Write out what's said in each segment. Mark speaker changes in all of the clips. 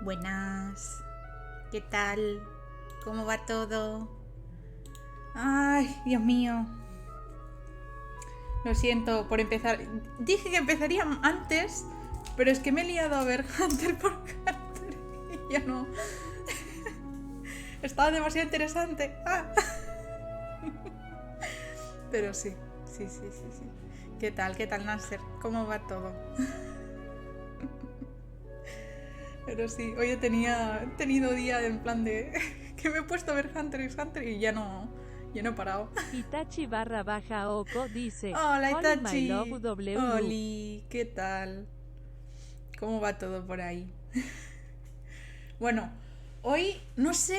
Speaker 1: Buenas. ¿Qué tal? ¿Cómo va todo? Ay, Dios mío. Lo siento por empezar. Dije que empezaría antes, pero es que me he liado a ver Hunter por Hunter y ya no. Estaba demasiado interesante. Pero sí. Sí. ¿Qué tal, Nasser? ¿Cómo va todo? Pero sí, hoy he tenido día en plan de que me he puesto a ver Hunter x Hunter y ya no he parado.
Speaker 2: Itachi_Oko dice:
Speaker 1: Hola
Speaker 2: Oli my love
Speaker 1: Itachi.
Speaker 2: WU.
Speaker 1: Oli, ¿qué tal? ¿Cómo va todo por ahí? Bueno, hoy no sé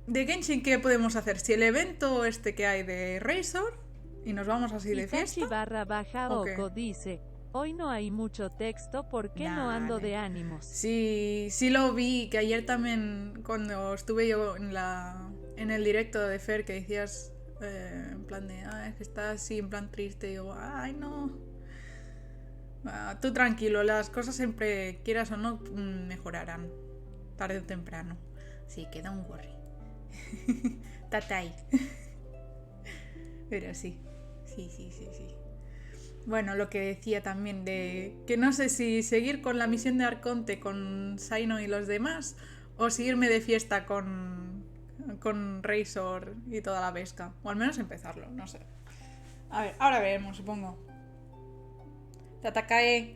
Speaker 1: de Genshin qué podemos hacer. Si el evento este que hay de Razor y nos vamos así de fiesta.
Speaker 2: Itachi_Oko dice: Hoy no hay mucho texto porque no ando de ánimos.
Speaker 1: Sí lo vi, que ayer también cuando estuve yo en el directo de Fer que decías en plan de, es que estás así en plan triste, y yo, ay no. Tú tranquilo, las cosas siempre, quieras o no, mejorarán, tarde o temprano. Sí, que don't worry. Tatay. Pero sí. Bueno, lo que decía también de que no sé si seguir con la misión de Arconte con Saino y los demás o si irme de fiesta con Razor y toda la pesca. O al menos empezarlo, no sé. A ver, ahora veremos, supongo. Tatakae.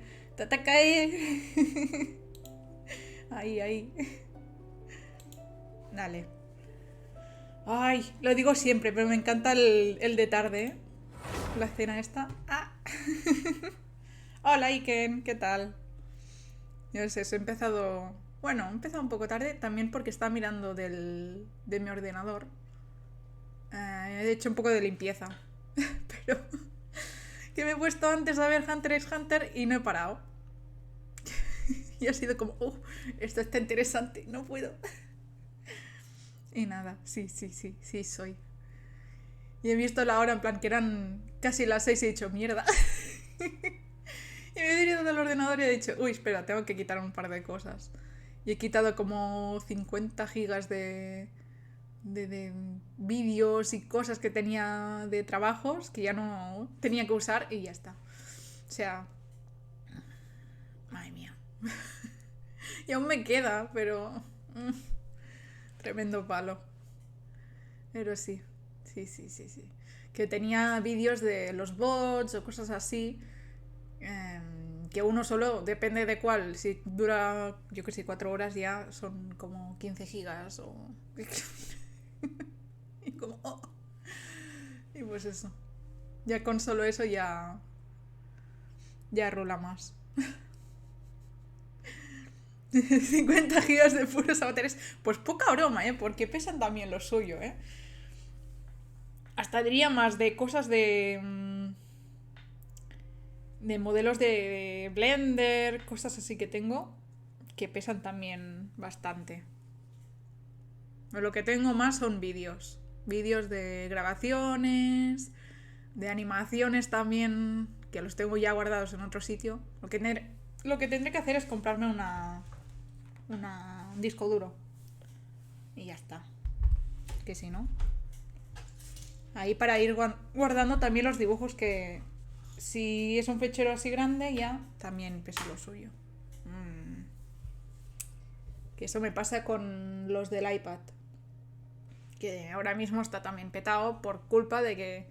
Speaker 1: Ahí. Dale. Ay, lo digo siempre, pero me encanta el de tarde, ¿eh? La escena esta. Hola Iken, ¿qué tal? Yo sé, he empezado... Bueno, he empezado un poco tarde también porque estaba mirando de mi ordenador. He hecho un poco de limpieza. Pero que me he puesto antes a ver Hunter x Hunter y no he parado. Y ha sido como, esto está interesante, no puedo. Y nada, sí soy. Y he visto la hora en plan que eran casi las 6 y he dicho, mierda. Y me he dirigido del ordenador y he dicho, uy, espera, tengo que quitar un par de cosas. Y he quitado como 50 gigas de vídeos y cosas que tenía de trabajos que ya no tenía que usar y ya está. O sea, madre mía. Y aún me queda, pero... tremendo palo. Pero sí. Que tenía vídeos de los bots o cosas así. Que uno solo, depende de cuál. Si dura, yo que sé, 4 horas ya son como 15 gigas o... y como... Y pues eso. Ya con solo eso ya rula más. 50 gigas de puros avatares. Pues poca broma, porque pesan también lo suyo, Hasta diría más de cosas de modelos de Blender, cosas así que tengo, que pesan también bastante. Lo que tengo más son vídeos. Vídeos de grabaciones, de animaciones también, que los tengo ya guardados en otro sitio. Lo que tendré que hacer es comprarme un disco duro. Y ya está. Que si no. Ahí para ir guardando también los dibujos que... Si es un fichero así grande, ya también pesa lo suyo. Que eso me pasa con los del iPad. Que ahora mismo está también petado por culpa de que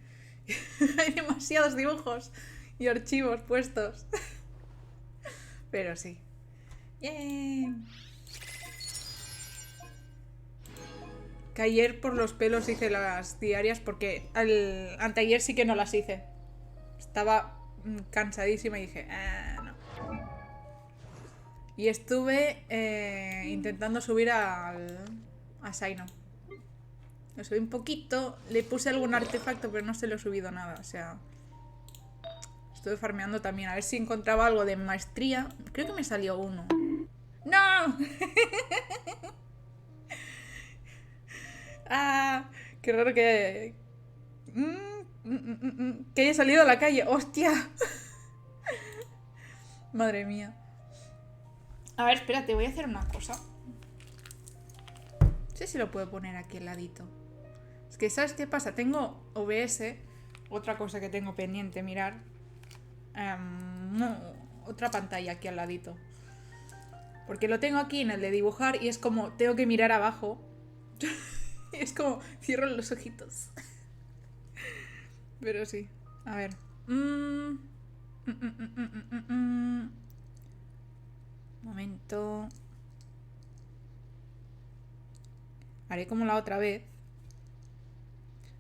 Speaker 1: hay demasiados dibujos y archivos puestos. Pero sí. ¡Yay! Que ayer por los pelos hice las diarias porque anteayer sí que no las hice. Estaba cansadísima y dije, no. Y estuve intentando subir a Saino. Lo subí un poquito, le puse algún artefacto, pero no se lo he subido nada. O sea, estuve farmeando también a ver si encontraba algo de maestría. Creo que me salió uno. ¡No! Qué raro que haya salido a la calle. ¡Hostia! Madre mía. A ver, espérate, voy a hacer una cosa. sé si lo puedo poner aquí al ladito. Es que, ¿sabes qué pasa? Tengo OBS, otra cosa que tengo pendiente mirar. No, otra pantalla aquí al ladito. Porque lo tengo aquí en el de dibujar y es como, tengo que mirar abajo. Y es como, cierro los ojitos. Pero sí, a ver. Momento. Haré como la otra vez.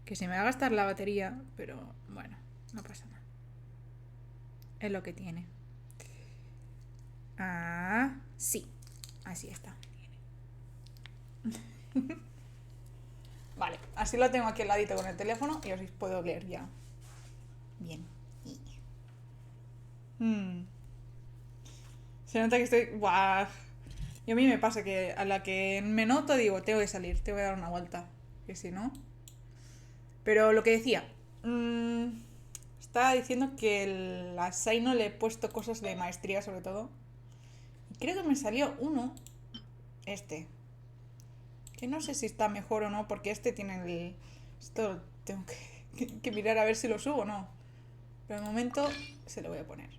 Speaker 1: Que se me va a gastar la batería, pero bueno, no pasa nada. Es lo que tiene. Ah, sí. Así está. Vale, así lo tengo aquí al ladito con el teléfono y os puedo leer ya. Bien. Se nota que estoy... ¡Buah! Y a mí me pasa que a la que me noto digo, tengo que salir, tengo que dar una vuelta. Que si no... Pero lo que decía... estaba diciendo que a Saino le he puesto cosas de maestría sobre todo. Y creo que me salió uno... Este. Que no sé si está mejor o no, porque este tiene el... Esto tengo que mirar a ver si lo subo o no. Pero de momento se lo voy a poner.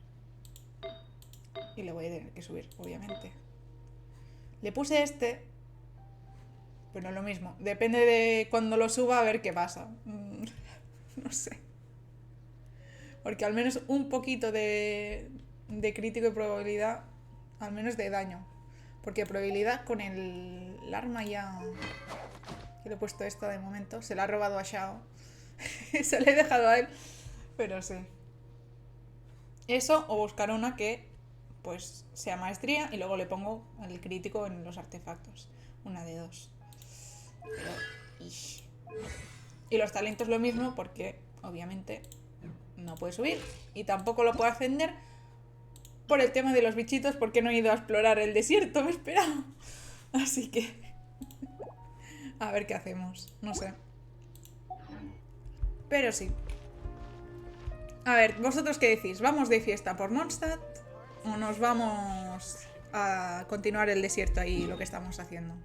Speaker 1: Y le voy a tener que subir, obviamente. Le puse este, pero lo mismo. Depende de cuando lo suba a ver qué pasa. No sé. Porque al menos un poquito de crítico y probabilidad, al menos de daño. Porque probabilidad con el arma ya... Que le he puesto esta de momento. Se la ha robado a Shao. Se la he dejado a él. Pero sí. Eso o buscar una que pues sea maestría y luego le pongo el crítico en los artefactos. Una de dos. Pero, y los talentos lo mismo porque obviamente no puede subir. Y tampoco lo puedo ascender por el tema de los bichitos porque no he ido a explorar el desierto. Me he esperado. Así que... A ver qué hacemos. No sé. Pero sí. A ver, ¿vosotros qué decís? ¿Vamos de fiesta por Mondstadt? ¿O nos vamos a continuar el desierto ahí, lo que estamos haciendo?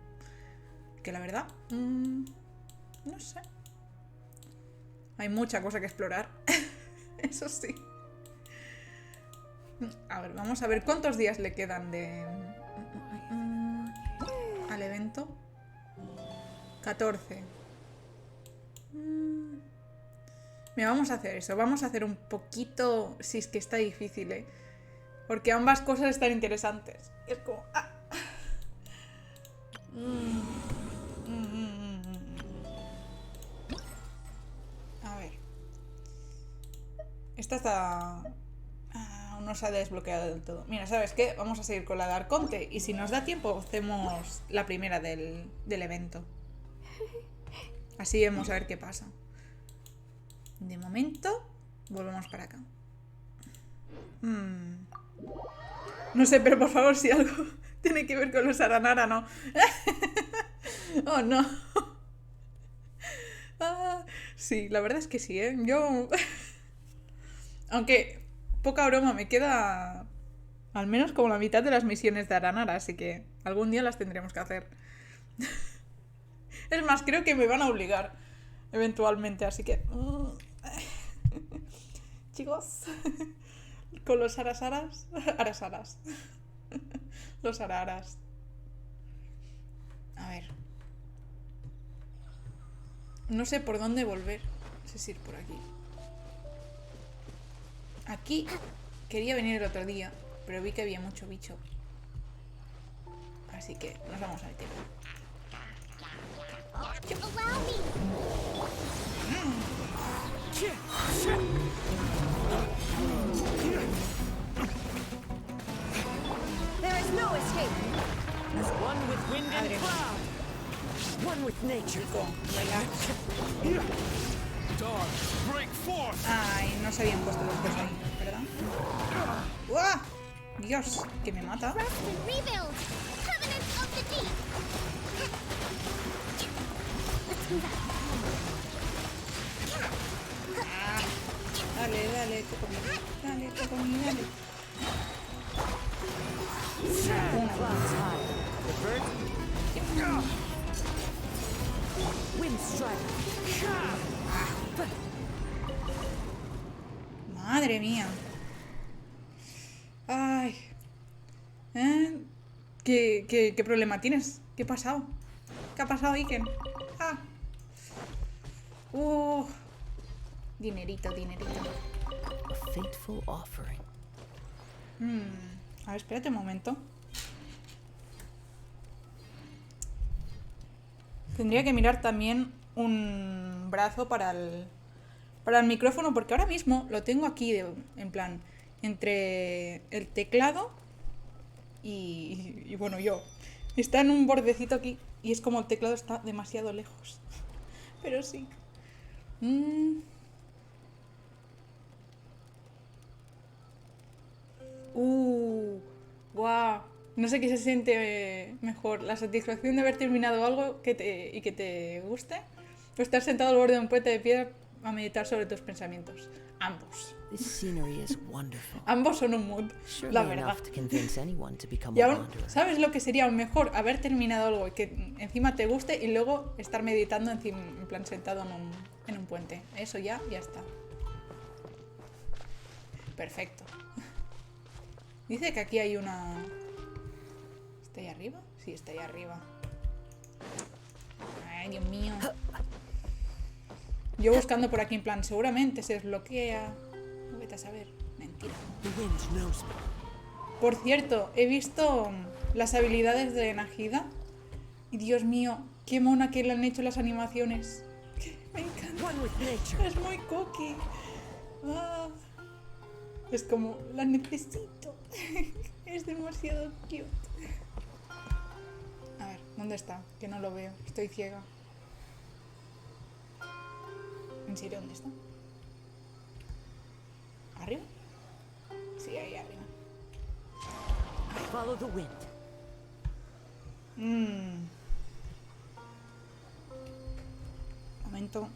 Speaker 1: Que la verdad... no sé. Hay mucha cosa que explorar. Eso sí. A ver, vamos a ver cuántos días le quedan de... al evento. 14. Mira, vamos a hacer eso. Vamos a hacer un poquito... Si es que está difícil, ¿eh? Porque ambas cosas están interesantes. Es como... A ver. Esta está... aún no se ha desbloqueado del todo. Mira, ¿sabes qué? Vamos a seguir con la de Arconte. Y si nos da tiempo, hacemos la primera del evento. Así vamos a ver qué pasa. De momento, volvemos para acá. No sé, pero por favor, si algo tiene que ver con los Aranara, no. Oh, no. Sí, la verdad es que sí, ¿eh? Yo... Aunque, poca broma, me queda al menos como la mitad de las misiones de Aranara, así que algún día las tendremos que hacer. Es más, creo que me van a obligar eventualmente, así que... Chicos, con los arasaras... Los araras. A ver. No sé por dónde volver. No sé si ir por aquí. Aquí quería venir el otro día, pero vi que había mucho bicho. Así que nos vamos al tema.
Speaker 3: There is no escape. As one with wind and cloud. One with nature.
Speaker 1: Ay, no se habían puesto los dos ahí, ¿verdad? ¡Uah! Dios, que me mata. Dale, dale, Cocomi. Dale, Cocomi, dale.
Speaker 3: Wind Strider.
Speaker 1: Madre mía. Ay. ¿Qué problema tienes? ¿Qué ha pasado? ¿Qué ha pasado, Iken? Ah. Dinerito, dinerito.
Speaker 3: A fateful offering.
Speaker 1: A ver, espérate un momento. Tendría que mirar también un brazo para el micrófono, porque ahora mismo lo tengo aquí, en plan, entre el teclado y bueno, yo. Está en un bordecito aquí y es como el teclado está demasiado lejos. Pero sí. Guau. No sé qué se siente mejor, la satisfacción de haber terminado algo y que te guste, o estar sentado al borde de un puente de piedra a meditar sobre tus pensamientos. Ambos.
Speaker 3: This scenery is wonderful.
Speaker 1: Ambos son un mood,
Speaker 3: Surely
Speaker 1: la verdad.
Speaker 3: enough to convince anyone to become
Speaker 1: Y
Speaker 3: a
Speaker 1: aún,
Speaker 3: wanderer.
Speaker 1: ¿sabes lo que sería aún mejor? Haber terminado algo y que encima te guste y luego estar meditando encima, en plan sentado en un puente. Eso ya está. Perfecto. Dice que aquí hay una... ¿Está ahí arriba? Sí, está ahí arriba. Ay, Dios mío. Yo buscando por aquí en plan, seguramente se desbloquea. No vete a saber. Mentira.
Speaker 3: The wind knows me.
Speaker 1: Por cierto, he visto las habilidades de Nahida. Y Dios mío, qué mona que le han hecho las animaciones. Me encanta.
Speaker 3: One with nature.
Speaker 1: Es muy cookie. Ah. Es como, la necesito. Es demasiado cute. A ver, ¿dónde está? Que no lo veo. Estoy ciega. ¿En serio dónde está? ¿Arriba? Sí, ahí arriba.
Speaker 3: Follow the wind.
Speaker 1: Momento.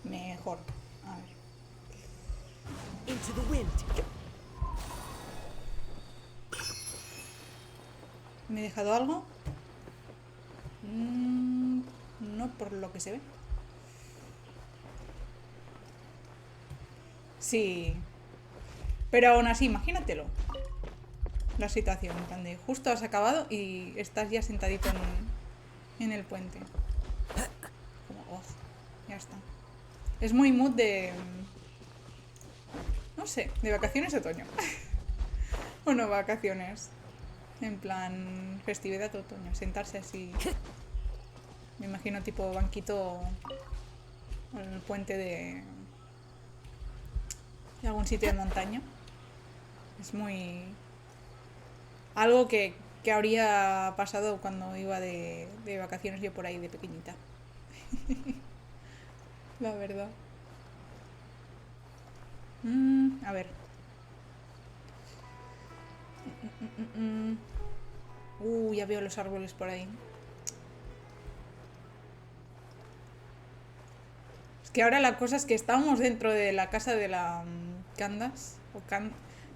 Speaker 1: Mejor. A ver.
Speaker 3: Into the wind.
Speaker 1: ¿Me he dejado algo? No por lo que se ve. Sí. Pero aún así, imagínatelo. La situación, en plan de justo has acabado y estás ya sentadito en el puente. Como, ya está. Es muy mood de... No sé, de vacaciones de otoño. O no, vacaciones. En plan, festividad de otoño. Sentarse así. Me imagino tipo banquito en el puente de algún sitio de montaña. Es muy... Algo que habría pasado cuando iba de vacaciones yo por ahí de pequeñita. La verdad. A ver. Ya veo los árboles por ahí. Es que ahora la cosa es que estábamos dentro de la casa de la Candace.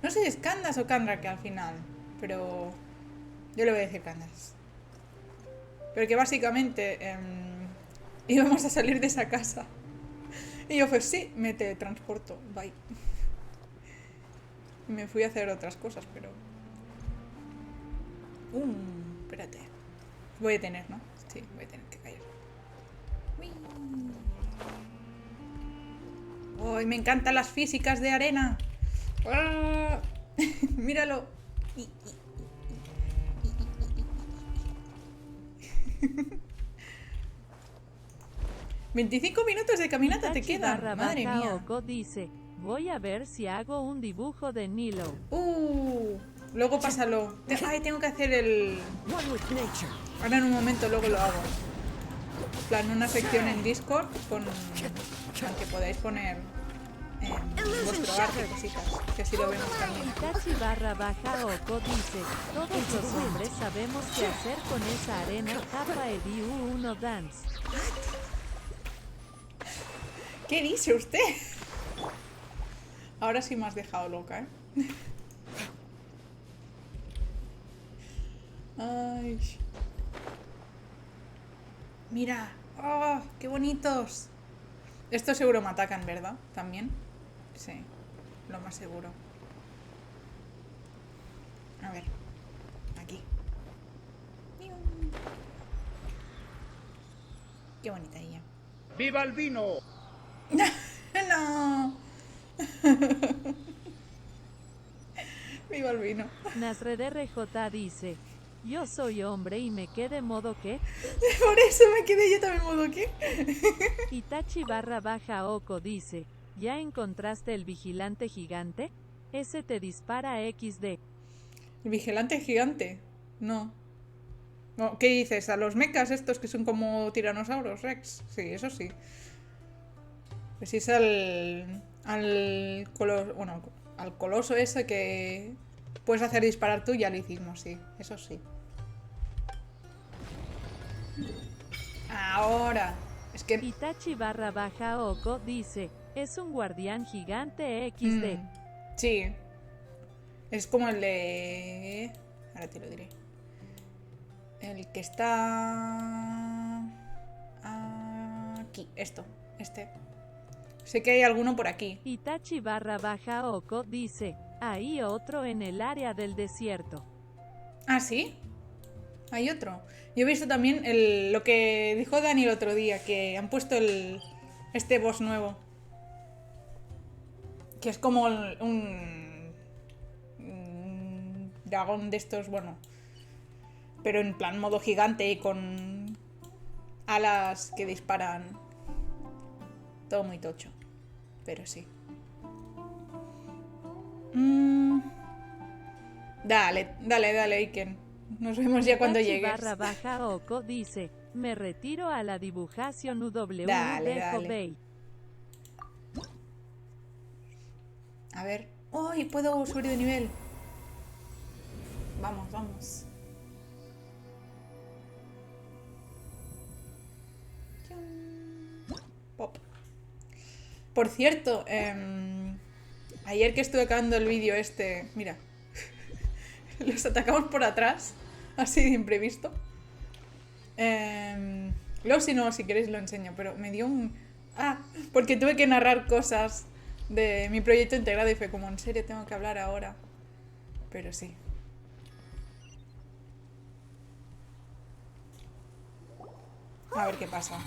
Speaker 1: No sé si es Candace o Candra que al final. Pero yo le voy a decir Candace. Pero que básicamente íbamos a salir de esa casa. Y yo pues sí, me teletransporto. Bye. Y me fui a hacer otras cosas, pero... espérate. Voy a tener, ¿no? Sí, voy a tener que caer. ¡Uy! Me encantan las físicas de arena. ¡Ah! Míralo. 25 minutos de caminata te quedan. Madre mía.
Speaker 2: Oko dice, voy a ver si hago un dibujo de Nilo.
Speaker 1: Luego pásalo. Ay, tengo que hacer el...
Speaker 3: One with nature.
Speaker 1: Ahora en un momento luego lo hago. En plan, una sección en Discord con que podáis poner vuestro arte y cositas. Que así lo vemos también.
Speaker 2: Itachi_Oko dice, todos los hombres sabemos qué hacer con esa arena. Japa Ediu 1 Dance.
Speaker 1: ¿Qué dice usted? ahora sí me has dejado loca, ¿eh? Ay. Mira. ¡Oh, qué bonitos! Estos seguro me atacan, ¿verdad? ¿También? Sí, lo más seguro. A ver. Aquí. Qué bonita ella.
Speaker 4: ¡Viva el vino!
Speaker 1: ¡No! Viva el vino.
Speaker 2: NasredRJ dice, yo soy hombre y me quedé modo que.
Speaker 1: Por eso me quedé yo también modo que.
Speaker 2: Itachi barra baja Oko dice, ¿ya encontraste el vigilante gigante? Ese te dispara XD.
Speaker 1: ¿El vigilante gigante? No. No, ¿qué dices? ¿A los mechas estos que son como tiranosaurios Rex? Sí, eso sí. Pues sí es al coloso ese que puedes hacer disparar tú, ya lo hicimos, sí. Eso sí. Ahora. Es que...
Speaker 2: Itachi barra baja Oko dice, es un guardián gigante XD.
Speaker 1: Sí. Es como el de... Ahora te lo diré. El que está... Aquí, este. Sé que hay alguno por aquí.
Speaker 2: Itachi barra baja Oko dice, hay otro en el área del desierto.
Speaker 1: ¿Ah, sí? Hay otro. Yo he visto también lo que dijo Dani el otro día, que han puesto este boss nuevo. Que es como un dragón de estos, bueno. Pero en plan modo gigante y con alas que disparan. Todo muy tocho. Pero sí. Dale, Iken. Nos vemos ya cuando
Speaker 2: Itachi
Speaker 1: llegues.
Speaker 2: barra baja Oko dice, me retiro a la dibujación UW
Speaker 1: Dale,
Speaker 2: de
Speaker 1: dale.
Speaker 2: Hobei.
Speaker 1: A ver. ¡Uy! Puedo subir de nivel. Vamos, vamos. Pop. Por cierto, ayer que estuve acabando el vídeo este, mira, los atacamos por atrás, así de imprevisto. Luego si no, si queréis lo enseño, pero me dio un... Ah, porque tuve que narrar cosas de mi proyecto integrado y fue como, en serio, tengo que hablar ahora. Pero sí. A ver qué pasa.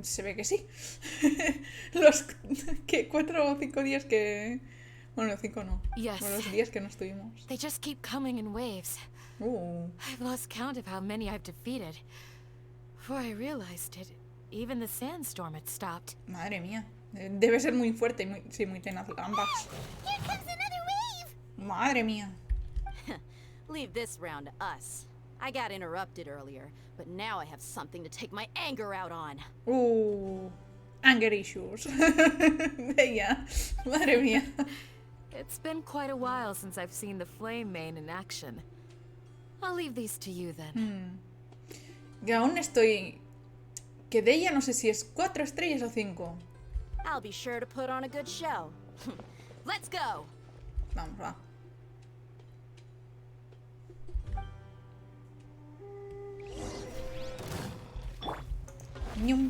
Speaker 1: Se ve que sí. Los que 4 o 5 días que... Bueno, 5 no.
Speaker 5: Yes.
Speaker 1: Bueno, los días que no estuvimos.
Speaker 5: They just keep coming in waves. I've lost count of how many I've defeated. Before I realized it, even the sandstorm had stopped.
Speaker 1: Madre mía. Debe ser muy fuerte y muy, sí, muy tenaz ambas.
Speaker 6: Here comes another wave!
Speaker 1: Madre mía.
Speaker 6: Leave this round to us. I got interrupted earlier, but now I have something to take my anger out on.
Speaker 1: Anger issues. Ella. Madre mía.
Speaker 5: It's been quite a while since I've seen the flame main in action. I'll leave these to you then.
Speaker 1: Que aún estoy... Que de ella no sé si es 4 estrellas o 5.
Speaker 6: I'll be sure to put on a good show. Let's go!
Speaker 1: Vamos, va. Ñum.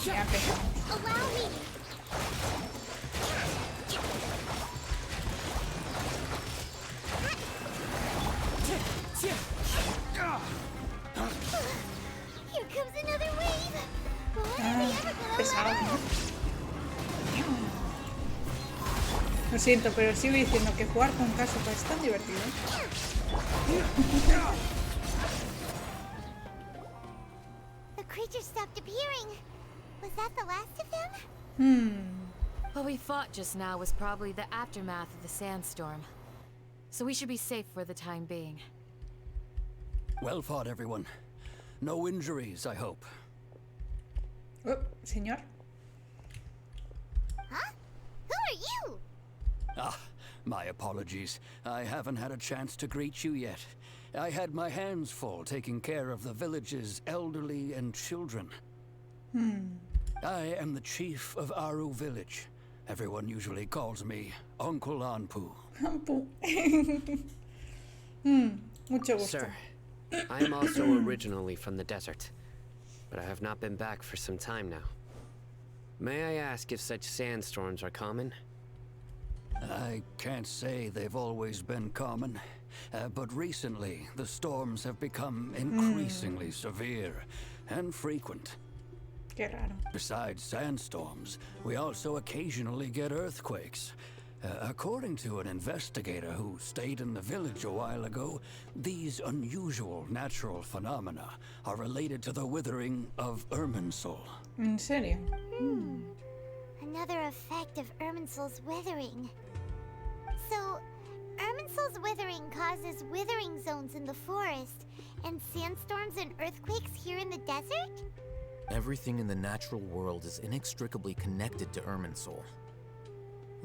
Speaker 1: Ya empezamos.
Speaker 6: Allow me! Here comes another wave! When are they ever gonna
Speaker 1: Pesado,
Speaker 6: let
Speaker 1: ¿no?
Speaker 6: up?
Speaker 1: Lo siento, pero sigo diciendo que jugar con cosotas es tan divertido.
Speaker 6: The creature stopped appearing. Was that the last of them?
Speaker 5: What we fought just now was probably the aftermath of the sandstorm. So we should be safe for the time being.
Speaker 4: Well fought, everyone. No injuries, I hope.
Speaker 1: Oh, señor.
Speaker 6: Huh? Who are you?
Speaker 4: Ah, my apologies. I haven't had a chance to greet you yet. I had my hands full taking care of the village's elderly and children. I am the chief of Aru village. Everyone usually calls me Uncle Anpu.
Speaker 1: Ampu. Mucho gusto.
Speaker 7: Sir, I am also originally from the desert, but I have not been back for some time now. May I ask if such sandstorms are common?
Speaker 4: I can't say they've always been common, but recently the storms have become increasingly severe and frequent.
Speaker 1: Qué raro.
Speaker 4: Besides sandstorms, we also occasionally get earthquakes. According to an investigator who stayed in the village a while ago, these unusual natural phenomena are related to the withering of Irminsul.
Speaker 1: ¿En serio?
Speaker 8: Another effect of Irminsul's withering. So, Irminsul's withering causes withering zones in the forest, and sandstorms and earthquakes here in the desert?
Speaker 9: Everything in the natural world is inextricably connected to Irminsul.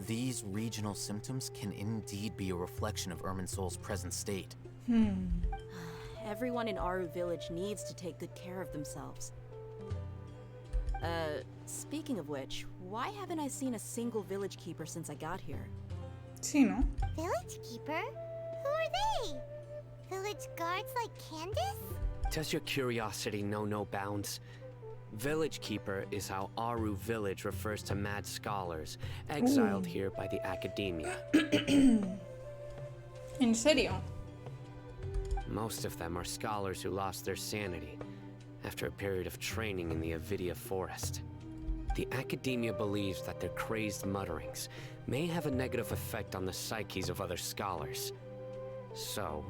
Speaker 9: These regional symptoms can indeed be a reflection of Irminsul's present state.
Speaker 6: Everyone in Aru village needs to take good care of themselves. Speaking of which, why haven't I seen a single village keeper since I got here?
Speaker 1: Sí, ¿no?
Speaker 8: Village keeper? Who are they? Village guards like Candace?
Speaker 7: Does your curiosity know no bounds? Village Keeper is how Aru village refers to mad scholars, exiled here by the academia.
Speaker 1: ¿En serio?
Speaker 7: Most of them are scholars who lost their sanity after a period of training in the Avidia forest. The academia believes that their crazed mutterings may have a negative effect on the psyches of other scholars. So,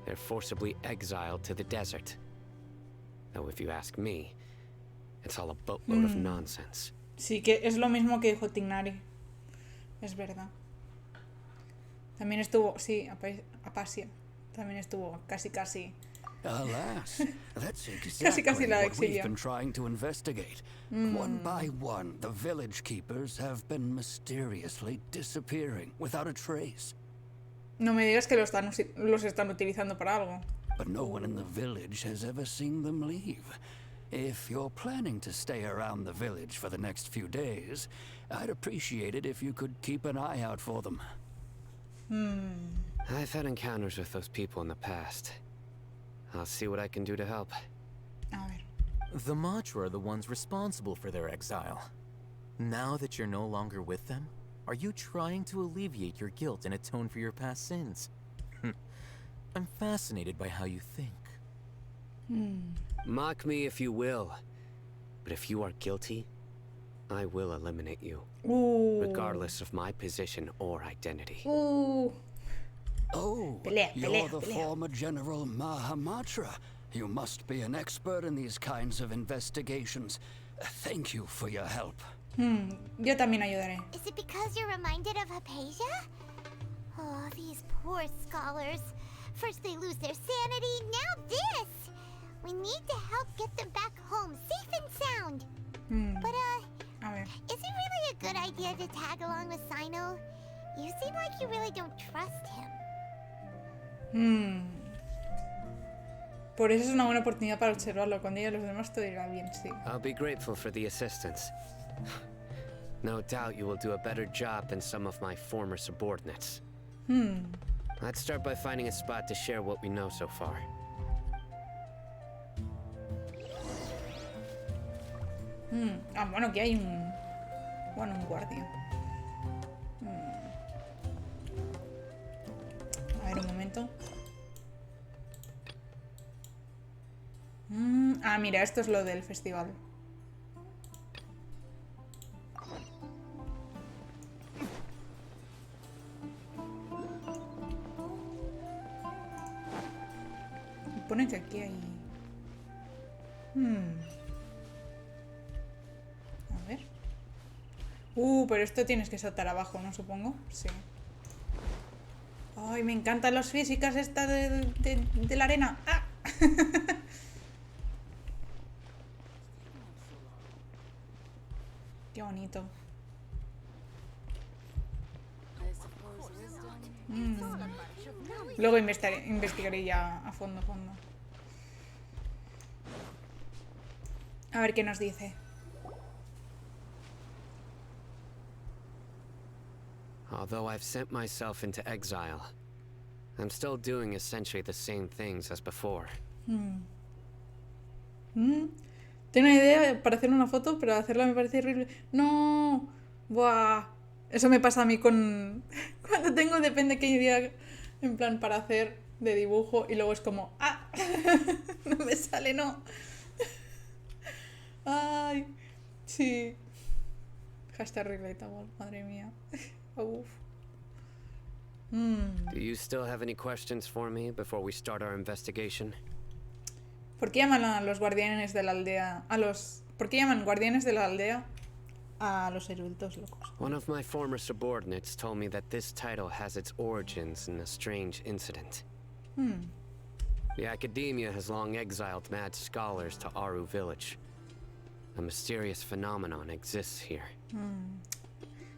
Speaker 7: they're forcibly exiled to the desert. Though if you ask me, it's all a boatload of nonsense.
Speaker 1: Sí, que es lo mismo que dijo Tignari. Es verdad. También estuvo, sí, Apasia. También estuvo casi.
Speaker 4: Alas, that's exactly
Speaker 1: casi la
Speaker 4: what we've
Speaker 1: exilio.
Speaker 4: been trying to investigate. One by one, the village keepers have been mysteriously disappearing without a trace.
Speaker 1: No me digas que los están utilizando para algo.
Speaker 4: But no one in the village has ever seen them leave. If you're planning to stay around the village for the next few days, I'd appreciate it if you could keep an eye out for them.
Speaker 7: I've had encounters with those people in the past. I'll see what I can do to help.
Speaker 1: A ver.
Speaker 9: The Matra are the ones responsible for their exile. Now that you're no longer with them, are you trying to alleviate your guilt and atone for your past sins? I'm fascinated by how you think.
Speaker 7: Mock me if you will, but if you are guilty, I will eliminate you, regardless of my position or identity.
Speaker 4: Oh,
Speaker 1: Pelea,
Speaker 4: you're the
Speaker 1: pelea.
Speaker 4: former General Mahamatra. You must be an expert in these kinds of investigations. Thank you for your help.
Speaker 1: Yo también ayudaré.
Speaker 8: Is it because you're reminded of Hypatia? Oh, these poor scholars. First they lose their sanity, now this! We need to help get them back home, safe and sound. But,
Speaker 1: A ver.
Speaker 8: is it really a good idea to tag along with Sino? You seem like you really don't trust him.
Speaker 1: Por eso es una buena oportunidad para observarlo. Cuando diga los demás todo irá bien, sí.
Speaker 7: I'll be grateful for the assistance. No doubt you will do a better job than some of my former subordinates. Let's start by finding a spot to share what we know so far.
Speaker 1: Bueno, que hay un... Bueno, un guardia. A ver, un momento. Mira, esto es lo del festival. Pone que aquí hay... A ver. Pero esto tienes que saltar abajo, ¿no? Supongo. Sí. Ay, me encantan las físicas estas de la arena. ¡Ah! Qué bonito. Luego investigaré ya a fondo. A ver qué nos dice.
Speaker 7: Although I've sent myself into exile, I'm still doing essentially the same things as before.
Speaker 1: Tengo una idea para hacer una foto, pero hacerla me parece horrible. ¡No! ¡Buah! Eso me pasa a mí con... Cuando tengo, depende qué idea, en plan, para hacer de dibujo, y luego es como... ¡Ah! No me sale, no. ¡Ay! Sí. Hashtag relatable, madre mía. Uf.
Speaker 7: Do you still have any questions for me before we start our investigation?
Speaker 1: ¿Por qué llaman a los guardianes de la aldea ¿Por qué llaman guardianes de la aldea a los eruditos locos?
Speaker 7: One of my former subordinates told me that this title has its origins in a strange incident. The academia has long exiled mad scholars to Aru village. A mysterious phenomenon exists here.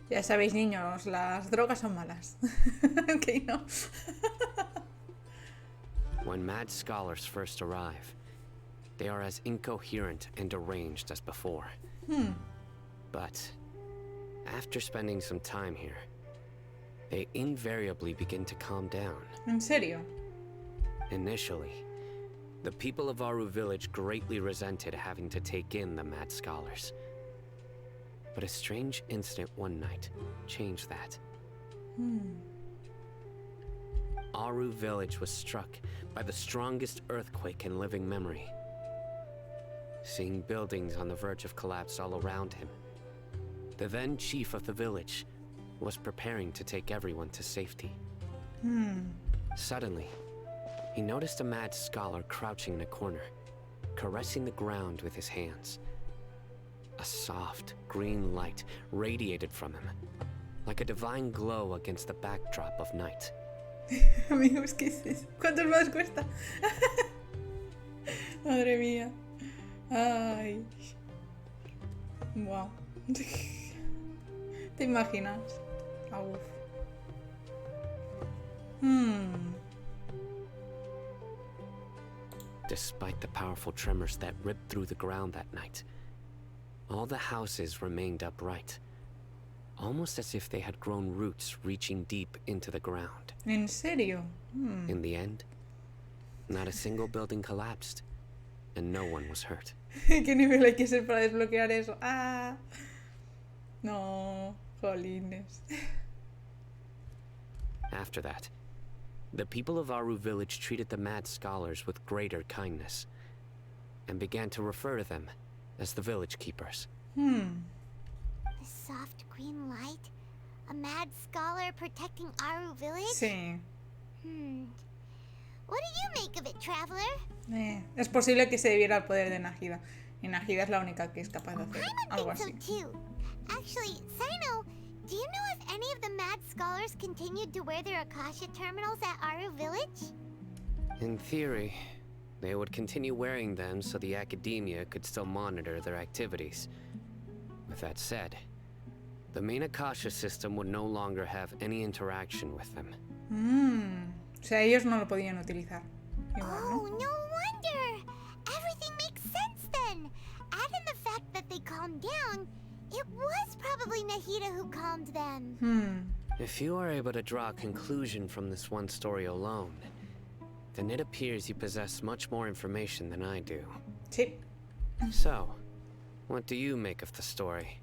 Speaker 1: Ya sabéis, niños, las drogas son malas. Ok, no.
Speaker 7: When mad scholars first arrive, they are as incoherent and deranged as before. But after spending some time here, they invariably begin to calm down.
Speaker 1: ¿En serio?
Speaker 7: Initially, the people of Aru village greatly resented having to take in the mad scholars. But a strange incident one night changed that. Aru village was struck by the strongest earthquake in living memory. Seeing buildings on the verge of collapse all around him, the then chief of the village was preparing to take everyone to safety. Suddenly, he noticed a mad scholar crouching in a corner, caressing the ground with his hands. A soft, green light radiated from him, like a divine glow against the backdrop of night.
Speaker 1: Amigos, ¿qué es eso? ¿Cuántos más cuesta? Madre mía. Ay. Wow. ¿Te imaginas? Uf.
Speaker 7: Despite the powerful tremors that ripped through the ground that night, all the houses remained upright, almost as if they had grown roots reaching deep into the ground.
Speaker 1: ¿En serio?
Speaker 7: In the end, not a single building collapsed, and no one was hurt.
Speaker 1: ¿Qué nivel hay que ser para desbloquear eso? ¡Ah! No, jolines.
Speaker 7: After that, the people of Aru village treated the mad scholars with greater kindness, and began to refer to them as the village keepers.
Speaker 8: The soft green light? A mad scholar protecting Aru village?
Speaker 1: Sí.
Speaker 8: What do you make of it, traveler?
Speaker 1: Es posible que se debiera al poder de Nahida. Y Nahida es la única que es capaz de hacer algo así.
Speaker 8: I think so too. Actually, Sino, do you know if any of the mad scholars continued to wear their Akasha terminals at Aru village?
Speaker 7: In theory, they would continue wearing them so the academia could still monitor their activities. With that said, the main Akasha system would no longer have any interaction with them.
Speaker 1: O sea, ellos no lo podían utilizar. Igual, ¿no?
Speaker 8: Oh, no wonder! Everything makes sense then! Add in the fact that they calmed down, it was probably Nahida who calmed them.
Speaker 7: If you are able to draw a conclusion from this one story alone, then it appears you possess much more information than I do.
Speaker 1: Sí.
Speaker 7: So, what do you make of the story?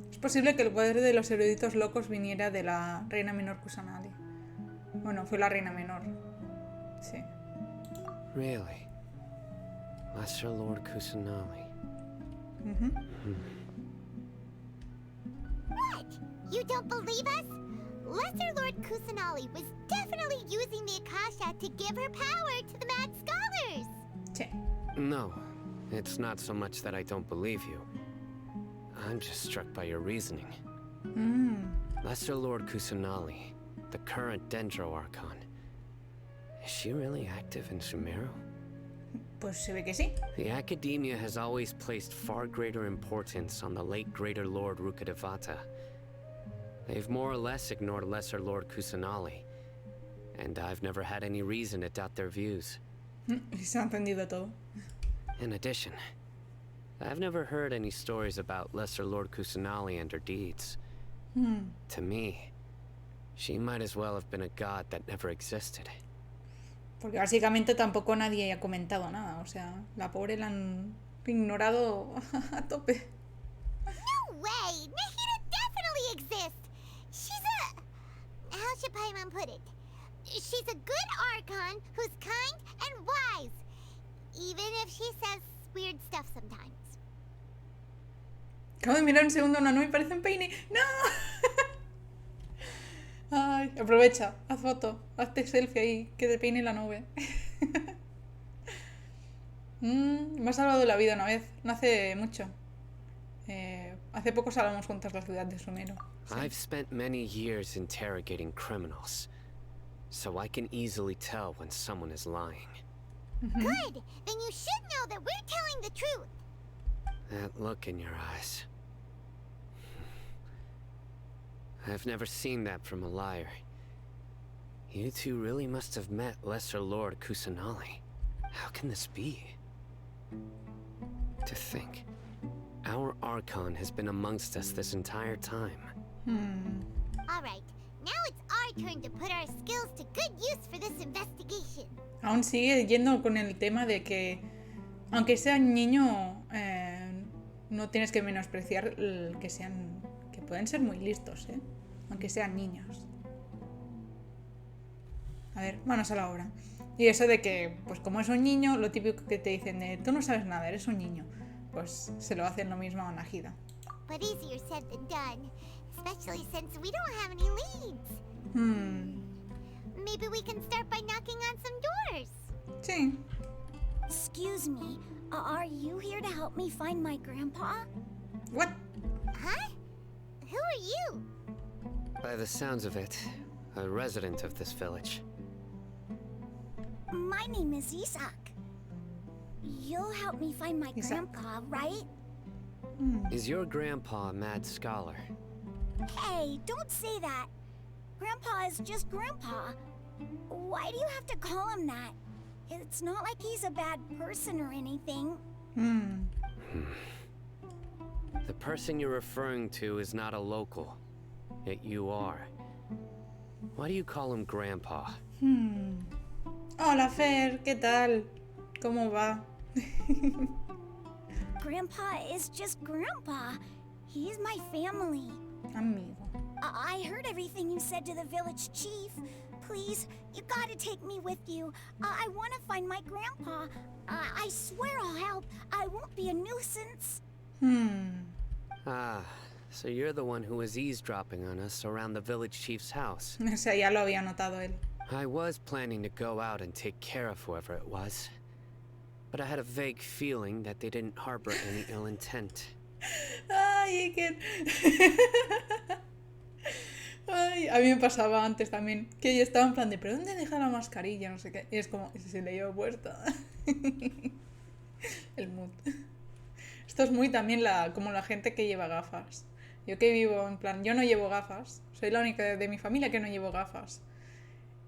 Speaker 1: Es posible que el poder de los eruditos locos viniera de la reina menor Kusanali. Bueno, fue la reina menor. Sí.
Speaker 7: Really? Lesser Lord Kusanali.
Speaker 8: What? You don't believe us? Lesser Lord Kusanali was definitely using the Akasha to give her power to the mad scholars!
Speaker 1: Sí.
Speaker 7: No, it's not so much that I don't believe you. I'm just struck by your reasoning. Lesser Lord Kusanali, the current Dendro Archon. Is she really active in Sumeru?
Speaker 1: Pues se ve que sí.
Speaker 7: The academia has always placed far greater importance on the late Greater Lord Rukkhadevata. They've more or less ignored Lesser Lord Kusanali, and I've never had any reason to doubt their views.
Speaker 1: Se ha entendido todo.
Speaker 7: In addition, I've never heard any stories about Lesser Lord Kusanali and her deeds. To me, she might as well have been a god that never existed.
Speaker 1: Porque básicamente tampoco nadie ha comentado nada. O sea, la pobre la han ignorado a tope.
Speaker 8: No way! Nahida definitely exists! She's a... How should Paimon put it? She's a good Archon who's kind and wise. Even if she says weird stuff sometimes.
Speaker 1: Acabo de mirar un segundo una nube y parece un peine. ¡No! Ay, aprovecha, haz foto, hazte selfie ahí, que te peine la nube. Me ha salvado la vida una vez, no hace mucho. Hace poco salvamos juntas la ciudad de Sumero. Sí.
Speaker 7: I've spent many years interrogating criminals, so I can easily tell when someone is lying.
Speaker 8: Good! Then you should know that we're telling the truth.
Speaker 7: That look in your eyes. I've never seen that from a liar. You two really must have met Lesser Lord Kusanali. How can this be? To think, our Archon has been amongst us this entire time.
Speaker 8: Alright, now it's our turn to put our skills to good use for this investigation.
Speaker 1: Aún sigue yendo con el tema de que, aunque sean niño, no tienes que menospreciar que sean, que pueden ser muy listos, aunque sean niños. A ver, manos a la obra. Y eso de que, pues como es un niño, lo típico que te dicen de tú no sabes nada, eres un niño, pues se lo hacen lo mismo a Nahida.
Speaker 8: But easier said than done, especially since we don't have any leads. Maybe we can start by knocking on some doors.
Speaker 1: Sí.
Speaker 10: Excuse me, are you here to help me find my grandpa?
Speaker 1: What?
Speaker 8: Huh? Who are you?
Speaker 7: By the sounds of it, a resident of this village.
Speaker 10: My name is Isak. You'll help me find my grandpa, right?
Speaker 7: Is your grandpa a mad scholar?
Speaker 10: Hey, don't say that. Grandpa is just Grandpa. Why do you have to call him that? It's not like he's a bad person or anything.
Speaker 7: The person you're referring to is not a local, yet you are. Why do you call him Grandpa?
Speaker 1: Hola Fer, ¿qué tal? ¿Cómo va?
Speaker 10: Grandpa is just Grandpa. He's my family.
Speaker 1: Amigo.
Speaker 10: I heard everything you said to the village chief. Please, you gotta take me with you. I want to find my grandpa. I swear I'll help. I won't be a nuisance.
Speaker 7: Ah, so you're the one who was eavesdropping on us around the village chief's house.
Speaker 1: O sea, ya lo había notado él.
Speaker 7: I was planning to go out and take care of whoever it was, but I had a vague feeling that they didn't harbor any ill intent.
Speaker 1: Ay, que... Ay, a mí me pasaba antes también, que yo estaba en plan de, ¿pero dónde deja la mascarilla? No sé qué. Y es como, se le lleva puesta. El mood. Esto es muy también como la gente que lleva gafas. Yo que vivo en plan, yo no llevo gafas. Soy la única de mi familia que no llevo gafas.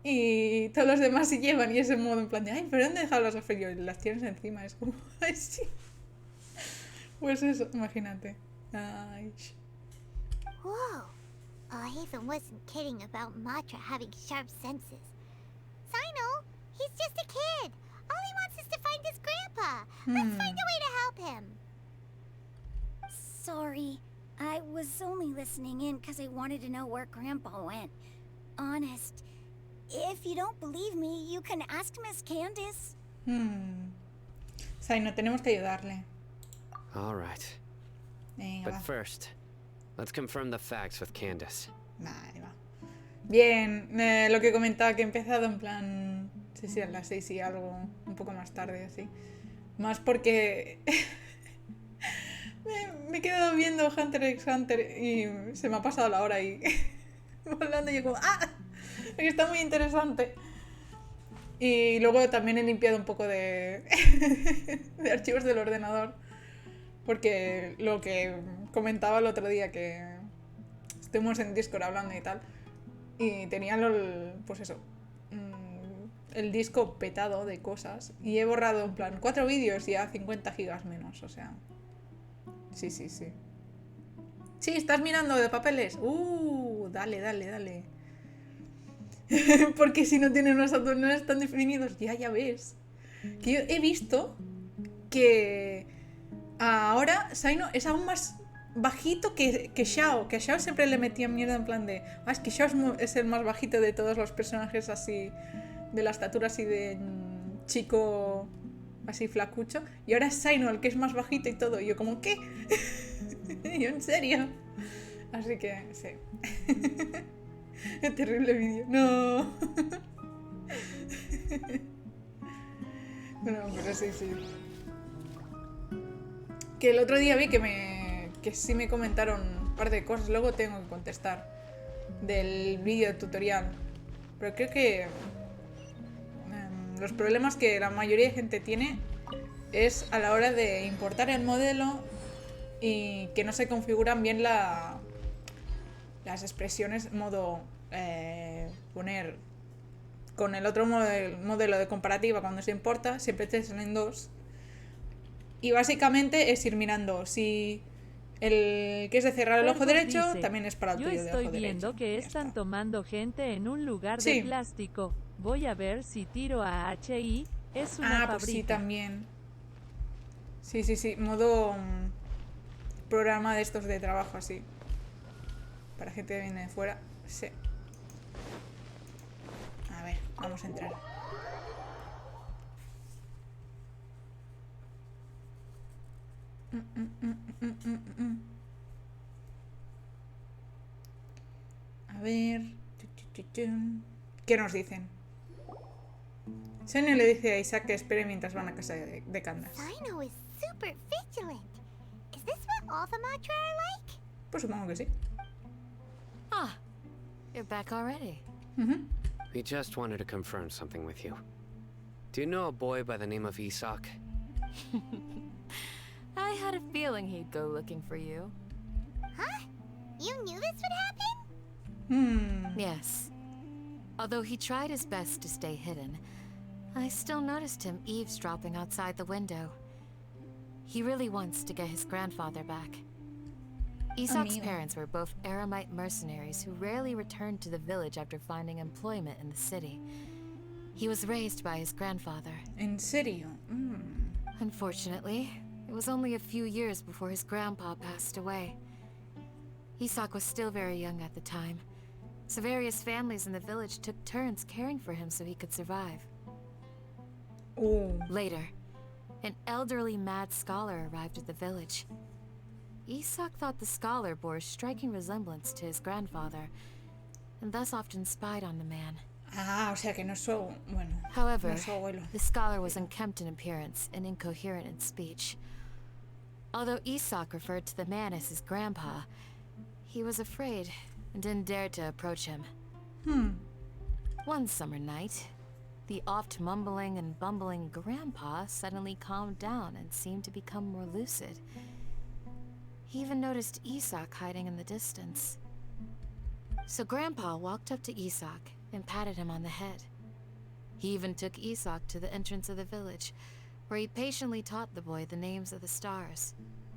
Speaker 1: Y todos los demás sí llevan, y ese modo en plan de, ay, ¿pero dónde dejas las gafas? Y yo, las tienes encima, es como, ay, sí. Pues eso, imagínate. Ay.
Speaker 8: Whoa. Haven wasn't kidding about Matra having sharp senses. Sino, he's just a kid. All he wants is to find his grandpa. Let's find a way to help him.
Speaker 10: Sorry, I was only listening in because I wanted to know where Grandpa went. Honest. If you don't believe me, you can ask Miss Candace.
Speaker 1: Sino, tenemos que ayudarle.
Speaker 7: All right.
Speaker 1: Venga,
Speaker 7: But
Speaker 1: va.
Speaker 7: first, let's confirm the facts with Candace.
Speaker 1: Vale, va. Bien, lo que comentaba que he empezado en plan, sí, a las 6 y algo, un poco más tarde, así. Más porque me he quedado viendo Hunter x Hunter y se me ha pasado la hora y hablando y yo como, ¡ah! Está muy interesante. Y luego también he limpiado un poco de archivos del ordenador, porque lo que comentaba el otro día, que estuvimos en Discord hablando y tal, y tenía pues eso, el disco petado de cosas y he borrado en plan 4 vídeos y a 50 gigas menos, o sea. Sí. Sí, estás mirando de papeles. Dale. Porque si no tienen unos abdominales tan definidos, ya ves. Que yo he visto que ahora Saino es aún más bajito que Xiao. Que a Xiao siempre le metían mierda en plan de... es que Xiao es el más bajito de todos los personajes así... De la estatura así de chico... Así flacucho. Y ahora es Saino el que es más bajito y todo. Y yo como, ¿qué? Yo en serio. Así que, sí. Qué terrible vídeo. No. Bueno, pero sí. Que el otro día vi que sí me comentaron un par de cosas. Luego tengo que contestar. Del vídeo tutorial. Pero creo que... los problemas que la mayoría de gente tiene es a la hora de importar el modelo y que no se configuran bien las expresiones modo poner con el otro modelo de comparativa cuando se importa siempre te salen 2 y básicamente es ir mirando si el que es de cerrar el ojo derecho dice, también es para el tuyo de ojo derecho. Yo estoy viendo
Speaker 2: que están tomando gente en un lugar de plástico. Voy a ver si tiro a HI. Es una fábrica.
Speaker 1: Pues sí, también. Sí. Modo programa de estos de trabajo así. Para gente que viene de fuera. Sí. A ver, vamos a entrar. A ver. ¿Qué nos dicen? Saino le dice a Isaac que espere mientras van a casa de Candace.
Speaker 8: Saino is super vigilant. Is this what all the Matra are like?
Speaker 1: Pues supongo que sí.
Speaker 5: Ah, you're back already.
Speaker 7: We just wanted to confirm something with you. Do you know a boy by the name of Isaac?
Speaker 5: I had a feeling he'd go looking for you.
Speaker 8: Huh? You knew this would happen?
Speaker 5: Yes. Although he tried his best to stay hidden, I still noticed him eavesdropping outside the window. He really wants to get his grandfather back. Isaac's parents were both Aramite mercenaries who rarely returned to the village after finding employment in the city. He was raised by his grandfather.
Speaker 1: ¿En serio?
Speaker 5: Unfortunately, it was only a few years before his grandpa passed away. Isaac was still very young at the time, so various families in the village took turns caring for him so he could survive. Later, an elderly mad scholar arrived at the village. Isaac thought the scholar bore a striking resemblance to his grandfather, and thus often spied on the man.
Speaker 1: O sea que no es su... Bueno,
Speaker 5: however,
Speaker 1: no es su abuelo.
Speaker 5: The scholar was unkempt in appearance and incoherent in speech. Although Isaac referred to the man as his grandpa, he was afraid and didn't dare to approach him. One summer night, the oft mumbling and bumbling grandpa suddenly calmed down and seemed to become more lucid. He even noticed Isaac hiding in the distance. So Grandpa walked up to Isaac and patted him on the head. He even took Isaac to the entrance of the village, where he patiently taught the boy the names of the stars,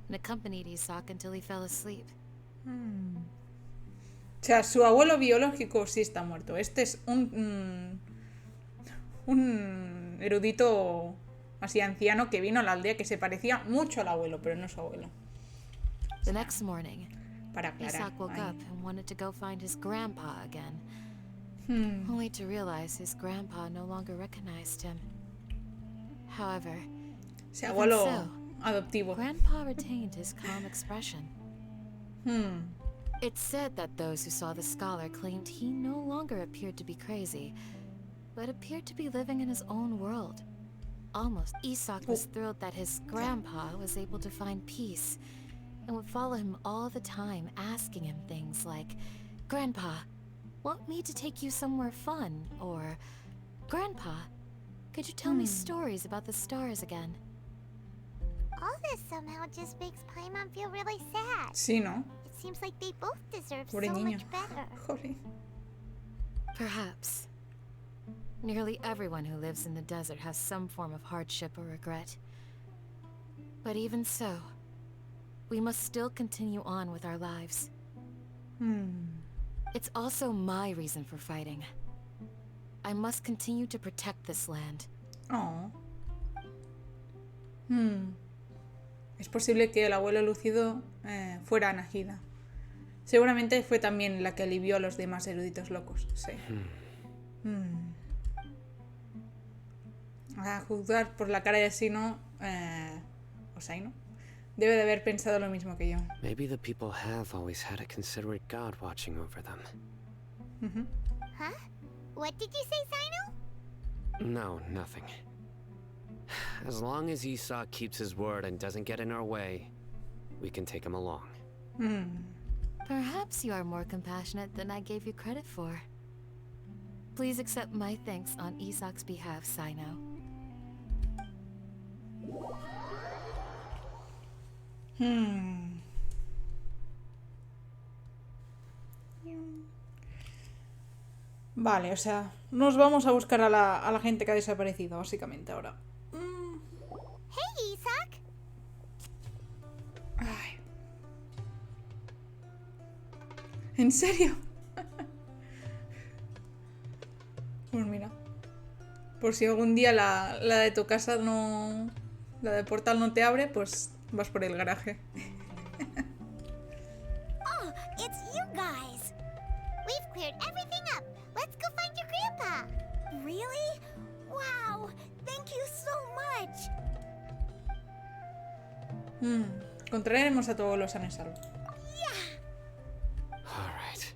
Speaker 5: and accompanied Isaac until he fell asleep.
Speaker 1: O sea, su abuelo biológico sí está muerto. Este es un erudito así anciano que vino a la aldea que se parecía mucho al abuelo, pero no es su abuelo.
Speaker 5: The next morning,
Speaker 1: Para aclarar,
Speaker 5: Isaac woke up and wanted to go find his grandpa again, only to realize his grandpa no longer recognized him. However,
Speaker 1: Ese abuelo adoptivo.
Speaker 5: Grandpa retained his calm expression. It's said that those who saw the scholar claimed he no longer appeared to be crazy, but appeared to be living in his own world. Almost, Isaac was thrilled that his grandpa was able to find peace, and would follow him all the time, asking him things like, "Grandpa, want me to take you somewhere fun?" Or, "Grandpa, could you tell me stories about the stars again?"
Speaker 8: All this somehow just makes Paimon feel really sad.
Speaker 1: Sí, ¿no?
Speaker 8: It seems like they both deserve
Speaker 1: Pobre
Speaker 8: so
Speaker 1: niño.
Speaker 8: much better.
Speaker 1: Joder.
Speaker 5: Perhaps. Nearly everyone who lives in the desert has some form of hardship or regret. But even so, we must still continue on with our lives. It's also my reason for fighting. I must continue to protect this land.
Speaker 1: Oh. Es posible que el abuelo Lucido fuera Nahida. Seguramente fue también la que alivió a los demás eruditos locos. Sí. A juzgar por la cara de Sino, o Saino, debe de haber pensado lo mismo que yo.
Speaker 7: Maybe the people have always had a considerate god watching over them.
Speaker 8: Huh? What did you say, Sino?
Speaker 7: No, nothing. As long as Esau keeps his word and doesn't get in our way, we can take him along.
Speaker 5: Perhaps you are more compassionate than I gave you credit for. Please accept my thanks on Isak's behalf, Sino.
Speaker 1: Vale, o sea, nos vamos a buscar a la gente que ha desaparecido, básicamente, ahora.
Speaker 8: Hey, Isak!
Speaker 1: Ay. ¿En serio? Pues mira. Por si algún día la de tu casa no... La de portal no te abre, pues vas por el garaje.
Speaker 10: Oh, it's you guys.
Speaker 8: We've cleared everything up. Let's go find your grandpa.
Speaker 10: Really? Wow, thank you so much.
Speaker 1: Encontraremos a todos los sanos y salvos.
Speaker 7: All right.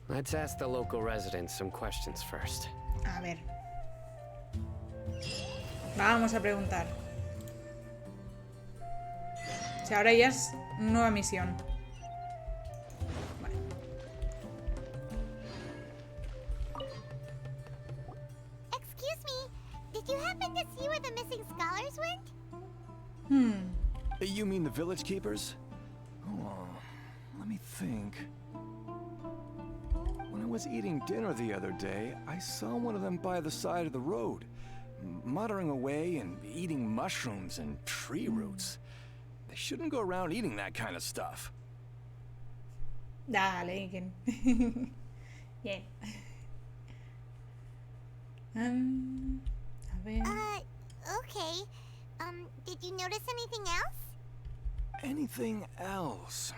Speaker 7: Let's ask the local residents some questions first.
Speaker 1: A ver. Vamos a preguntar. O sea, ahora ya es nueva misión. Vale.
Speaker 8: Excuse me, did you happen to see where the missing scholars went?
Speaker 11: You mean the village keepers? Oh, let me think. When I was eating dinner the other day, I saw one of them by the side of the road, muttering away and eating mushrooms and tree roots. They shouldn't go around eating that kind of stuff.
Speaker 1: Dale, Iken. Bien. A ver.
Speaker 8: Okay. Did you notice anything else?
Speaker 11: Anything else?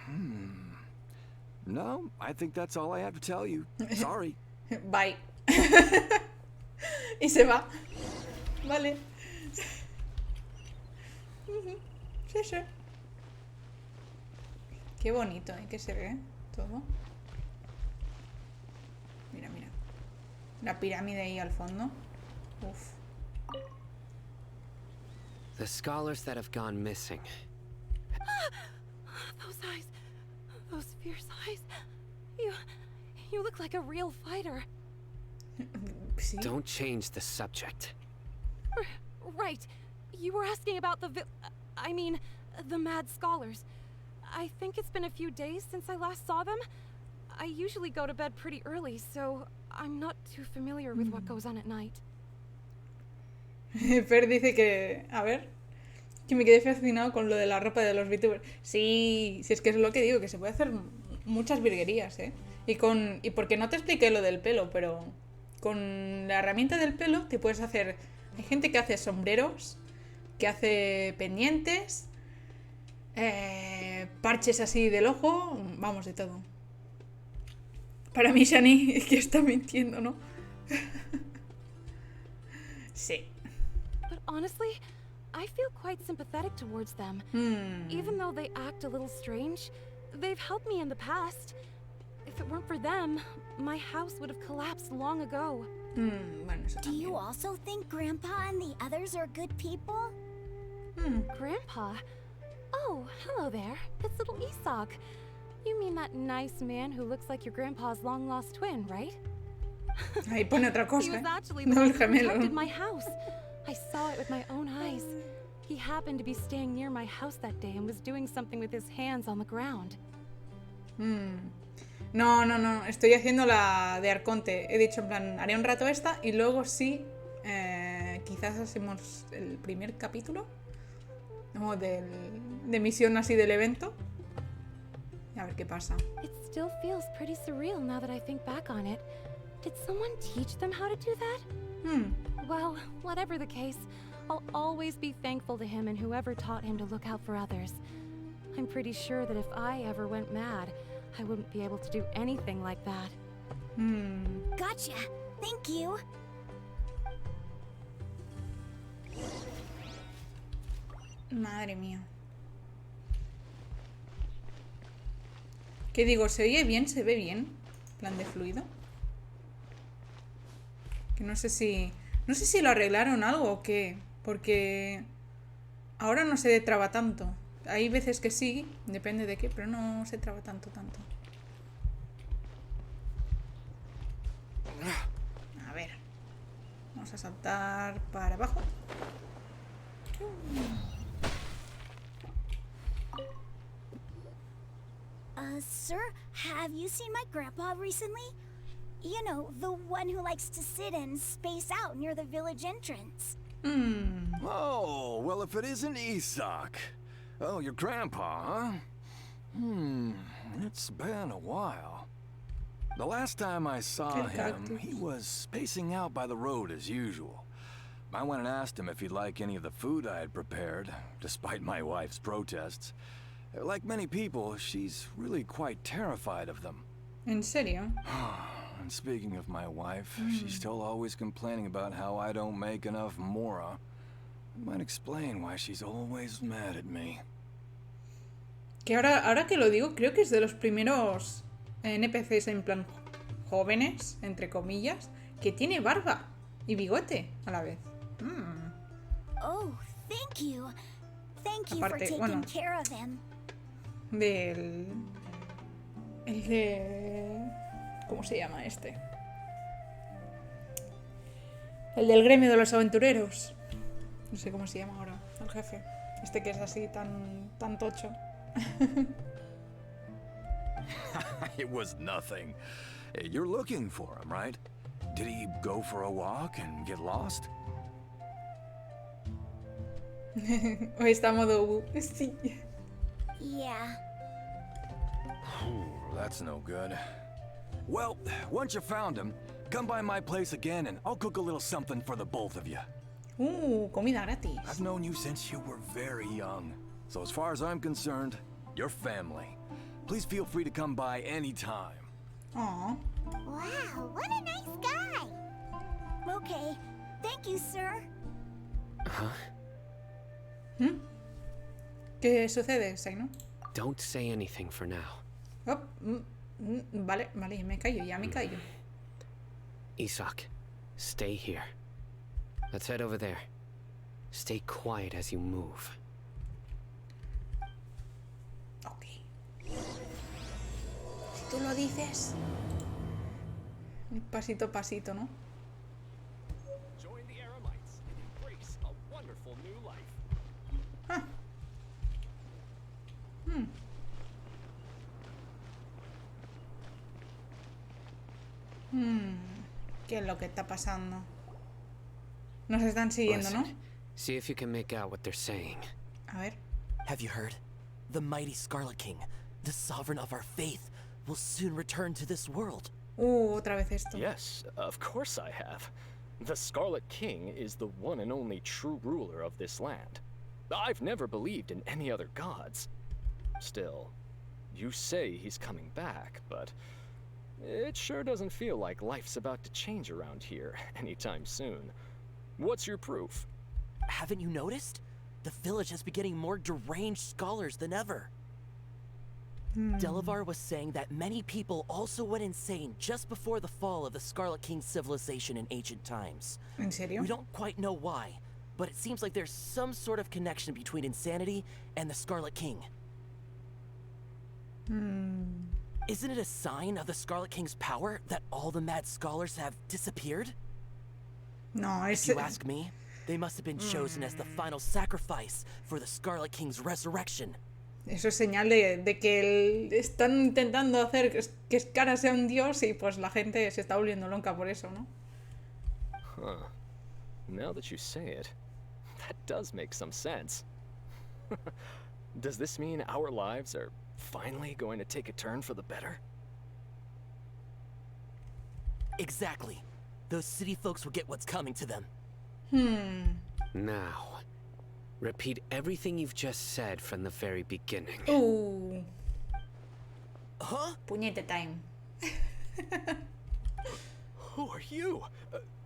Speaker 11: No, I think that's all I have to tell you. Sorry.
Speaker 1: Bye. Y se va. Vale. Sí, sí. Qué bonito, ¿eh? Que se ve todo. Mira, mira. La pirámide ahí al fondo. Uf.
Speaker 7: The scholars that have gone missing.
Speaker 6: Those eyes. Those fierce eyes. You look like a real fighter.
Speaker 1: Sí.
Speaker 7: Don't change the subject.
Speaker 6: Right. You were asking about the mad scholars. I think it's been a few days since I last saw them. I usually go to bed pretty early, so I'm not too familiar with what goes on at night.
Speaker 1: Fer dice que... A ver... Que me quedé fascinado con lo de la ropa de los VTubers. Sí, sí, es que es lo que digo, que se puede hacer muchas virguerías, ¿eh? Y porque no te expliqué lo del pelo, pero... Con la herramienta del pelo te puedes hacer... Hay gente que hace sombreros, que hace pendientes, parches así del ojo, vamos, de todo. Para mí, Shani, es que está mintiendo, ¿no? Sí.
Speaker 6: But honestly, I feel quite sympathetic towards them. Even though they act a little strange, they've helped me in the past. If it weren't for them, my house would have collapsed long ago.
Speaker 1: Bueno, eso
Speaker 10: Do you
Speaker 1: también.
Speaker 10: also think Grandpa and the others are good people?
Speaker 6: Grandpa? Oh, hello there. It's little Isak. You mean that nice man who looks like your grandpa's long-lost twin, right?
Speaker 1: Ahí pone otra
Speaker 6: He
Speaker 1: cosa,
Speaker 6: was
Speaker 1: ¿eh?
Speaker 6: actually the
Speaker 1: No,
Speaker 6: one
Speaker 1: el
Speaker 6: who
Speaker 1: gemelo.
Speaker 6: protected my house. I saw it with my own eyes. He happened to be staying near my house that day and was doing something with his hands on the ground.
Speaker 1: No, no, no. Estoy haciendo la de Arconte. He dicho, en plan, haré un rato esta y luego sí, quizás hacemos el primer capítulo. Como de misión así del evento. Y a ver qué pasa.
Speaker 6: It still feels pretty surreal now that I think back on it. Did someone teach them how to do that? Well, whatever the case, I'll always be thankful to him and whoever taught him to look out for others. I'm pretty sure that if I ever went mad, I wouldn't be able to do anything like that.
Speaker 10: Gotcha. Thank you.
Speaker 1: Madre mía. ¿Qué digo? ¿Se oye bien? ¿Se ve bien? Plan de fluido. Que no sé si... No sé si lo arreglaron algo o qué. Porque... Ahora no se traba tanto. Hay veces que sí, depende de qué, pero no se traba tanto. A ver. Vamos a saltar para abajo.
Speaker 10: Sir, have you seen my grandpa recently? You know, the one who likes to sit and space out near the village entrance.
Speaker 11: Oh, well, if it isn't Isak. Oh, your grandpa, huh? It's been a while. The last time I saw him, he was spacing out by the road as usual. I went and asked him if he'd like any of the food I had prepared, despite my wife's protests. Like many people, she's really quite terrified of them.
Speaker 1: ¿En serio?
Speaker 11: And speaking of my wife, she's still always complaining about how I don't make enough mora. It might explain why she's always mad at me.
Speaker 1: Que ahora que lo digo, creo que es de los primeros NPCs en plan jóvenes, entre comillas, que tiene barba y bigote a la vez.
Speaker 10: Oh, thank you. Thank you
Speaker 1: Aparte,
Speaker 10: for taking
Speaker 1: bueno,
Speaker 10: care of him.
Speaker 1: El de... ¿Cómo se llama este? El del gremio de los aventureros. No sé cómo se llama ahora, el jefe. Este que es así tan tocho.
Speaker 11: It was nothing. You're looking for him, right? Did he go for a walk and get lost?
Speaker 1: Hoy está modo... Sí.
Speaker 10: Yeah.
Speaker 11: That's no good. Well, once you found him, come by my place again and I'll cook a little something for the both of you.
Speaker 1: Comida gratis.
Speaker 11: I've known you since you were very young. So as far as I'm concerned, you're family. Please feel free to come by anytime.
Speaker 1: Aw.
Speaker 8: Wow, what a nice guy.
Speaker 10: Okay. Thank you, sir.
Speaker 1: ¿Qué sucede, Saino?
Speaker 7: Don't say anything for now.
Speaker 1: Oh, vale, me callo, ya me callo.
Speaker 7: Isak, stay here. Let's head over there. Stay quiet as you move.
Speaker 1: Ok. Si tú lo dices... Pasito a pasito, ¿no?
Speaker 12: Join the Aramites and embrace a wonderful new life.
Speaker 1: ¿Qué es lo que está pasando? Nos están siguiendo, ¿no?
Speaker 7: Listen, see if you can make out what they're saying.
Speaker 1: A ver.
Speaker 9: Have you heard? The mighty Scarlet King, the sovereign of our faith, will soon return to this world.
Speaker 1: Otra vez esto.
Speaker 12: Yes, of course I have. The Scarlet King is the one and only true ruler of this land. I've never believed in any other gods. Still, you say he's coming back, but it sure doesn't feel like life's about to change around here anytime soon. What's your proof?
Speaker 9: Haven't you noticed? The village has been getting more deranged scholars than ever. Delavar was saying that many people also went insane just before the fall of the Scarlet King's civilization in ancient times.
Speaker 1: ¿En serio?
Speaker 9: We don't quite know why, but it seems like there's some sort of connection between insanity and the Scarlet King. Isn't it a sign of the Scarlet King's power that all the mad scholars have disappeared?
Speaker 1: No,
Speaker 9: If you ask me, they must have been chosen as the final sacrifice for the Scarlet King's resurrection.
Speaker 1: Eso es señal de que están intentando hacer que Scara sea un dios y pues la gente se está volviendo loca por eso, ¿no?
Speaker 12: Huh. Now that you say it, that does make some sense. Does this mean our lives are finally going to take a turn for the better?
Speaker 13: Exactly. Those city folks will get what's coming to them.
Speaker 7: Now, repeat everything you've just said from the very beginning.
Speaker 13: Huh?
Speaker 1: Puñete time.
Speaker 12: Who are you?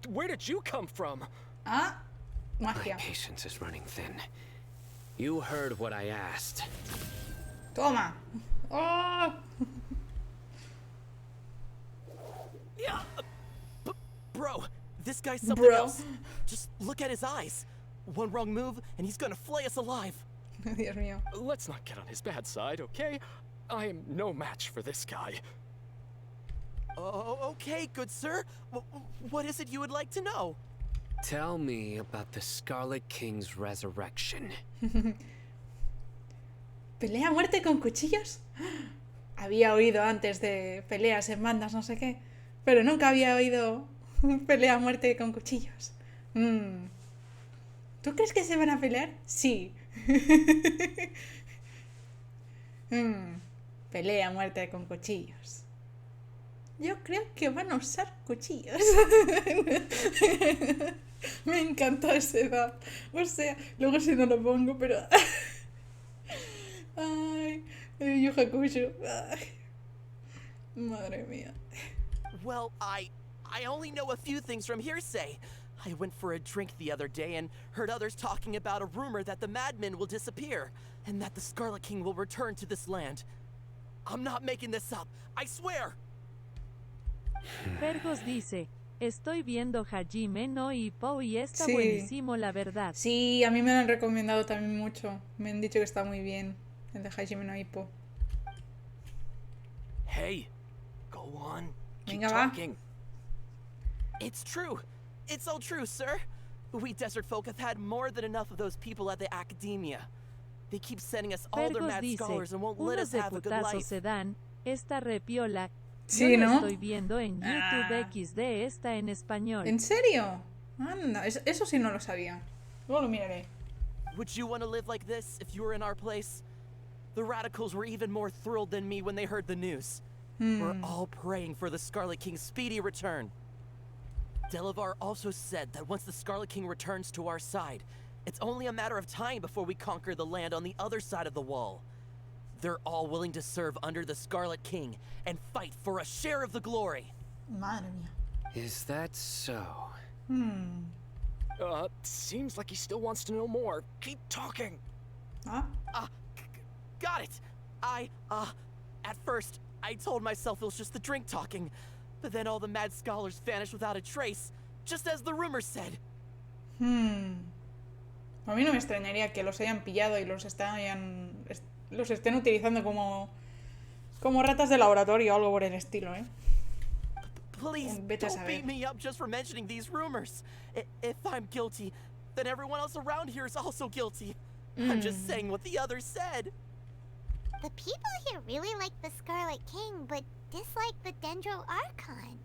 Speaker 12: Where did you come from?
Speaker 1: Ah,
Speaker 7: My
Speaker 1: magia.
Speaker 7: patience is running thin. You heard what I asked.
Speaker 1: Toma. Oh.
Speaker 13: Yeah. Bro, this guy's something
Speaker 1: Bro.
Speaker 13: else. Just look at his eyes. One wrong move, and he's gonna flay us alive.
Speaker 1: Dios mío.
Speaker 12: Let's not get on his bad side, okay? I am no match for this guy.
Speaker 13: Oh, okay, good sir. What is it you would like to know?
Speaker 7: Tell me about the Scarlet King's resurrection.
Speaker 1: ¿Pelea a muerte con cuchillos? Había oído antes de peleas en bandas, no sé qué, pero nunca había oído pelea a muerte con cuchillos. ¿Tú crees que se van a pelear? Sí. Pelea a muerte con cuchillos. Yo creo que van a usar cuchillos. Me encantó ese edad. O sea, luego si no lo pongo, pero... Ay, el Yu Hakusho. Ay, madre mía.
Speaker 13: Well, I only know a few things from hearsay. I went for a drink the other day and heard others talking about a rumor that the madmen will disappear and that the Scarlet King will return to this land. I'm not making this up. I swear.
Speaker 2: Fergos dice, estoy viendo Hajime no Ippo y está
Speaker 1: Sí.
Speaker 2: buenísimo la verdad.
Speaker 1: Sí, a mí me lo han recomendado también mucho. Me han dicho que está muy bien. El de Hajime no Ippo.
Speaker 12: Hey, go on. Keep
Speaker 1: Venga, va.
Speaker 12: talking.
Speaker 13: It's true. It's all true, sir. We desert folk have had more than enough of those people at the academia. They keep sending us all their
Speaker 2: Fergos
Speaker 13: mad
Speaker 2: dice,
Speaker 13: scholars and won't let
Speaker 2: unos
Speaker 13: us have a good
Speaker 2: deputazos
Speaker 13: life.
Speaker 2: se dan, esta repiola.
Speaker 1: Sí,
Speaker 2: Yo lo
Speaker 1: ¿no?
Speaker 2: estoy viendo en YouTube
Speaker 1: Ah.
Speaker 2: XD, está en español.
Speaker 1: ¿En serio? Anda, eso sí no lo sabía. Luego lo miraré.
Speaker 13: Would you want to live like this if you were in our place? The radicals were even more thrilled than me when they heard the news. We're all praying for the Scarlet King's speedy return. Delavar also said that once the Scarlet King returns to our side, it's only a matter of time before we conquer the land on the other side of the wall. They're all willing to serve under the Scarlet King and fight for a share of the glory.
Speaker 1: Madre mía.
Speaker 7: Is that so?
Speaker 12: Seems like he still wants to know more. Keep talking.
Speaker 1: Ah,
Speaker 13: Got it. At first, I told myself it was just the drink talking, but then all the mad scholars vanished without a trace, just as the rumors said.
Speaker 1: A mí no me extrañaría que los hayan pillado y los estén utilizando como ratas de laboratorio o algo por el estilo, ¿eh?
Speaker 13: Please,
Speaker 1: Vete a
Speaker 13: don't
Speaker 1: saber.
Speaker 13: beat me up just for mentioning these rumors. If I'm guilty, then everyone else around here is also guilty. I'm just saying what the others said.
Speaker 8: The people here really like the Scarlet King, but dislike the Dendro Archon.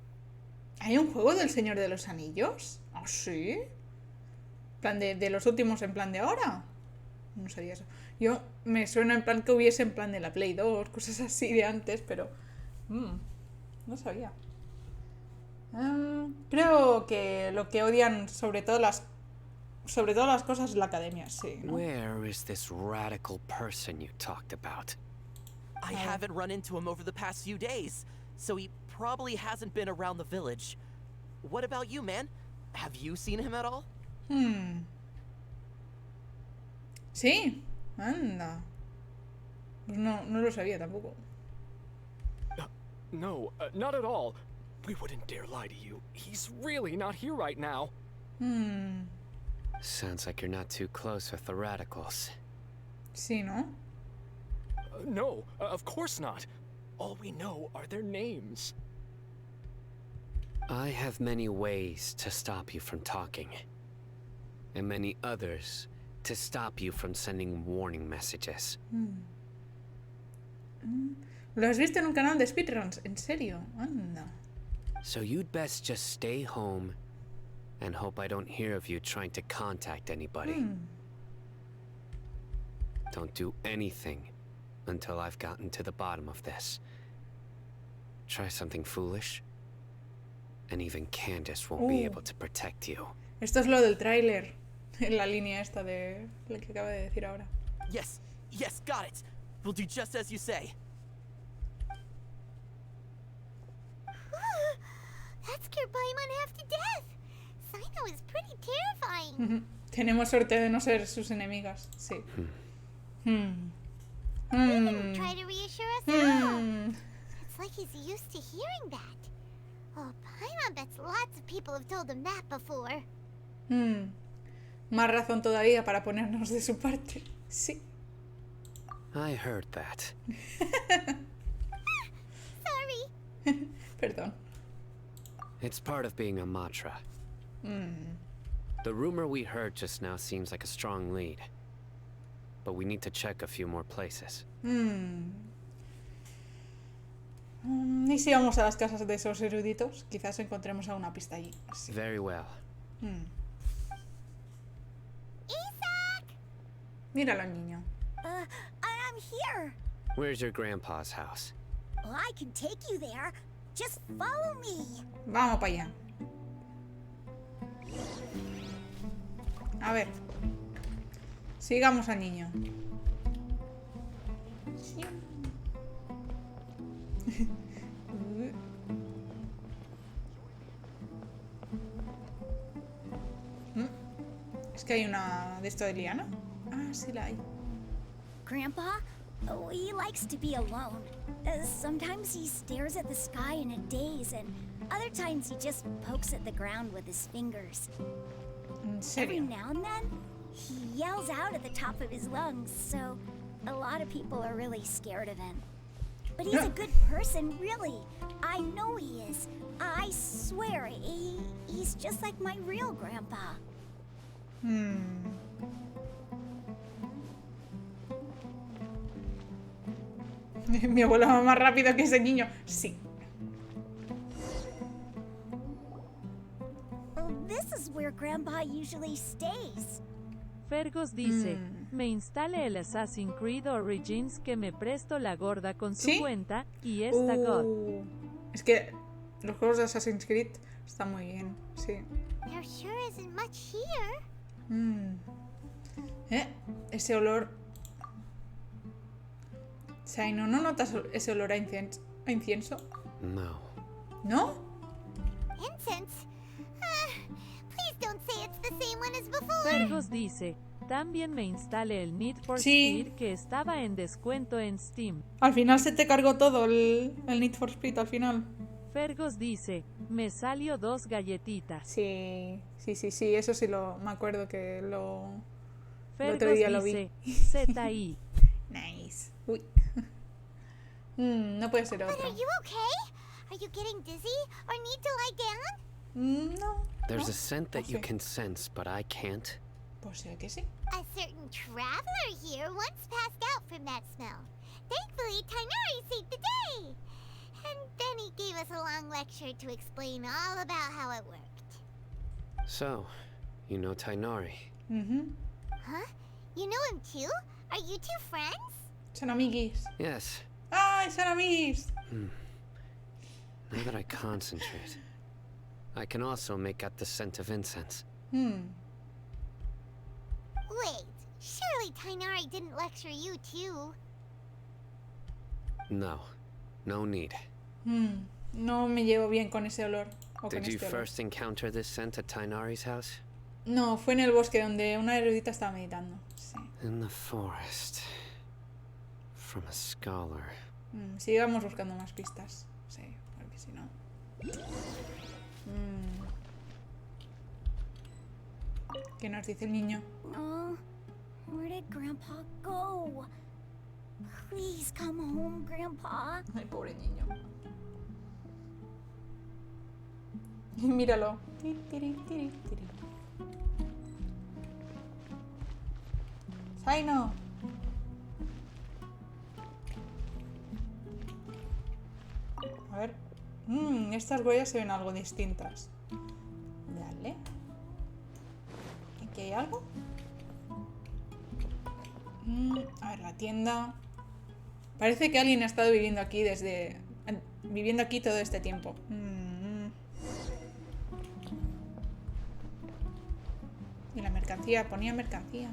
Speaker 1: ¿Hay un juego del Señor de los Anillos? ¿Ah, sí? ¿Plan de los últimos en plan de ahora? No sabía eso. Yo me suena en plan que hubiese en plan de la Play 2, cosas así de antes, pero... no sabía. Creo que lo que odian sobre todo las cosas es la academia, sí, ¿no?
Speaker 7: Where is this radical person you talked about?
Speaker 13: I haven't run into him over the past few days, so he probably hasn't been around the village. What about you, man? Have you seen him at all?
Speaker 1: Sí, anda. Pues no lo sabía tampoco.
Speaker 12: No, not at all. We wouldn't dare lie to you. He's really not here right now.
Speaker 7: Sounds like you're not too close with the radicals.
Speaker 1: Sí, ¿no?
Speaker 12: No, of course not. All we know are their names.
Speaker 7: I have many ways to stop you from talking, and many others to stop you from sending warning messages.
Speaker 1: Lo has visto en un canal de speedruns. ¿En serio? Anda.
Speaker 7: So you'd best just stay home and hope I don't hear of you trying to contact anybody. Don't do anything until I've gotten to the bottom of this. Try something foolish, and even Candace won't be able to protect you.
Speaker 1: Esto es lo del tráiler. En la línea esta de lo que acaba de decir ahora.
Speaker 13: Yes, yes, got it. We'll do just as you say.
Speaker 8: That scared Paimon half to death. Sino is pretty terrifying.
Speaker 1: Tenemos suerte de no ser sus enemigas. Sí.
Speaker 8: He didn't try to reassure us at all. It's like he's used to hearing that. Oh, Paimon bets lots of people have told him that before.
Speaker 1: Más razón todavía para ponernos de su parte. Sí.
Speaker 7: I heard that.
Speaker 8: Sorry.
Speaker 1: Perdón.
Speaker 7: It's part of being a Matra. The rumor we heard just now seems like a strong lead. But we need to check a few more places.
Speaker 1: ¿Y si vamos a las casas de esos eruditos? Quizás encontremos alguna pista allí. Sí.
Speaker 7: Very well.
Speaker 8: Isaac!
Speaker 1: Míralo, niño.
Speaker 10: I'm here.
Speaker 7: Where's your grandpa's house?
Speaker 10: Well, I can take you there. Just follow me.
Speaker 1: Vamos para allá. A ver. Sigamos al niño. Es que hay una de esto de liana. Ah, sí la hay.
Speaker 10: Grandpa? Oh, he likes to be alone. Sometimes he stares at the sky in a daze, and other times he just pokes at the ground with his fingers.
Speaker 1: ¿En
Speaker 10: Every
Speaker 1: serio?
Speaker 10: now and then, he yells out at the top of his lungs, so a lot of people are really scared of him. But he's a good person, really. I know he is. I swear, he's just like my real grandpa.
Speaker 1: Mi abuelo va más rápido que ese niño. Sí.
Speaker 10: This is where Grandpa usually stays.
Speaker 2: Fergus dice, me instale el Assassin's Creed Origins que me presto la gorda con su
Speaker 1: ¿Sí?
Speaker 2: cuenta y esta God.
Speaker 1: Es que los juegos de Assassin's Creed están muy bien. Sí.
Speaker 8: There sure isn't much here.
Speaker 1: Ese olor. Saino, ¿no notas ese olor a incienso?
Speaker 7: No.
Speaker 1: ¿No?
Speaker 8: Incense? Please don't say it's the same one as before.
Speaker 2: Fergus dice, también me instale el Need for
Speaker 1: Sí.
Speaker 2: Speed que estaba en descuento en Steam.
Speaker 1: Al final se te cargó todo el Need for Speed al final.
Speaker 2: Fergus dice, me salió 2 galletitas.
Speaker 1: Sí, eso sí me acuerdo que el otro
Speaker 2: Fergus
Speaker 1: día lo vi.
Speaker 2: dice, ZI.
Speaker 1: Nice. Uy. No puede ser
Speaker 8: But
Speaker 1: otro.
Speaker 8: are you okay? Are you getting dizzy or need to lie down?
Speaker 1: No.
Speaker 7: There's
Speaker 1: no.
Speaker 7: a scent that you
Speaker 1: Okay.
Speaker 7: can sense, but I can't.
Speaker 1: Pues sí que sí.
Speaker 8: A certain traveler here once passed out from that smell. Thankfully, Tainari saved the day. And then he gave us a long lecture to explain all about how it worked.
Speaker 7: So, you know Tainari.
Speaker 8: Huh? You know him too? Are you two friends?
Speaker 1: Son amiguis.
Speaker 7: Yes.
Speaker 1: ¡Ay, son amiguis!
Speaker 7: Now that I concentrate, I can also make out the scent of incense.
Speaker 8: Wait, surely Tainari didn't lecture you too.
Speaker 7: No. No need.
Speaker 1: No me llevo bien con ese olor. O
Speaker 7: Did
Speaker 1: con
Speaker 7: you
Speaker 1: este olor.
Speaker 7: first encounter this scent at Tainari's house?
Speaker 1: No, fue en el bosque donde una erudita estaba meditando. Sí.
Speaker 7: In the forest. From a scholar.
Speaker 1: Sigamos buscando más pistas. Sí, porque si no. ¿Qué nos dice el niño?
Speaker 10: Oh, where did Grandpa go? Please come home, Grandpa.
Speaker 1: Ay, pobre niño. Y míralo. Tiri, tiri, tiri, tiri. Saino. A ver. Estas huellas se ven algo distintas. Dale. ¿Aquí hay algo? A ver, la tienda. Parece que alguien ha estado viviendo aquí viviendo aquí todo este tiempo. Y la mercancía, ponía mercancía.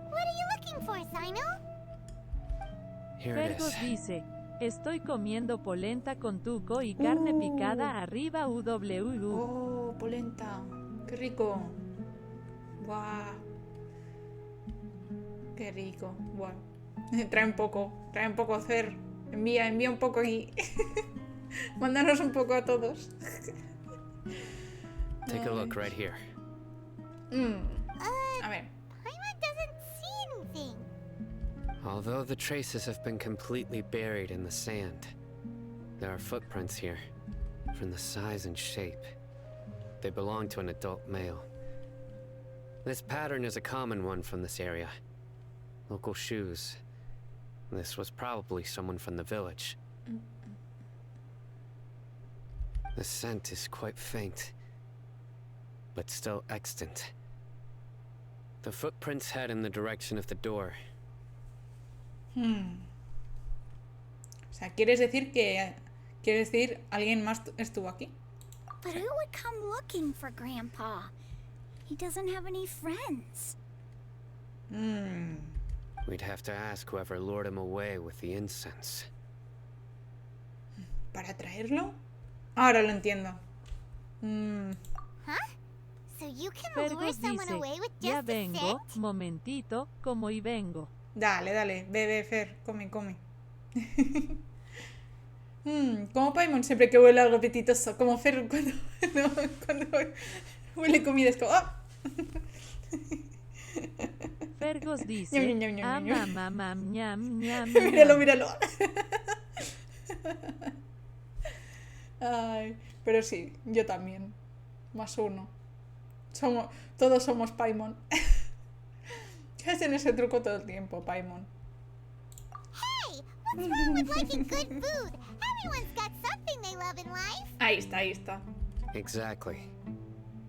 Speaker 8: What are you looking for, Sino?
Speaker 7: Here it
Speaker 2: Fergus
Speaker 7: is.
Speaker 2: dice, estoy comiendo polenta con tuco y carne picada arriba UWU.
Speaker 1: Oh, polenta. Qué rico. Guau. Qué rico. Guau. Trae un poco, Fer. Envía un poco aquí. Mándanos un poco a todos.
Speaker 7: Take a look right here.
Speaker 1: A ver.
Speaker 8: Paimon doesn't see anything.
Speaker 7: Although the traces have been completely buried in the sand, there are footprints here, from the size and shape. They belong to an adult male. This pattern is a common one from this area. Local shoes. This was probably someone from the village. The scent is quite faint, but still extant. The footprints head in the direction of the door.
Speaker 1: O sea, ¿quieres decir alguien más estuvo aquí?
Speaker 10: But who would come looking for Grandpa? He doesn't have any friends.
Speaker 7: We'd have to ask whoever lured him away with the incense.
Speaker 1: ¿Para traerlo? Ahora lo entiendo.
Speaker 8: Huh? So you can lure
Speaker 2: Fergus
Speaker 8: someone
Speaker 2: dice,
Speaker 8: away with
Speaker 2: ya
Speaker 8: just a
Speaker 2: vengo,
Speaker 8: scent?
Speaker 2: momentito, como y vengo.
Speaker 1: Dale, bebe, Fer, come. Como Paimon siempre que huele algo apetitoso. Como Fer cuando huele comida es como... ¡ah!
Speaker 2: Fergus dice,
Speaker 1: Míralo. Ay, pero sí, yo también. +1. Todos somos Paimon. Hacen ese truco todo el tiempo, Paimon.
Speaker 8: Hey, what's wrong with liking good food? Everyone's got something they love in life.
Speaker 1: Ahí está.
Speaker 7: Exactly.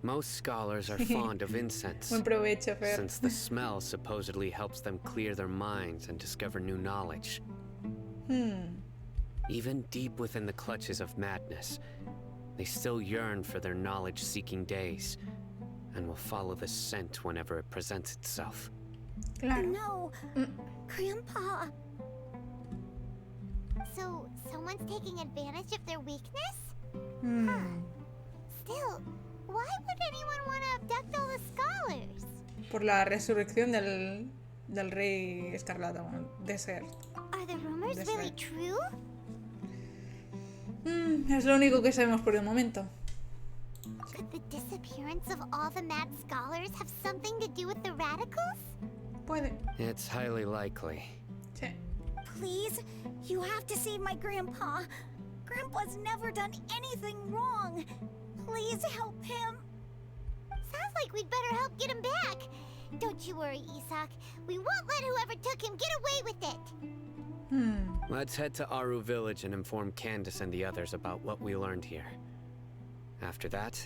Speaker 7: Most scholars are fond of incense,
Speaker 1: Buen provecho, Fer.
Speaker 7: since the smell supposedly helps them clear their minds and discover new knowledge. Even deep within the clutches of madness, they still yearn for their knowledge-seeking days, and will follow the scent whenever it presents itself.
Speaker 1: Claro.
Speaker 10: No, Grandpa.
Speaker 8: So, someone's taking advantage of their weakness? Still, why would anyone want to abduct all the scholars?
Speaker 1: Por la resurrección del rey escarlata, bueno, desierto.
Speaker 8: Are the rumors really true?
Speaker 1: Es lo único que sabemos por el momento.
Speaker 8: Could the disappearance of all the mad scholars have something to do with the radicals?
Speaker 1: Puede.
Speaker 7: It's highly likely.
Speaker 1: Sí.
Speaker 10: Please, you have to save my Grandpa. Grandpa's never done anything wrong. Please help him.
Speaker 8: Sounds like we'd better help get him back. Don't you worry, Isak. We won't let whoever took him get away with it.
Speaker 7: Let's head to Aru village and inform Candace and the others about what we learned here. After that,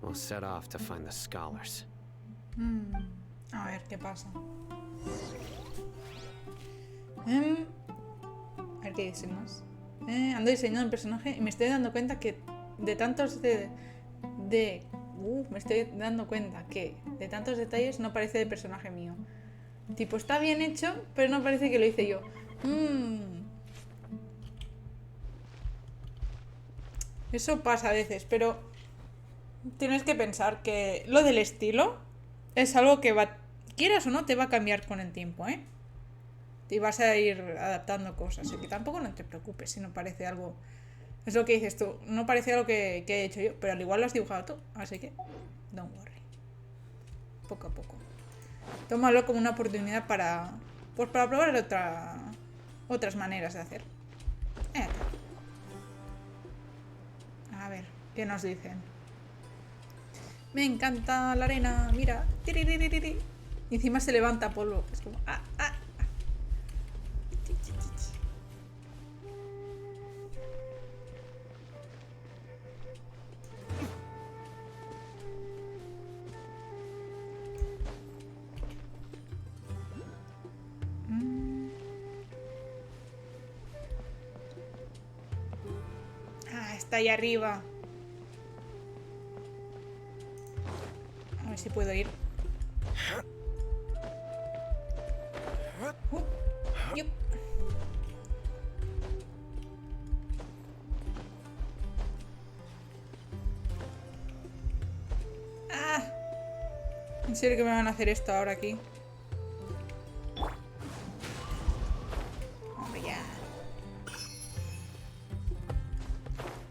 Speaker 7: we'll set off to find the scholars.
Speaker 1: A ver qué pasa. A ver qué dice más. Ando diseñando un personaje y me estoy dando cuenta que de tantos me estoy dando cuenta que de tantos detalles no parece de personaje mío. Tipo, está bien hecho, pero no parece que lo hice yo. Eso pasa a veces, pero tienes que pensar que lo del estilo es algo que quieras o no, te va a cambiar con el tiempo, ¿eh? Y vas a ir adaptando cosas. Así que tampoco no te preocupes si no parece algo... Es lo que dices tú, no parece algo que he hecho yo, pero al igual lo has dibujado tú. Así que, don't worry. Poco a poco. Tómalo como una oportunidad para probar otras maneras de hacer. A ver, ¿qué nos dicen? Me encanta la arena, mira. Tiriririri. Y encima se levanta polvo. Es como... Ah, ah. Ah, está ahí arriba. A ver si puedo ir. Yup. Ah. ¿En serio que me van a hacer esto ahora aquí? Hombre, ya.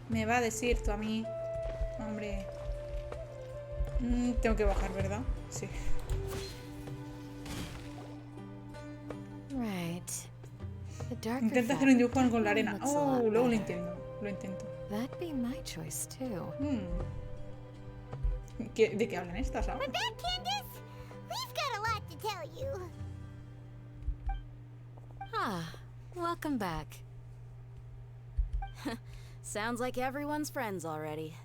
Speaker 1: Me va a decir tú a mí. Hombre. Tengo que bajar, ¿verdad? Sí.
Speaker 5: Right. The darker
Speaker 1: Intenta hacer un
Speaker 5: fabric
Speaker 1: dibujo con la arena.
Speaker 5: looks a
Speaker 1: Oh,
Speaker 5: lot
Speaker 1: luego lo
Speaker 5: better.
Speaker 1: intento. Lo intento.
Speaker 5: That'd be my choice too.
Speaker 1: ¿De qué hablan estas ahora?
Speaker 8: We're back, Candace! We've got a lot to tell you.
Speaker 5: Ah, welcome back.
Speaker 14: Sounds like everyone's friends already.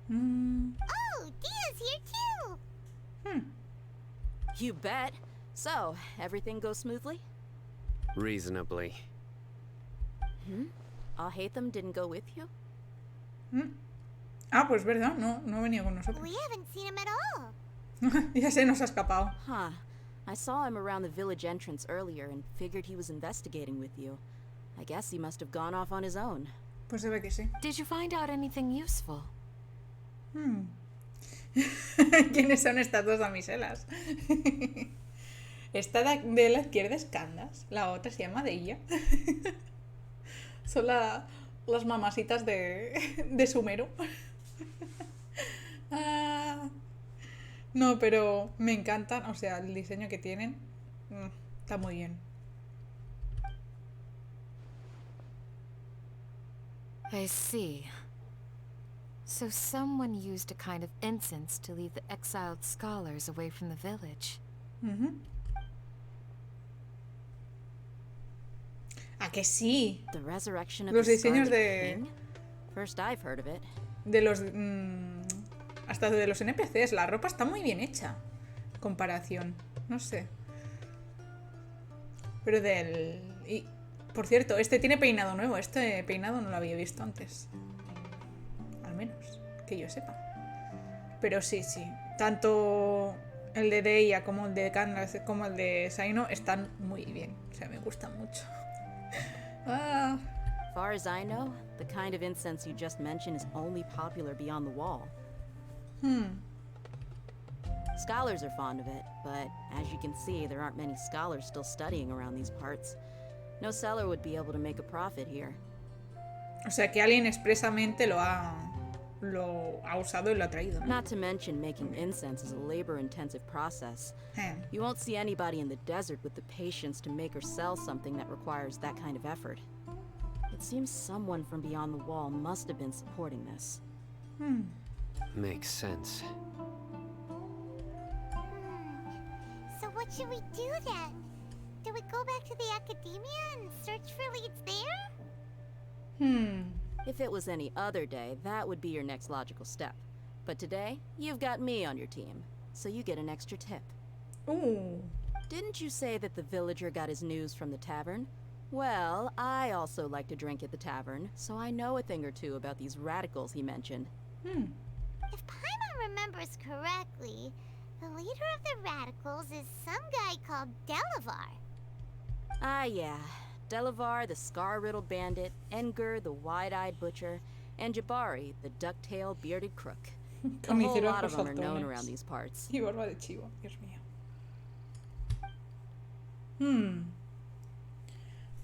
Speaker 8: Oh, Dia's here too!
Speaker 14: You bet. So, everything goes smoothly?
Speaker 7: Reasonably.
Speaker 14: Alhaitham didn't go with you?
Speaker 1: Ah, pues verdad, no venía con nosotros.
Speaker 8: We haven't seen him at all.
Speaker 1: Ya se nos ha escapado.
Speaker 14: Huh. I saw him around the village entrance earlier and figured he was investigating with you. I guess he must have gone off on his own.
Speaker 1: Pues se ve que sí.
Speaker 5: Did you find out anything useful?
Speaker 1: ¿Quiénes son estas dos damiselas? Esta de la izquierda es Candace, la otra se llama Deia. Son las mamasitas de Sumeru. No, pero me encantan, o sea, el diseño que tienen está muy bien.
Speaker 5: I see. So someone used a kind of incense to lead the exiled scholars away from the village.
Speaker 1: ¿A que sí?
Speaker 14: The resurrection of
Speaker 1: Los
Speaker 14: the
Speaker 1: diseños
Speaker 14: Scarlet King? First I've heard of it.
Speaker 1: de los... hasta de los NPCs. La ropa está muy bien hecha. Comparación. No sé. Pero del... Y, por cierto, este tiene peinado nuevo. Este peinado no lo había visto antes. Al menos, que yo sepa. Pero sí, sí. Tanto el de Deia como el de Candace como el de Saino están muy bien. O sea, me gustan mucho.
Speaker 14: Far as I know, the kind of incense you just mentioned is only popular beyond the wall. Scholars are fond of it, but as you can see, there aren't many scholars still studying around these parts. No seller would be able to make a profit here.
Speaker 1: O sea, que alguien expresamente lo ha usado y lo ha traído, ¿no?
Speaker 14: Not to mention making incense is a labor-intensive process. You won't see anybody in the desert with the patience to make or sell something that requires that kind of effort. It seems someone from beyond the wall must have been supporting this.
Speaker 7: Makes sense.
Speaker 8: So what should we do then? Do we go back to the academia and search for leads there?
Speaker 14: If it was any other day, that would be your next logical step. But today, you've got me on your team, so you get an extra tip.
Speaker 1: Ooh.
Speaker 14: Didn't you say that the villager got his news from the tavern? Well, I also like to drink at the tavern, so I know a thing or two about these radicals he mentioned.
Speaker 8: If Paimon remembers correctly, the leader of the radicals is some guy called Delavar.
Speaker 14: Ah, yeah. Delavar, the scar-riddled bandit, Engur, the wide-eyed butcher, and Jabari, the duck-tailed bearded crook. A whole lot of them are known around these parts.
Speaker 1: Y barba de chivo, Dios mío.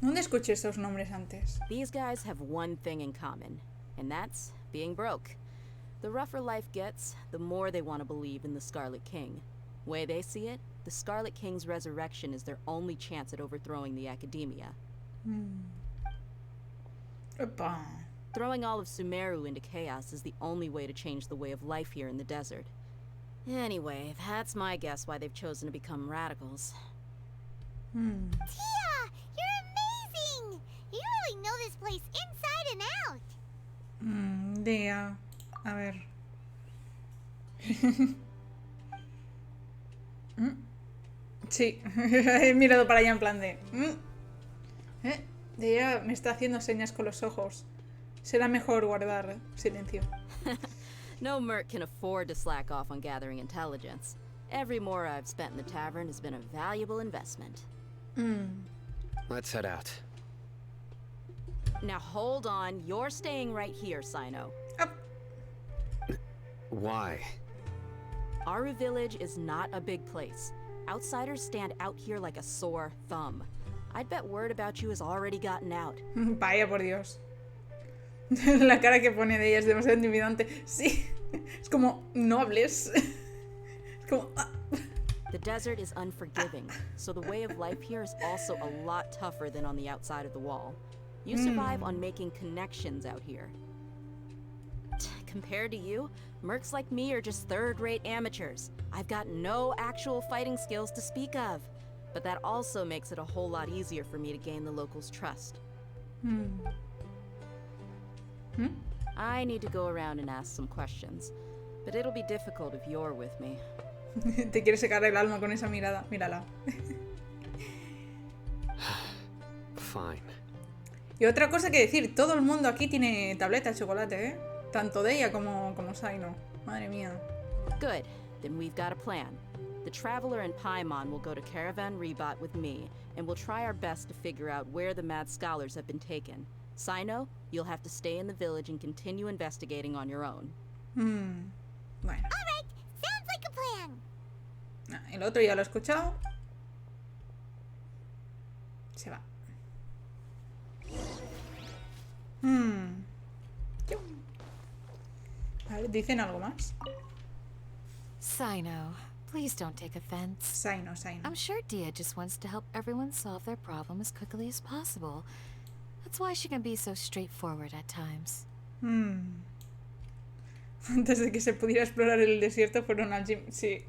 Speaker 1: ¿Dónde escuché esos nombres antes?
Speaker 14: These guys have one thing in common, and that's being broke. The rougher life gets, the more they want to believe in the Scarlet King. Way they see it, the Scarlet King's resurrection is their only chance at overthrowing the Academia.
Speaker 1: Opa.
Speaker 14: Throwing all of Sumeru into chaos is the only way to change the way of life here in the desert. Anyway, that's my guess why they've chosen to become radicals.
Speaker 8: Tia! You're amazing! You really know this place inside and out.
Speaker 1: Dia. A ver. Sí, he mirado para allá en plan de... Dia me está haciendo señas con los ojos. Será mejor guardar silencio.
Speaker 14: No merc can afford to slack off on gathering intelligence. Every more I've spent in the tavern has been a valuable investment.
Speaker 7: Let's head out.
Speaker 14: Now hold on, you're staying right here, Sino.
Speaker 7: Why?
Speaker 14: Aru Village is not a big place. Outsiders stand out here like a sore thumb. I'd bet word about you has already gotten out.
Speaker 1: Vaya por Dios. La cara que pone de ella es demasiado intimidante. Sí, es como, no hables. Es como...
Speaker 14: The desert is unforgiving, so the way of life here is also a lot tougher than on the outside of the wall. You survive on making connections out here. Compared to you, mercs like me are just third-rate amateurs. I've got no actual fighting skills to speak of. But that also makes it a whole lot easier for me to gain the locals' trust. I need to go around and ask some questions, but it'll be difficult if you're with me.
Speaker 1: Te quiere secar el alma con esa mirada. Mírala.
Speaker 7: Fine.
Speaker 1: Y otra cosa que decir, todo el mundo aquí tiene tableta de chocolate, ¿eh? Tanto de ella como Saino. Madre mía.
Speaker 14: Good. Then we've got a plan. The Traveler and Paimon will go to Caravan Rebot with me, and we'll try our best to figure out where the mad scholars have been taken. Sino, you'll have to stay in the village and continue investigating on your own.
Speaker 1: Bueno.
Speaker 8: Alright, sounds like a plan.
Speaker 1: El otro ya lo he escuchado. Se va. Vale, ¿dicen algo más?
Speaker 5: Sino, please don't take offense.
Speaker 1: Sino.
Speaker 5: I'm sure Dia just wants to help everyone solve their problem as quickly as possible. That's why she can be so straightforward at times.
Speaker 1: Antes de que se pudiera explorar el desierto fueron al gym. Sí.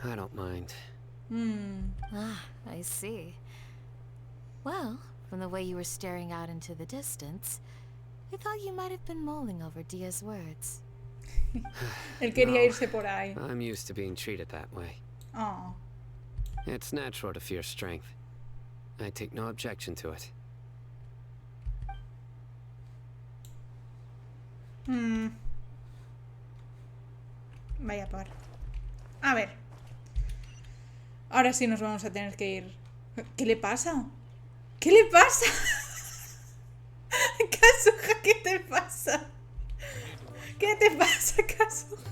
Speaker 7: I don't mind.
Speaker 5: I see. Well, from the way you were staring out into the distance, I thought you might have been mulling over Dia's words.
Speaker 1: Él quería irse por ahí.
Speaker 7: I'm used to being treated that way.
Speaker 1: Oh.
Speaker 7: It's natural to fear strength. I take no objection to it.
Speaker 1: Vaya par. A ver. Ahora sí nos vamos a tener que ir. ¿Qué le pasa? ¿Qué le pasa? Kazuha, ¿qué te pasa? ¿Qué te pasa, Kazuha?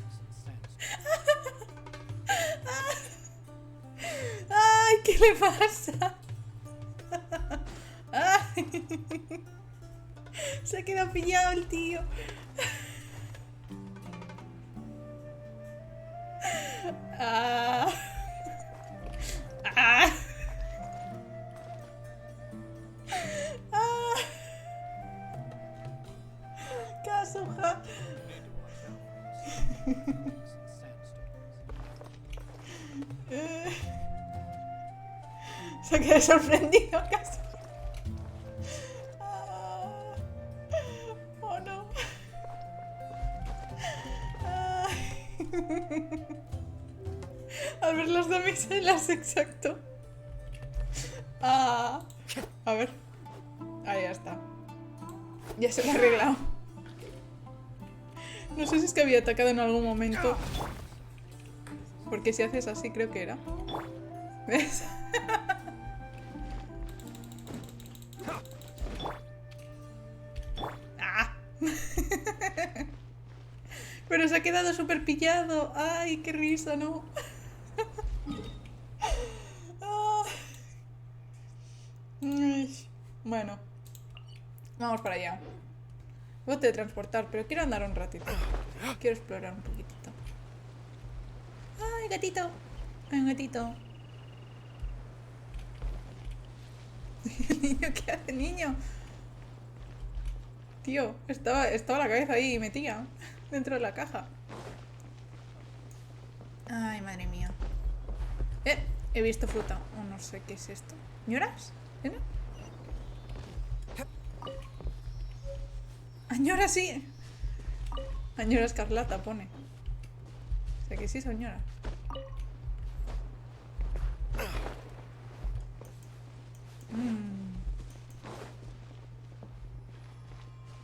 Speaker 1: Ay, ¿qué le pasa? Ay. Se ha quedado pillado el tío. Kazuha. Se ha quedado sorprendido, Kazuha. Oh no. A ver las damiselas, exacto. A ver. Ahí ya está. Ya se lo ha arreglado. No sé si es que había atacado en algún momento. Porque si haces así, creo que era. ¿Ves? Pero se ha quedado súper pillado. Ay, qué risa, ¿no? Bueno, vamos para allá. Voy a teletransportar, pero quiero andar un ratito. Quiero explorar un poquitito. ¡Ay, gatito! ¡Ay, un gatito! ¿El niño qué hace, niño? Tío, estaba la cabeza ahí metida dentro de la caja. Ay, madre mía. He visto fruta. O no sé qué es esto. ¿Ñoras? ¿Era? ¡Añora sí! Añora escarlata pone. O sea que sí, señora.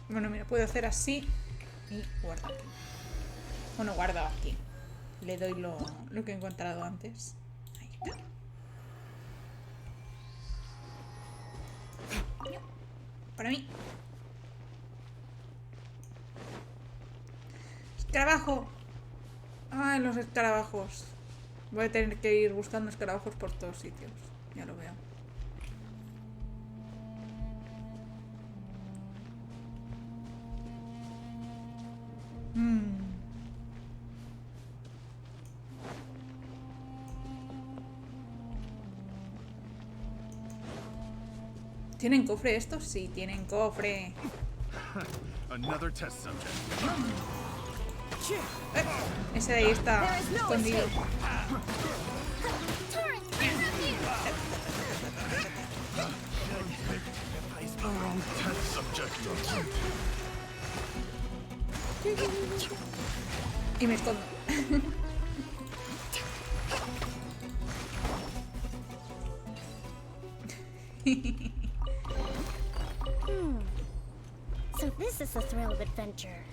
Speaker 1: Bueno, mira, puedo hacer así y guardo aquí. Bueno, guardo aquí. Le doy lo que he encontrado antes. Ahí está. Para mí. ¡Escarabajo! ¡Ay, los escarabajos! Voy a tener que ir buscando escarabajos por todos sitios. Ya lo veo. ¿Tienen cofre estos? Sí, tienen cofre.
Speaker 15: Another test subject.
Speaker 1: Ese de ahí está escondido.
Speaker 15: The wrong test subject.
Speaker 1: Y me escondo.
Speaker 10: So this is the thrill of adventure.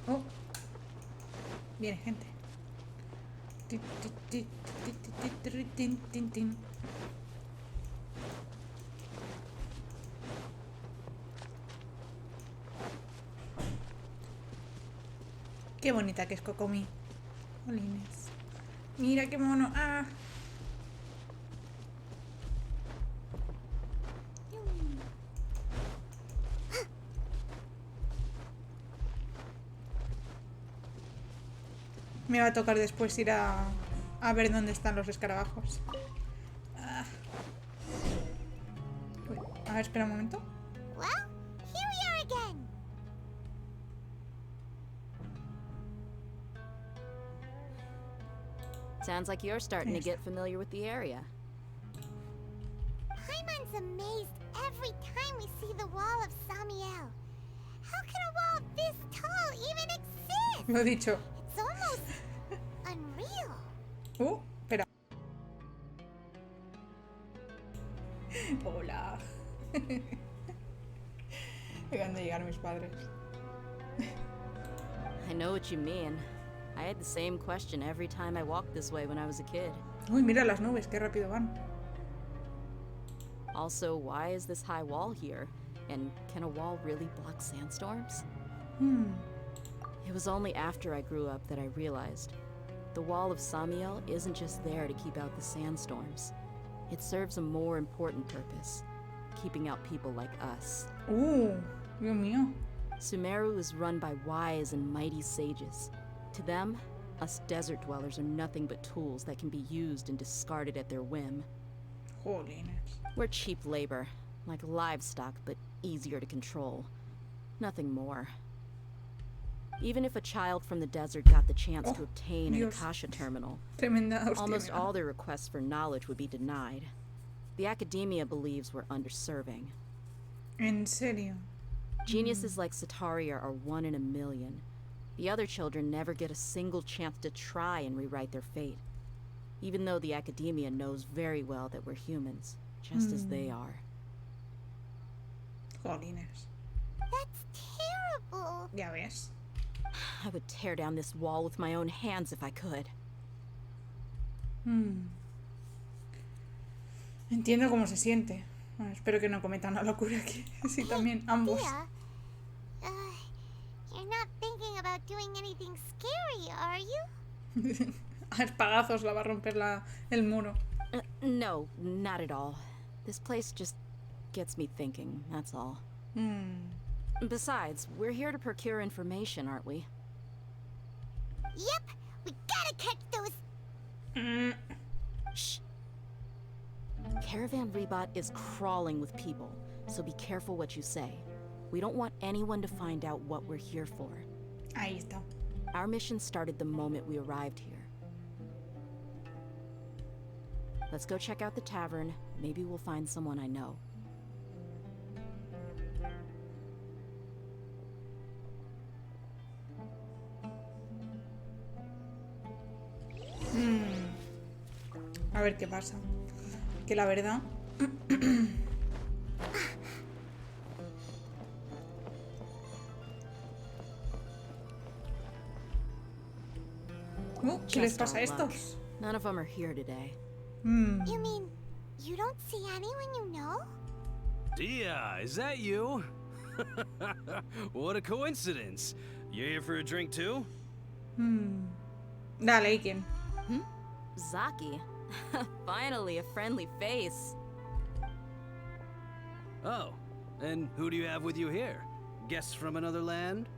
Speaker 1: Oh. Viene gente. Qué bonita que es Kokomi. Jolines. Mira qué mono. ¡Ah! Me va a tocar después ir a ver dónde están los escarabajos. Ah. Uy, a ver, espera un momento.
Speaker 8: Well, here we are again.
Speaker 14: Sounds like you're starting to get familiar with the area.
Speaker 8: Paimon's amazed every time we see the wall of Samiel. How can a wall this tall even exist?
Speaker 1: Lo he dicho.
Speaker 8: It's almost unreal.
Speaker 1: Espera. Hola. Acaban de llegar mis padres.
Speaker 14: I know what you mean. I had the same question every time I walked this way when I was a kid.
Speaker 1: Uy, mira las nubes, qué rápido van.
Speaker 14: Also, why is this high wall here? And can a wall really block sandstorms? It was only after I grew up that I realized the wall of Samiel isn't just there to keep out the sandstorms. It serves a more important purpose, keeping out people like us.
Speaker 1: Dios mío.
Speaker 14: Sumeru is run by wise and mighty sages. To them, us desert dwellers are nothing but tools that can be used and discarded at their whim.
Speaker 1: Jolines.
Speaker 14: We're cheap labor, like livestock, but easier to control. Nothing more. Even if a child from the desert got the chance to obtain an Akasha terminal, almost all their requests for knowledge would be denied. The academia believes we're underserving.
Speaker 1: ¿En serio?
Speaker 14: Geniuses like Sataria are 1 in a million. The other children never get a single chance to try and rewrite their fate, even though the academia knows very well that we're humans, just as they are.
Speaker 1: Jolines.
Speaker 8: That's terrible.
Speaker 1: Ya ves.
Speaker 14: I would tear down this wall with my own hands if I could.
Speaker 1: Entiendo cómo se siente. Bueno, espero que no cometan una locura aquí. Sí, también, ambos.
Speaker 8: Yeah. You're not thinking about doing anything scary, are you?
Speaker 1: A espadazos la va a romper el muro.
Speaker 14: No, not at all. This place just gets me thinking, that's all. Besides, we're here to procure information, aren't we?
Speaker 8: Yep, we gotta catch those.
Speaker 14: Shh. Caravan Rebot is crawling with people, so be careful what you say. We don't want anyone to find out what we're here for.
Speaker 1: Ahí está.
Speaker 14: Our mission started the moment we arrived here. Let's go check out the tavern. Maybe we'll find someone I know.
Speaker 1: A ver qué pasa. Que la verdad... ¿Qué les pasa a estos?
Speaker 14: None of them are here today.
Speaker 8: You mean you don't see anyone you know?
Speaker 16: Dia, is that you? What a coincidence. You here for a drink too?
Speaker 1: Dale, ¿y quién?
Speaker 14: Zaki. Finally, a friendly face.
Speaker 16: Oh, and who do you have with you here? Guests from another land?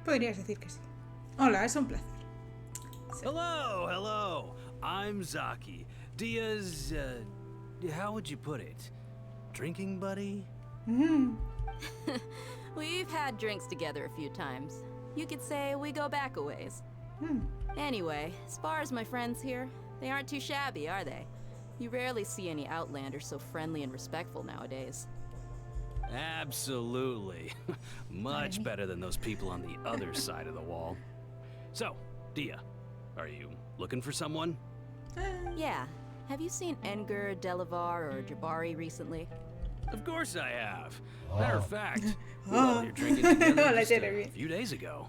Speaker 1: Podrías decir que sí. Hola, es un placer.
Speaker 16: Hello, hello. I'm Zaki. Dia's, how would you put it? Drinking buddy?
Speaker 14: We've had drinks together a few times. You could say we go back a ways. Anyway, as far as my friends here, they aren't too shabby, are they? You rarely see any Outlanders so friendly and respectful nowadays.
Speaker 16: Absolutely. Much better than those people on the other side of the wall. So, Dia, are you looking for someone?
Speaker 14: Yeah. Have you seen Enger, Delavar, or Jabari recently?
Speaker 16: Of course I have. Matter of fact, we were all here drinking together just a few days ago.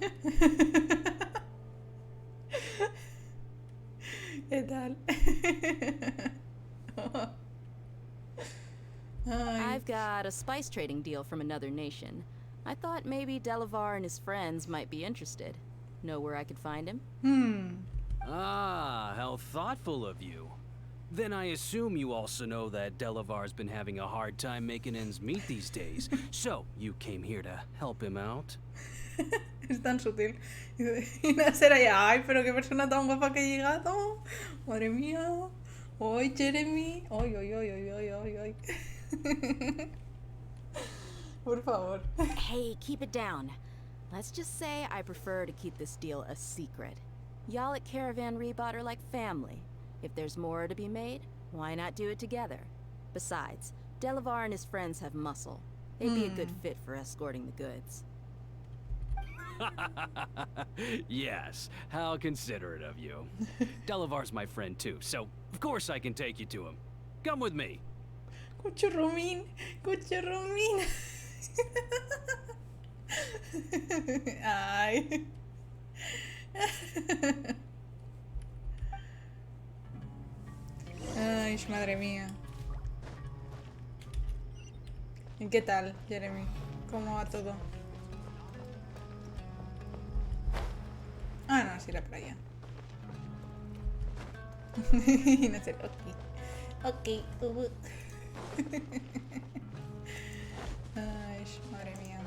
Speaker 1: ¿Qué tal?
Speaker 14: I've got a spice trading deal from another nation. I thought maybe Delavar and his friends might be interested. Know where I could find him?
Speaker 16: Ah, how thoughtful of you. Then I assume you also know that Delavar's been having a hard time making ends meet these days. So, you came here to help him out?
Speaker 1: Es tan sutil. Y Nasser allá, ay, pero qué persona tan guapa que ha llegado. Madre mía. Hoy, Jeremy. Hoy, hoy, hoy, hoy, hoy, hoy, hoy. Por favor.
Speaker 14: Hey, keep it down. Let's just say I prefer to keep this deal a secret. Y'all at Caravan Rebot are like family. If there's more to be made, why not do it together? Besides, Delavar and his friends have muscle. They'd be a good fit for escorting the goods.
Speaker 16: Yes, how considerate of you. Delavar's my friend too, so of course I can take you to him. Come with me.
Speaker 1: Cuchurrumín, cuchurrumín. Ay. Ay, madre mía. ¿Y qué tal, Jeremy? ¿Cómo va todo? Ah, no, sí, la playa. No sé, ok. Ay, madre mía.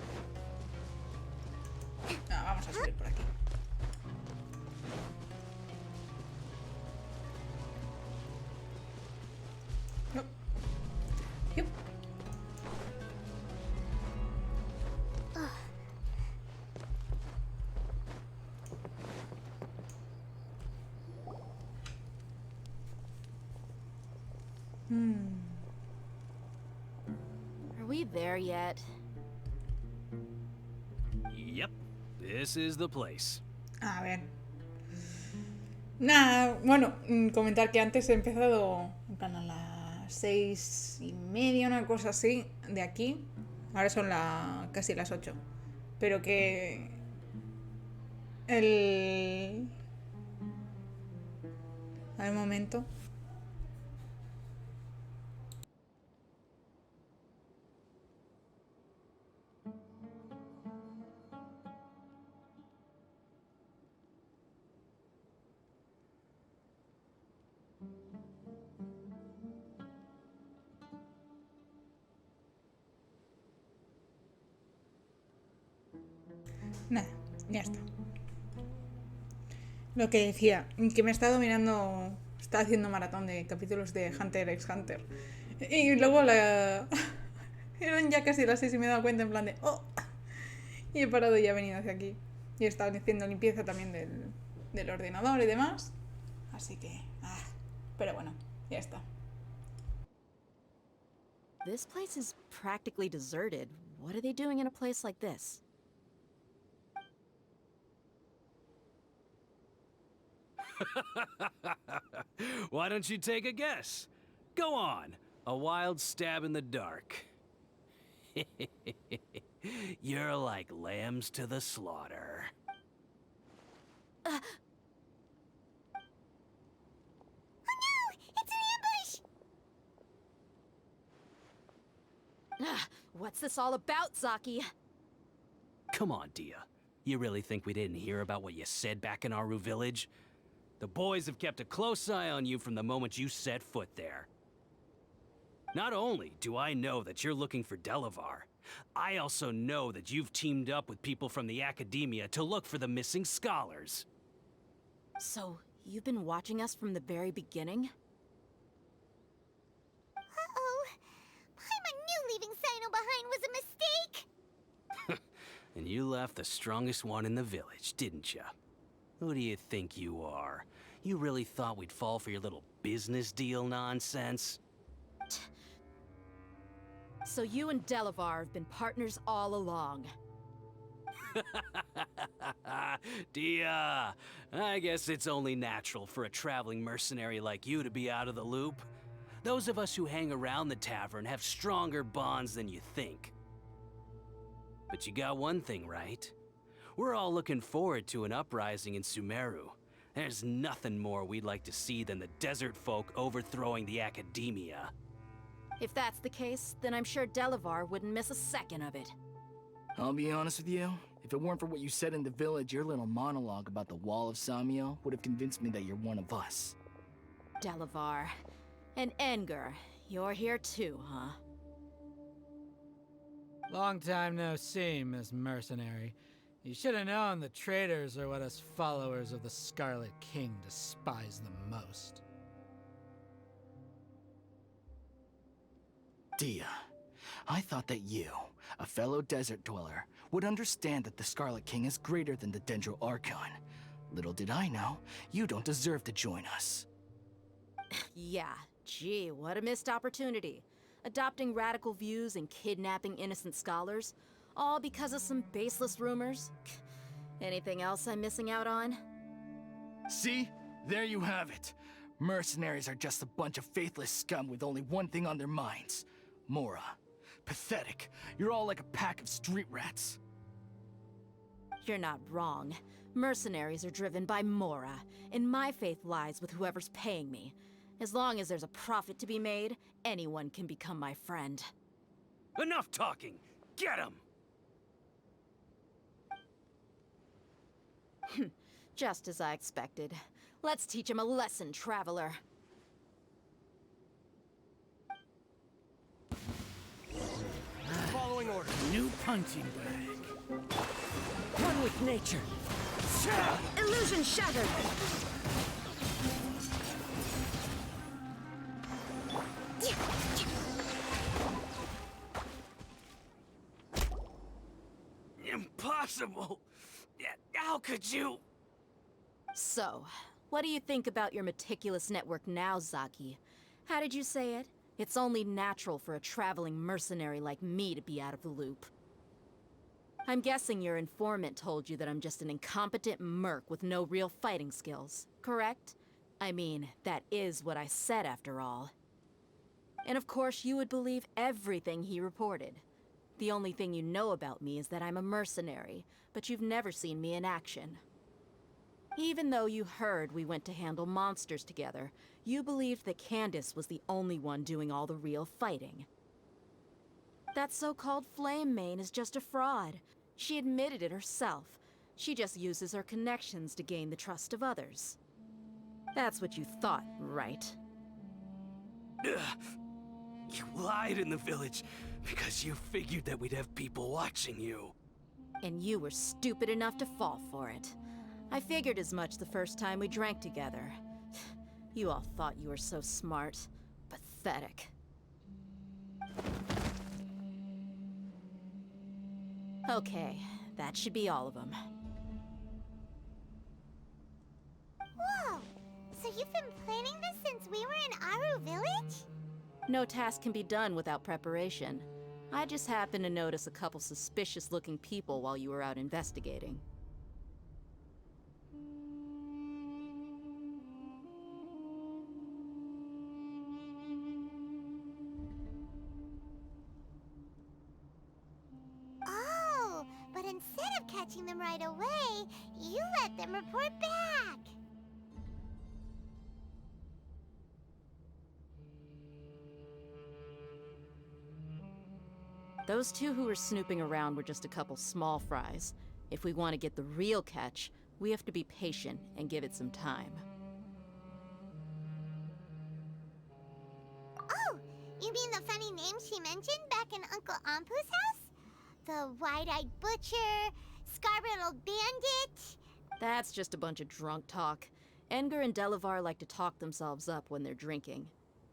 Speaker 1: Ah, vamos a subir por aquí. No. Yup.
Speaker 14: Are we there yet?
Speaker 16: Yep, this is the place.
Speaker 1: A ver. Nada, bueno, comentar que antes he empezado en plan a las 6:30, una cosa así, de aquí. Ahora son casi las 8. Pero que al momento. Nada, ya está. Lo que decía, que me está dominando, está haciendo maratón de capítulos de Hunter x Hunter. Y luego eran ya casi las 6 y me he dado cuenta en plan de... ¡Oh! Y he parado y he venido hacia aquí. Y he estado haciendo limpieza también del ordenador y demás. Así que... pero bueno, ya está.
Speaker 14: This place is practically deserted. What are they doing in a place like this?
Speaker 16: Why don't you take a guess? Go on. A wild stab in the dark. You're like lambs to the slaughter.
Speaker 10: Oh no! It's an ambush!
Speaker 14: What's this all about, Zaki?
Speaker 16: Come on, Dia. You really think we didn't hear about what you said back in Aru village? The boys have kept a close eye on you from the moment you set foot there. Not only do I know that you're looking for Delavar, I also know that you've teamed up with people from the Academia to look for the missing scholars.
Speaker 14: So, you've been watching us from the very beginning?
Speaker 8: Uh-oh. Paimon knew leaving Sino behind was a mistake!
Speaker 16: And you left the strongest one in the village, didn't ya? Who do you think you are? You really thought we'd fall for your little business deal nonsense?
Speaker 14: So you and Delavar have been partners all along.
Speaker 16: Dia, I guess it's only natural for a traveling mercenary like you to be out of the loop. Those of us who hang around the tavern have stronger bonds than you think. But you got one thing right. We're all looking forward to an uprising in Sumeru. There's nothing more we'd like to see than the desert folk overthrowing the Academia.
Speaker 14: If that's the case, then I'm sure Delavar wouldn't miss a second of it.
Speaker 17: I'll be honest with you. If it weren't for what you said in the village, your little monologue about the Wall of Samiel would have convinced me that you're one of us.
Speaker 14: Delavar. And Enger, you're here too, huh?
Speaker 18: Long time no see, Miss Mercenary. You should have known the traitors are what us followers of the Scarlet King despise the most.
Speaker 17: Dia, I thought that you, a fellow desert dweller, would understand that the Scarlet King is greater than the Dendro Archon. Little did I know, you don't deserve to join us.
Speaker 14: Yeah, gee, what a missed opportunity. Adopting radical views and kidnapping innocent scholars, all because of some baseless rumors. Anything else I'm missing out on?
Speaker 17: See? There you have it. Mercenaries are just a bunch of faithless scum with only one thing on their minds. Mora. Pathetic. You're all like a pack of street rats.
Speaker 14: You're not wrong. Mercenaries are driven by Mora, and my faith lies with whoever's paying me. As long as there's a profit to be made, anyone can become my friend.
Speaker 16: Enough talking! Get him!
Speaker 14: Just as I expected. Let's teach him a lesson, traveler.
Speaker 13: Following order.
Speaker 18: New punching bag.
Speaker 3: One with nature.
Speaker 10: Illusion shattered!
Speaker 16: Impossible! How could you?
Speaker 14: So, what do you think about your meticulous network now, Zaki? How did you say it? It's only natural for a traveling mercenary like me to be out of the loop. I'm guessing your informant told you that I'm just an incompetent merc with no real fighting skills, correct? I mean, that is what I said after all. And of course you would believe everything he reported. The only thing you know about me is that I'm a mercenary, but you've never seen me in action. Even though you heard we went to handle monsters together, you believed that Candace was the only one doing all the real fighting. That so-called Flame Mane is just a fraud. She admitted it herself. She just uses her connections to gain the trust of others. That's what you thought, right?
Speaker 16: You lied in the village because you figured that we'd have people watching you.
Speaker 14: And you were stupid enough to fall for it. I figured as much the first time we drank together. You all thought you were so smart. Pathetic. Okay, that should be all of them.
Speaker 8: Whoa! So you've been planning this since we were in Aru Village?
Speaker 14: No task can be done without preparation. I just happened to notice a couple suspicious-looking people while you were out investigating.
Speaker 8: Oh, but instead of catching them right away, you let them report back.
Speaker 14: Those two who were snooping around were just a couple small fries. If we want to get the real catch, we have to be patient and give it some time.
Speaker 8: Oh, you mean the funny name she mentioned back in Uncle Ampu's house? The wide-eyed butcher, scar-riddled bandit?
Speaker 14: That's just a bunch of drunk talk. Edgar and Delavar like to talk themselves up when they're drinking.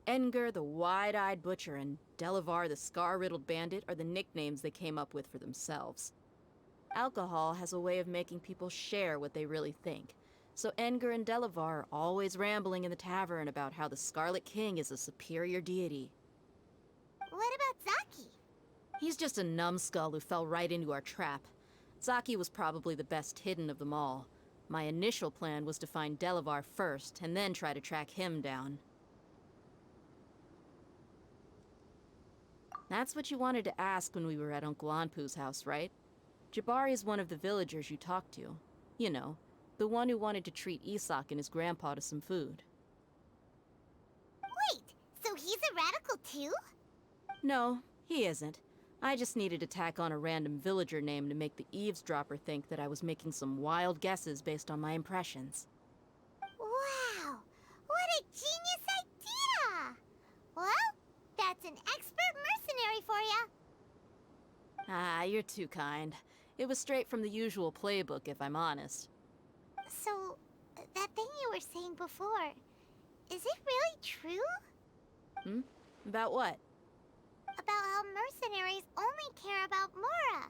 Speaker 14: Edgar, the wide-eyed butcher, and Delavar, the scar-riddled bandit, are the nicknames they came up with for themselves. Alcohol has a way of making people share what they really think. So Edgar and Delavar are always rambling in the tavern about how the Scarlet King is a superior deity.
Speaker 8: What about Zaki?
Speaker 14: He's just a numbskull who fell right into our trap. Zaki was probably the best hidden of them all. My initial plan was to find Delavar first, and then try to track him down. That's what you wanted to ask when we were at Uncle Anpu's house, right? Jabari is one of the villagers you talked to. You know, the one who wanted to treat Isak and his grandpa to some food.
Speaker 8: Wait, so he's a radical too?
Speaker 14: No, he isn't. I just needed to tack on a random villager name to make the eavesdropper think that I was making some wild guesses based on my impressions.
Speaker 8: Wow, what a genius idea! Well, that's an expert mercenary for ya.
Speaker 14: Ah, you're too kind. It was straight from the usual playbook, if I'm honest.
Speaker 8: So, that thing you were saying before, is it really true?
Speaker 14: About what?
Speaker 8: About how mercenaries only care about Mora,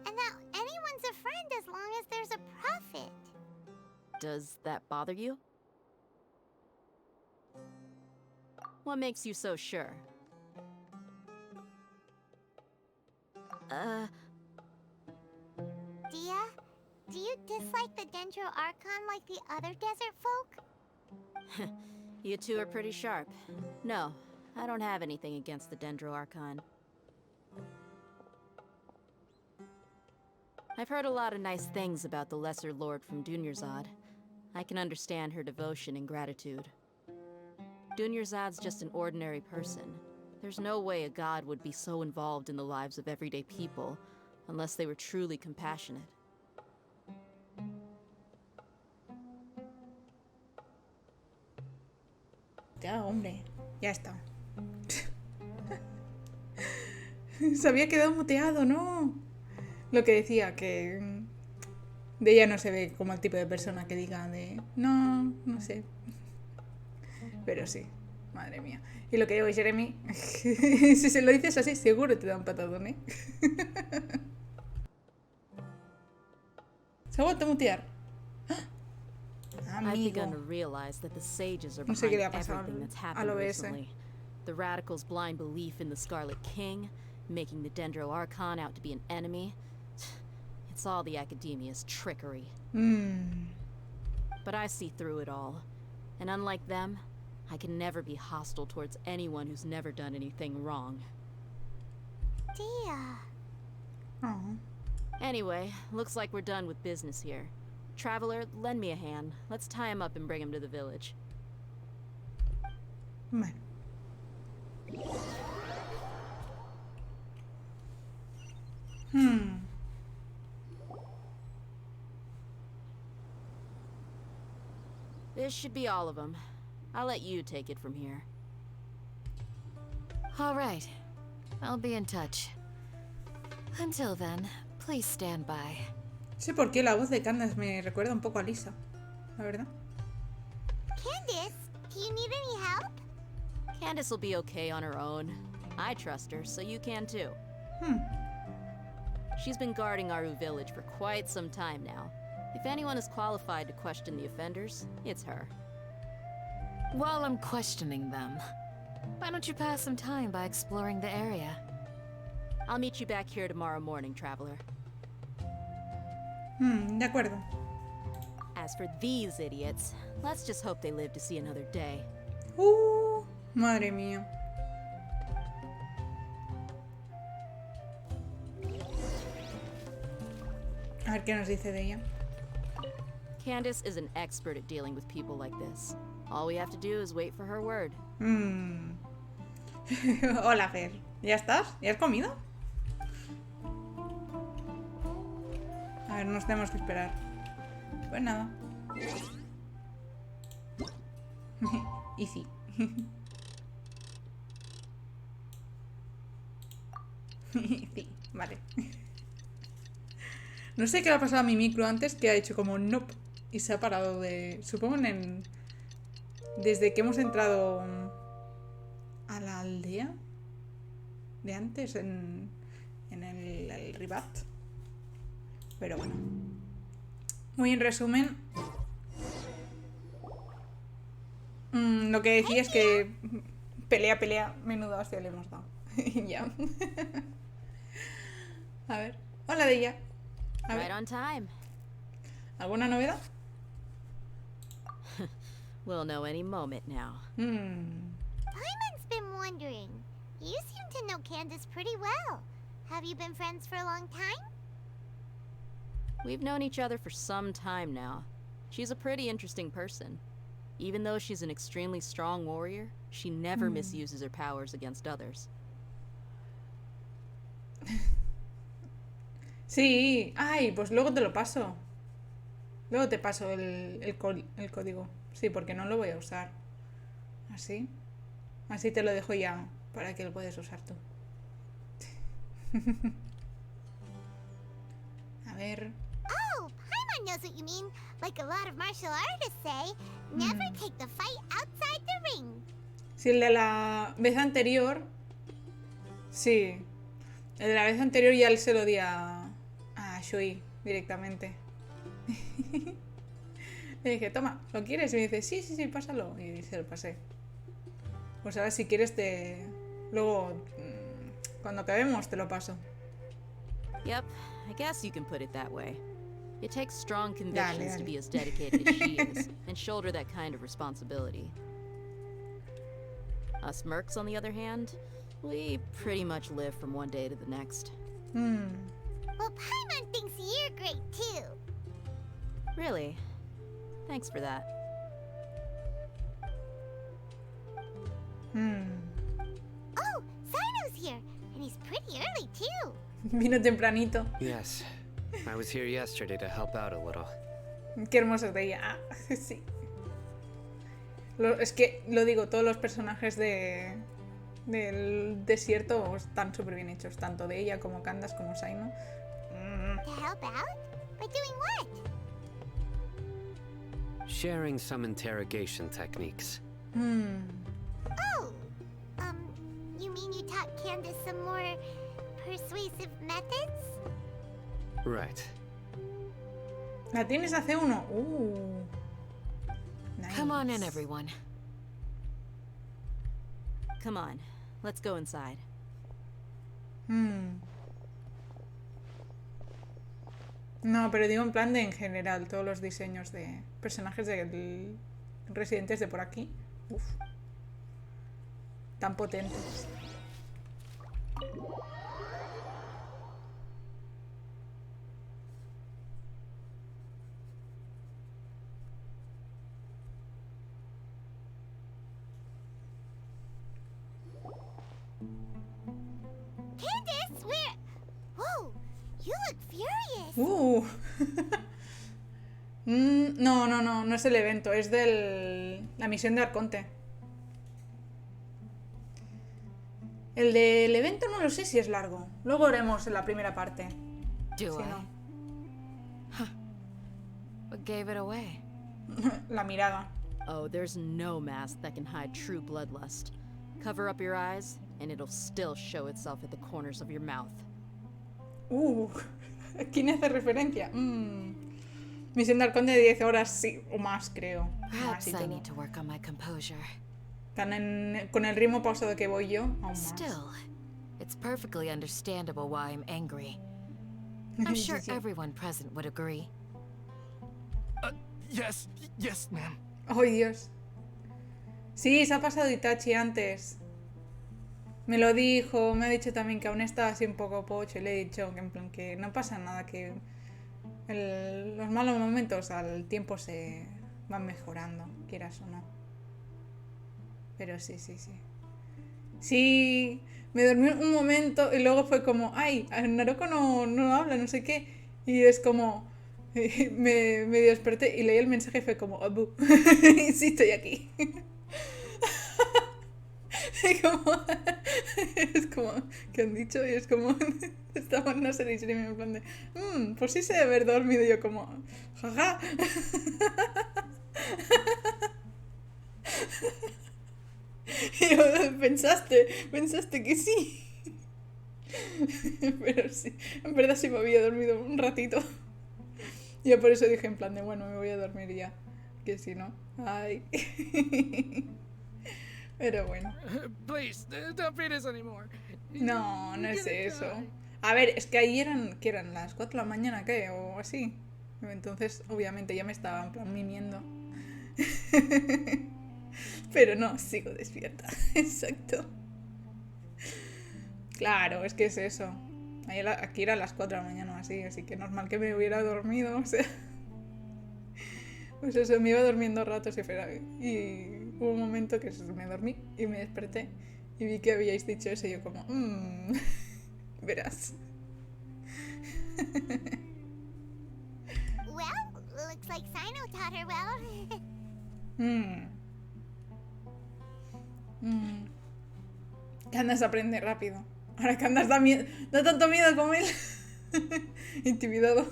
Speaker 8: and that anyone's a friend as long as there's a profit.
Speaker 14: Does that bother you? What makes you so sure?
Speaker 8: Dia, do you dislike the Dendro Archon like the other desert folk?
Speaker 14: You two are pretty sharp. No, I don't have anything against the Dendro Archon. I've heard a lot of nice things about the Lesser Lord from Dunyarzad. I can understand her devotion and gratitude. Dunyarzad's just an ordinary person. There's no way a god would be so involved in the lives of everyday people, unless they were truly compassionate.
Speaker 1: Ya, hombre. Ya está. Se había quedado muteado, ¿no? Lo que decía, que de ella no se ve como el tipo de persona que diga de... No, no sé. Pero sí, madre mía. Y lo que digo, Jeremy, si se lo dices así, seguro te da un patadón, ¿eh? Se ha vuelto a mutear.
Speaker 14: I've begun to realize that the sages are
Speaker 1: No sé qué le ha
Speaker 14: behind
Speaker 1: pasado
Speaker 14: everything that's
Speaker 1: al
Speaker 14: happened
Speaker 1: OBS.
Speaker 14: recently. The radicals' blind belief in the Scarlet King, making the Dendro Archon out to be an enemy. It's all the Academia's trickery. But I see through it all. And unlike them, I can never be hostile towards anyone who's never done anything wrong.
Speaker 8: Dia.
Speaker 1: Oh.
Speaker 14: Anyway, looks like we're done with business here. Traveler, lend me a hand. Let's tie him up and bring him to the village.
Speaker 1: Bueno.
Speaker 14: This should be all of them. I'll let you take it from here.
Speaker 5: All right. I'll be in touch. Until then, please stand by.
Speaker 1: sé por qué la voz de Candace me recuerda un poco a Lisa, la verdad.
Speaker 8: Candace, do you need any help?
Speaker 14: Candace will be okay on her own. I trust her, so you can too. She's been guarding Aru village for quite some time now. If anyone is qualified to question the offenders, it's her.
Speaker 5: While I'm questioning them, why don't you pass some time by exploring the area?
Speaker 14: I'll meet you back here tomorrow morning, traveler.
Speaker 1: De acuerdo.
Speaker 14: As for these idiots, let's just hope they live to see another day.
Speaker 1: Madre mía. A ver qué nos dice de ella.
Speaker 14: Candace is an expert at dealing with people like this. All we have to do is wait for her word.
Speaker 1: Hola, Fer. ¿Ya estás? ¿Ya has comido? A ver, nos tenemos que esperar. Pues nada. Y sí. Sí, vale. No sé qué le ha pasado a mi micro antes, que ha hecho como nope y se ha parado de... Supongo desde que hemos entrado a la aldea de antes, en el Ribat. Pero bueno. Muy en resumen, lo que decía es que pelea, menudo hostia le hemos dado. Ya. A ver. Hola, de ella. A ver.
Speaker 14: Right on time.
Speaker 1: ¿Alguna novedad?
Speaker 14: We'll know any moment now.
Speaker 8: Paimon's been wondering. You seem to know Candace pretty well. Have you been friends for a long time?
Speaker 14: We've known each other for some time now. She's a pretty interesting person. Even though she's an extremely strong warrior, she never misuses her powers against others.
Speaker 1: Sí. Ay, pues luego te lo paso. Luego te paso el código. Sí, porque no lo voy a usar. Así. Así te lo dejo ya para que lo puedas usar tú. A ver.
Speaker 8: Oh, Paimon knows what you mean. Like a lot of martial artists say, never take the fight outside the ring.
Speaker 1: Sí, el de la vez anterior. Sí. El de la vez anterior ya se lo di a Shui directamente. Le dije, toma, ¿lo quieres? Y me dice, sí, pásalo. Y se lo pasé. Pues ahora si quieres luego, cuando acabemos, te lo paso.
Speaker 14: Yep, I guess you can put it that way. It takes strong convictions
Speaker 1: Dale.
Speaker 14: to be as dedicated as she is, and shoulder that kind of responsibility. Us mercs, on the other hand, we pretty much live from one day to the next.
Speaker 8: Well, Paimon thinks you're great too.
Speaker 14: Really? Thanks for that.
Speaker 8: Oh, Sino's here, and he's pretty early too.
Speaker 1: Vino tempranito.
Speaker 7: Yes. I was here yesterday to help out a little.
Speaker 1: Qué hermoso es de ella. Ah, sí. Es que, lo digo, todos los personajes del desierto están súper bien hechos. Tanto de ella como Candace como Sino.
Speaker 8: To help out? By doing what?
Speaker 7: Sharing some interrogation techniques.
Speaker 8: Oh, you mean you taught Candace some more persuasive methods?
Speaker 7: Right.
Speaker 1: ¿La tienes a C1? Nice.
Speaker 5: Come on in, everyone.
Speaker 14: Come on, let's go inside.
Speaker 1: No, pero digo en plan de en general, todos los diseños de personajes de residentes de por aquí. Uf. Tan potentes.
Speaker 8: Candace, where? Whoa, you look furious.
Speaker 1: No es el evento, es la misión de Arconte. El del evento no lo sé si es largo. Luego haremos en la primera parte.
Speaker 5: Do
Speaker 1: Si
Speaker 5: I?
Speaker 1: no.
Speaker 5: What gave it away?
Speaker 1: La mirada.
Speaker 14: Oh, there's no mask that can hide true bloodlust. Cover up your eyes, and it'll still show itself at the corners of your mouth.
Speaker 1: ¿Quién hace referencia? Misión de halcón de 10 horas, sí, o más, creo.
Speaker 5: Perhaps I need to work on my composure.
Speaker 1: Con el ritmo pausado que voy yo, aún más.
Speaker 5: Still, it's perfectly understandable why I'm angry. I'm sure everyone present would agree.
Speaker 17: Yes, ma'am.
Speaker 1: ¡Oh, Dios! Sí, se ha pasado Itachi antes. Me lo dijo, me ha dicho también que aún estaba así un poco pocho y le he dicho que en plan que no pasa nada, que los malos momentos al tiempo se van mejorando, quieras o no. Pero sí. Sí, me dormí un momento y luego fue como, ay, Naroko no habla, no sé qué. Y es como, me desperté y leí el mensaje y fue como, Abu, sí, estoy aquí. Es como, ¿qué han dicho? Y es como, estaban en una serie y me en plan de, pues sí se debe haber dormido. Y yo como, jaja. Y yo, pensaste que sí. Pero sí, en verdad sí me había dormido un ratito. Yo por eso dije en plan de, bueno, me voy a dormir ya. Que si no, ay. Pero bueno.
Speaker 18: Please, don't beat us anymore.
Speaker 1: No es eso. A ver, es que ahí eran las 4 de la mañana, ¿qué? O así. Entonces, obviamente, ya me estaba en plan mimiendo. Pero no, sigo despierta. Exacto. Claro, es que es eso. Aquí eran las 4 de la mañana o así que normal que me hubiera dormido, o sea. Pues eso, me iba durmiendo ratos y hubo un momento que me dormí y me desperté y vi que habíais dicho eso y yo como, verás.
Speaker 8: Well, looks like Sino taught her well.
Speaker 1: Candace aprende rápido. Ahora Candace da tanto miedo como él. Intimidado.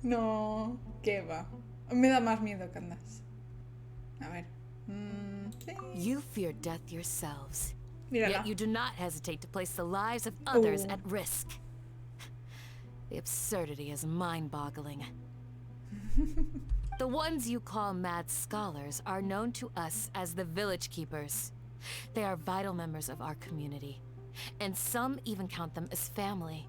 Speaker 1: No, ¿qué va? Me da más miedo Candace. A ver.
Speaker 5: You fear death yourselves.
Speaker 1: Mírala.
Speaker 5: Yet you do not hesitate to place the lives of others at risk. The absurdity is mind-boggling. The ones you call mad scholars are known to us as the village keepers. They are vital members of our community, and some even count them as family.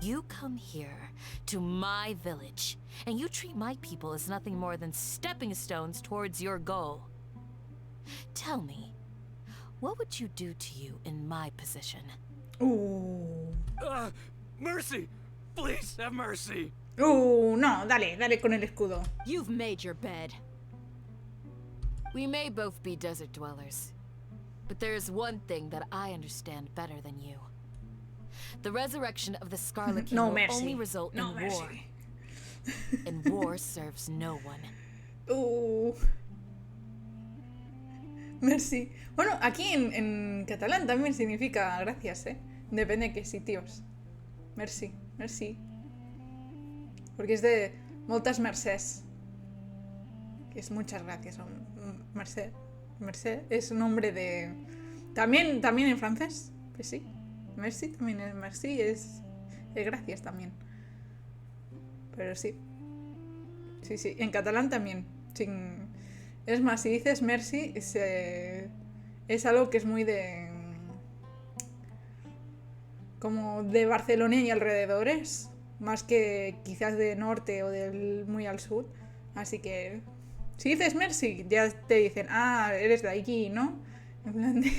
Speaker 5: You come here, to my village, and you treat my people as nothing more than stepping stones towards your goal. Tell me, what would you do to you in my position?
Speaker 16: Mercy! Please have mercy!
Speaker 1: No, dale con el escudo.
Speaker 14: You've made your bed.
Speaker 5: We may both be desert dwellers, but there is one thing that I understand better than you. The resurrection of the Scarlet King will only result in war. And war serves no one.
Speaker 1: Merci. Bueno, aquí en catalán también significa gracias, ¿eh? Depende de qué sitios. Merci. Porque es de moltes mercès. Que es muchas gracias. Merced. Merced es un nombre de... También en francés. Pues sí. Merci también es merci. Es gracias también. Pero sí. Sí. En catalán también. Es más, si dices merci, es algo que es muy de... como de Barcelona y alrededores. Más que quizás de norte o muy al sur. Así que... si dices merci, ya te dicen, eres de allí, ¿no? En plan de...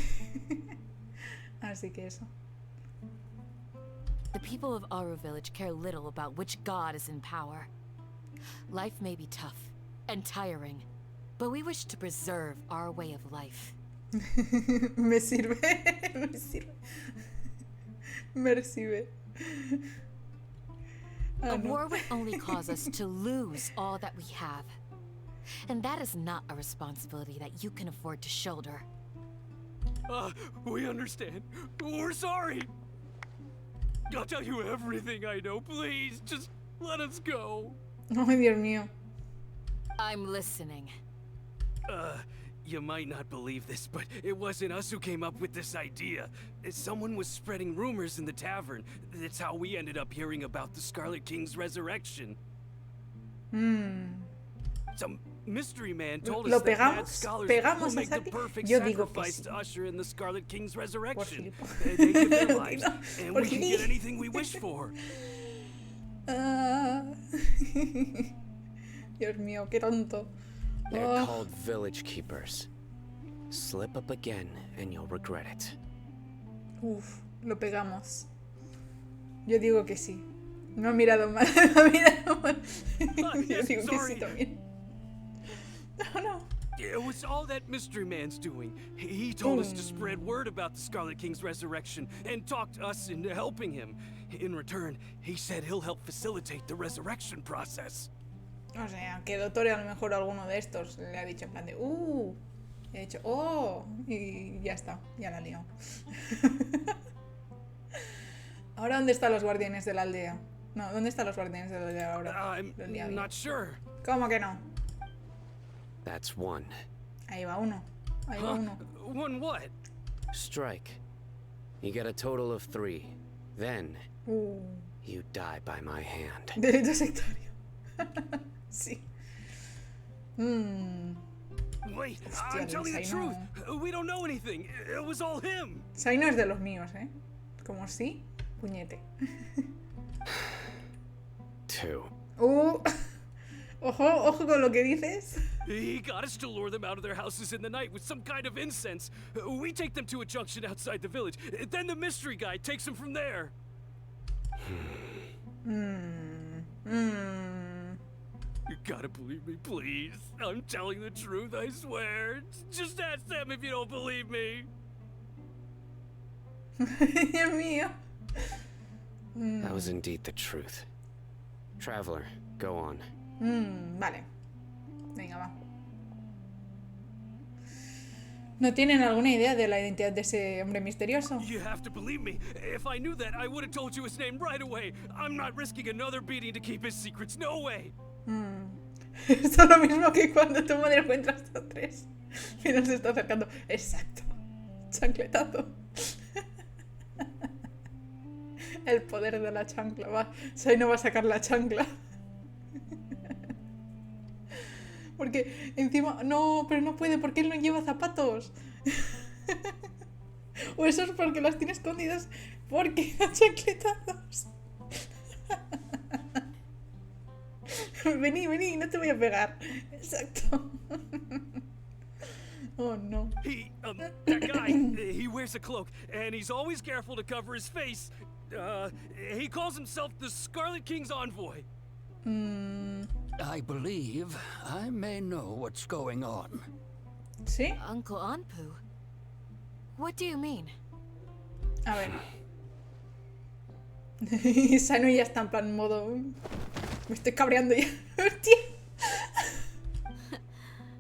Speaker 1: Así que eso.
Speaker 5: The people of Aru Village care little about which god is in power. Life may be tough and tiring, but we wish to preserve our way of life.
Speaker 1: Me sirve. Mercibe.
Speaker 5: A war would only cause us to lose all that we have. And that is not a responsibility that you can afford to shoulder.
Speaker 16: We understand. We're sorry. I'll tell you everything I know. Please, just Let us go.
Speaker 1: Ay, Dios mío.
Speaker 5: I'm listening.
Speaker 16: You might not believe this, but it wasn't us who came up with this idea. Someone was spreading rumors in the tavern. That's how we ended up hearing about the Scarlet King's resurrection. Some mystery man told us that mad scholars will make the perfect sacrifice to usher in the Scarlet King's resurrection. They give their lives, and we can get anything we wish for.
Speaker 1: Dios mío, qué tonto.
Speaker 7: They're called village keepers. Slip up again and you'll regret it.
Speaker 1: Uf, lo pegamos. Yo digo que sí. No ha mirado mal, no ha mirado mal. Yo digo que sí también. No.
Speaker 16: It was all that mystery man's doing. He told us to spread word about the Scarlet King's resurrection and talked us into helping him. In return, he said he'll help facilitate the resurrection process.
Speaker 1: O sea, que Doctor a lo mejor alguno de estos le ha dicho en plan de y ha dicho y ya está, ya la ha liado. Ahora, ¿dónde están los guardianes de la aldea? No, ¿dónde están los guardianes de la aldea ahora?
Speaker 16: I'm not sure.
Speaker 1: ¿Cómo que no?
Speaker 7: That's one.
Speaker 1: Ahí va uno. Ahí va uno.
Speaker 16: One what?
Speaker 7: Strike. You get a total of 3. Then, you die by my hand.
Speaker 1: Delito sectario. Sí.
Speaker 16: Wait,
Speaker 1: Hostia,
Speaker 16: I'm telling the
Speaker 1: Sai
Speaker 16: truth. We don't know anything. It was all him.
Speaker 1: Sai no es de los míos, ¿eh? Como sí, puñete.
Speaker 7: 2.
Speaker 1: Ojo con lo que dices.
Speaker 16: He got us to lure them out of their houses in the night with some kind of incense. We take them to a junction outside the village. Then the mystery guy takes them from there. You gotta believe me, please. I'm telling the truth, I swear. Just ask them if you don't believe me.
Speaker 1: Dios mío.
Speaker 7: That was indeed the truth. Traveler, go on.
Speaker 1: Vale. Venga, va. ¿No tienen alguna idea de la identidad de ese hombre misterioso?
Speaker 16: You have to believe me. If I knew that, I would have told you his name right away. I'm not risking another beating to keep his secrets. No way.
Speaker 1: Esto es lo mismo que cuando tu madre encuentra hasta 3. Mira, se está acercando. Exacto. Chancletazo. El poder de la chancla. Va. Sai no va a sacar la chancla. Porque encima... No, pero no puede porque él no lleva zapatos. O eso es porque las tiene escondidas porque da chancletazos. Vení, no te voy a pegar. Exacto. Oh no.
Speaker 16: That guy, he wears a cloak, and he's always careful to cover his face. He calls himself the Scarlet King's envoy.
Speaker 4: I believe I may know what's going on.
Speaker 1: ¿Sí?
Speaker 5: Uncle Anpu? What do you mean?
Speaker 1: A ver. Sano ya está en plan modo... Me estoy cabreando ya. ¡Hostia!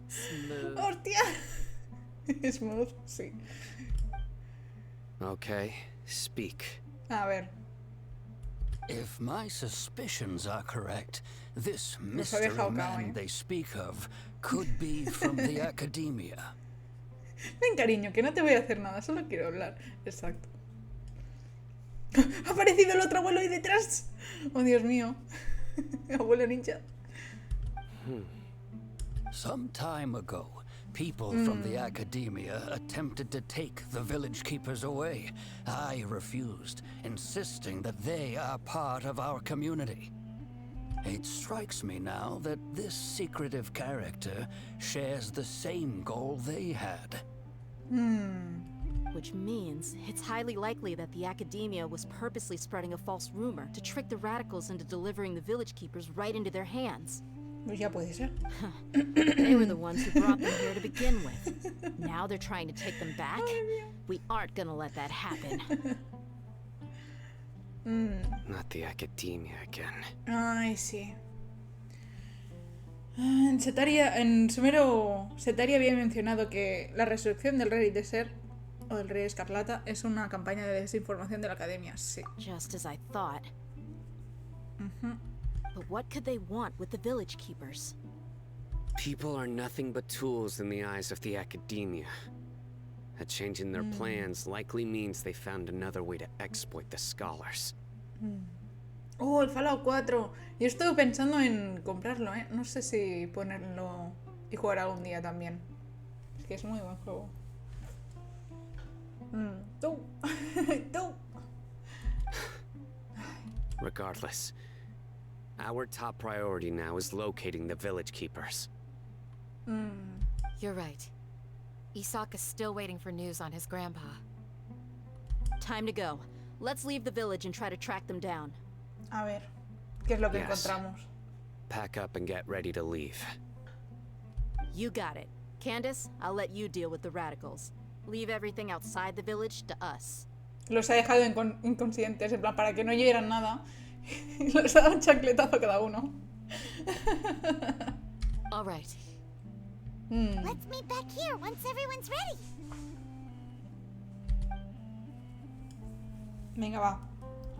Speaker 14: Smooth.
Speaker 1: ¡Hostia! Smooth, sí.
Speaker 7: Okay, speak.
Speaker 1: A ver.
Speaker 4: If my suspicions are correct, this mystery man they speak of could be from the academia.
Speaker 1: Ven, cariño, que no te voy a hacer nada, solo quiero hablar. Exacto. ¡Ha aparecido el otro abuelo ahí detrás! ¡Oh, Dios mío! Abuelo ninja.
Speaker 4: Some time ago, people from the academia attempted to take the village keepers away. I refused, insisting that they are part of our community. It strikes me now that this secretive character shares the same goal they had.
Speaker 14: Which means it's highly likely that the academia was purposely spreading a false rumor to trick the radicals into delivering the village keepers right into their hands.
Speaker 1: Pues ya puede ser.
Speaker 14: They were the ones who brought them here to begin with. Now they're trying to take them back? We aren't gonna let that happen.
Speaker 7: Not the academia again.
Speaker 1: Ay, sí. En Sumero, Setaria había mencionado que la resurrección del rey Desert o del rey Escarlata es una campaña de desinformación de la academia, sí.
Speaker 14: Just as I thought. But what could they want with the village keepers?
Speaker 7: People are nothing but tools in the eyes of the academia. A change in their plans likely means they found another way to exploit the scholars.
Speaker 1: Oh, el Fallout 4. Yo estoy pensando en comprarlo, ¿eh? No sé si ponerlo y jugar algún día también. Es que es muy buen juego. Tú. Tú.
Speaker 7: Regardless, our top priority now is locating the village keepers.
Speaker 5: You're right. Isak is still waiting for news on his grandpa.
Speaker 14: Time to go. Let's leave the village and try to track them down.
Speaker 1: A ver, ¿qué es lo que
Speaker 7: Yes.
Speaker 1: encontramos?
Speaker 7: Pack up and get ready to leave.
Speaker 14: You got it. Candace, I'll let you deal with the radicals. Leave everything outside the village to us.
Speaker 1: Los ha dejado inconscientes, en plan, para que no oyeran nada. Y les ha dado un chancletazo a cada uno.
Speaker 5: All right.
Speaker 8: Let's meet back here once everyone's ready.
Speaker 1: Venga, va.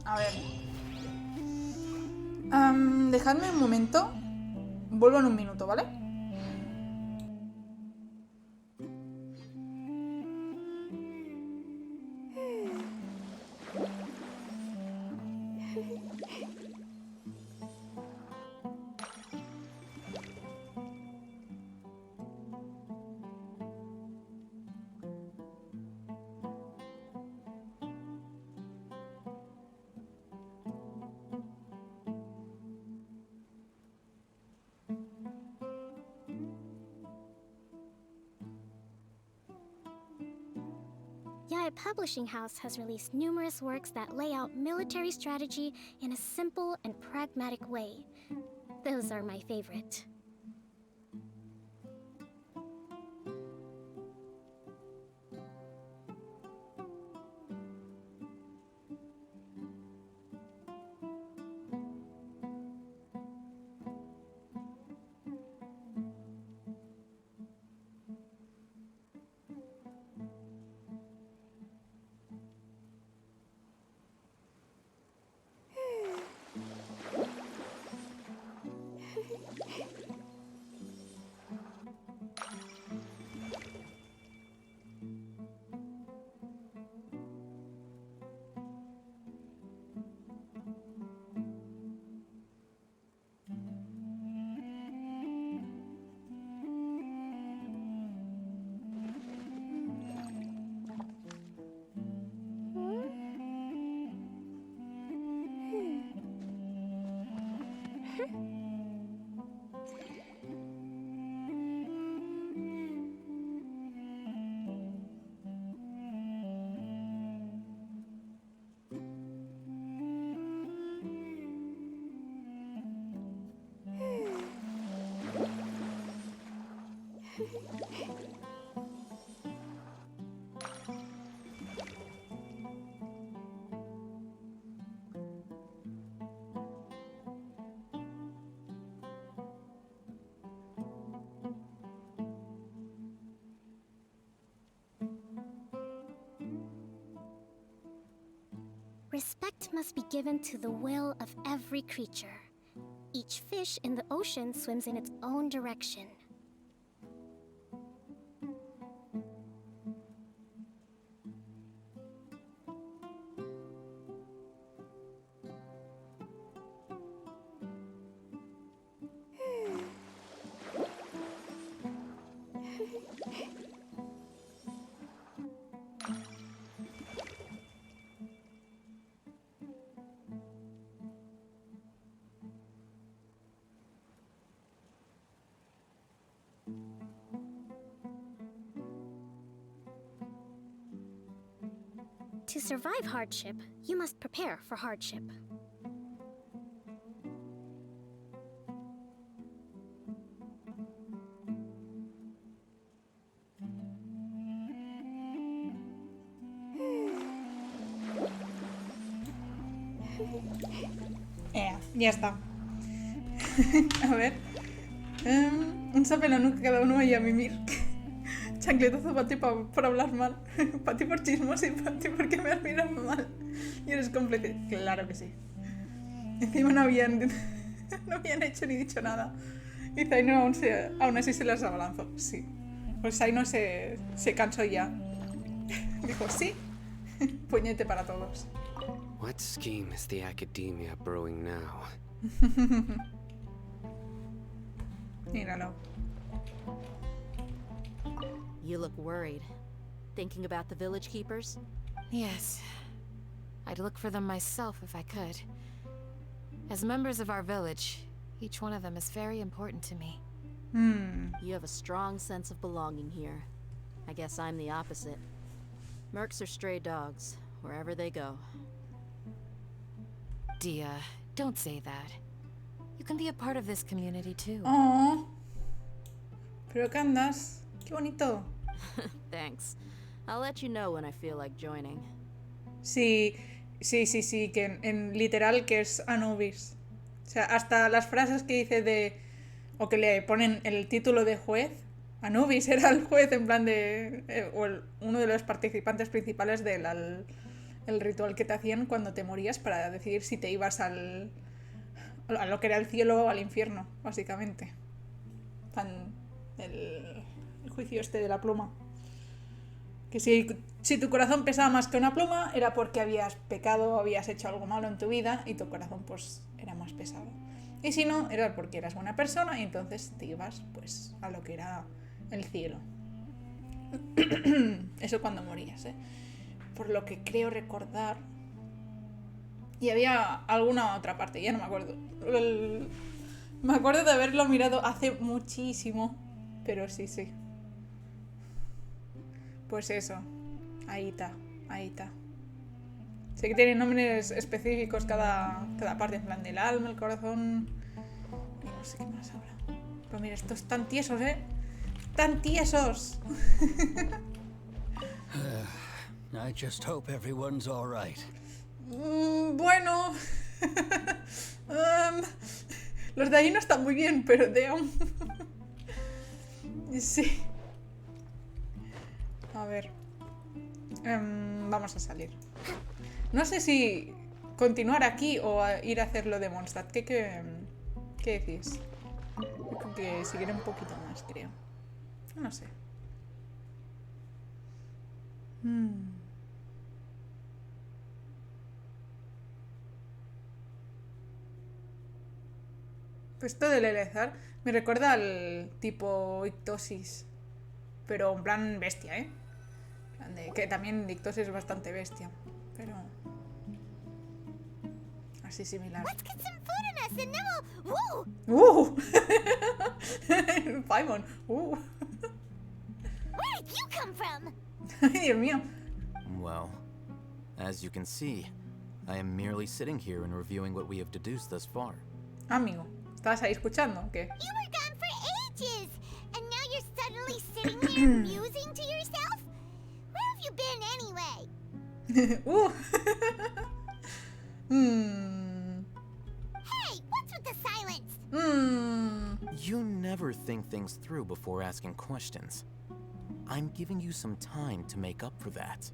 Speaker 1: A ver. Dejadme un momento. Vuelvo en un minuto, ¿vale?
Speaker 19: Yaya Publishing House has released numerous works that lay out military strategy in a simple and pragmatic way. Those are my favorite. Respect must be given to the will of every creature. Each fish in the ocean swims in its own direction. To survive hardship, you must prepare for hardship.
Speaker 1: Ya está. A ver. Un sape en la nuca cada uno y a mimir. Chancletazo para ti por hablar mal. Para ti por chismoso y para ti porque me has mirado mal. Y eres cómplice. Claro que sí. Encima no habían No habían hecho ni dicho nada. Y Zaino aún así se las abalanzó. Sí. Pues Zaino se cansó ya. Dijo, sí. Puñete para todos.
Speaker 7: What scheme is the academia brewing now?
Speaker 1: Míralo.
Speaker 14: You look worried. Thinking about the village keepers?
Speaker 5: Yes. I'd look for them myself if I could. As members of our village, each one of them is very important to me.
Speaker 14: You have a strong sense of belonging here. I guess I'm the opposite. Mercs are stray dogs, wherever they go.
Speaker 5: Dia, don't say that. You can be a part of this community too.
Speaker 1: Oh. Pero que andas. Qué bonito.
Speaker 14: Thanks. I'll let you know when I feel like joining.
Speaker 1: Sí, que en literal que es Anubis. O sea, hasta las frases que dice o que le ponen el título de juez. Anubis era el juez en plan de... uno de los participantes principales del el ritual que te hacían cuando te morías para decidir si te ibas a lo que era el cielo o al infierno, básicamente. El juicio este de la pluma. Que si tu corazón pesaba más que una pluma era porque habías pecado o habías hecho algo malo en tu vida y tu corazón pues era más pesado. Y si no, era porque eras buena persona y entonces te ibas pues a lo que era el cielo. Eso cuando morías, ¿eh? Por lo que creo recordar. Y había alguna otra parte, ya no me acuerdo. Me acuerdo de haberlo mirado hace muchísimo. Pero sí. Pues eso. Ahí está. Sé que tienen nombres específicos cada parte, en plan del alma, el corazón. Y no sé qué más habla. Pero mira, estos están tiesos, ¿eh? ¡Tan tiesos!
Speaker 4: I just hope everyone's all right.
Speaker 1: Bueno. Los de ahí no están muy bien, pero damn. Sí. A ver. Vamos a salir. No sé si continuar aquí o ir a hacer lo de Mondstadt. ¿Qué decís? Yo creo que seguiré un poquito más, creo. No sé. Pues esto del Elezar me recuerda al tipo ictosis. Pero en plan bestia, ¿eh? Que también ictosis es bastante bestia. Pero... así similar.
Speaker 8: Let's get some food in us and then we'll...
Speaker 1: Paimon.
Speaker 8: Where did you come from?
Speaker 1: Dios mío.
Speaker 9: Well, as you can see, I am merely sitting here and reviewing what we have deduced thus far.
Speaker 1: Amigo, ¿estabas ahí escuchando o qué?
Speaker 8: You were gone for ages, and now you're suddenly sitting here musing to yourself? Where have you been anyway? Hey, what's with the silence?
Speaker 9: You never think things through before asking questions. I'm giving you some time to make up for that.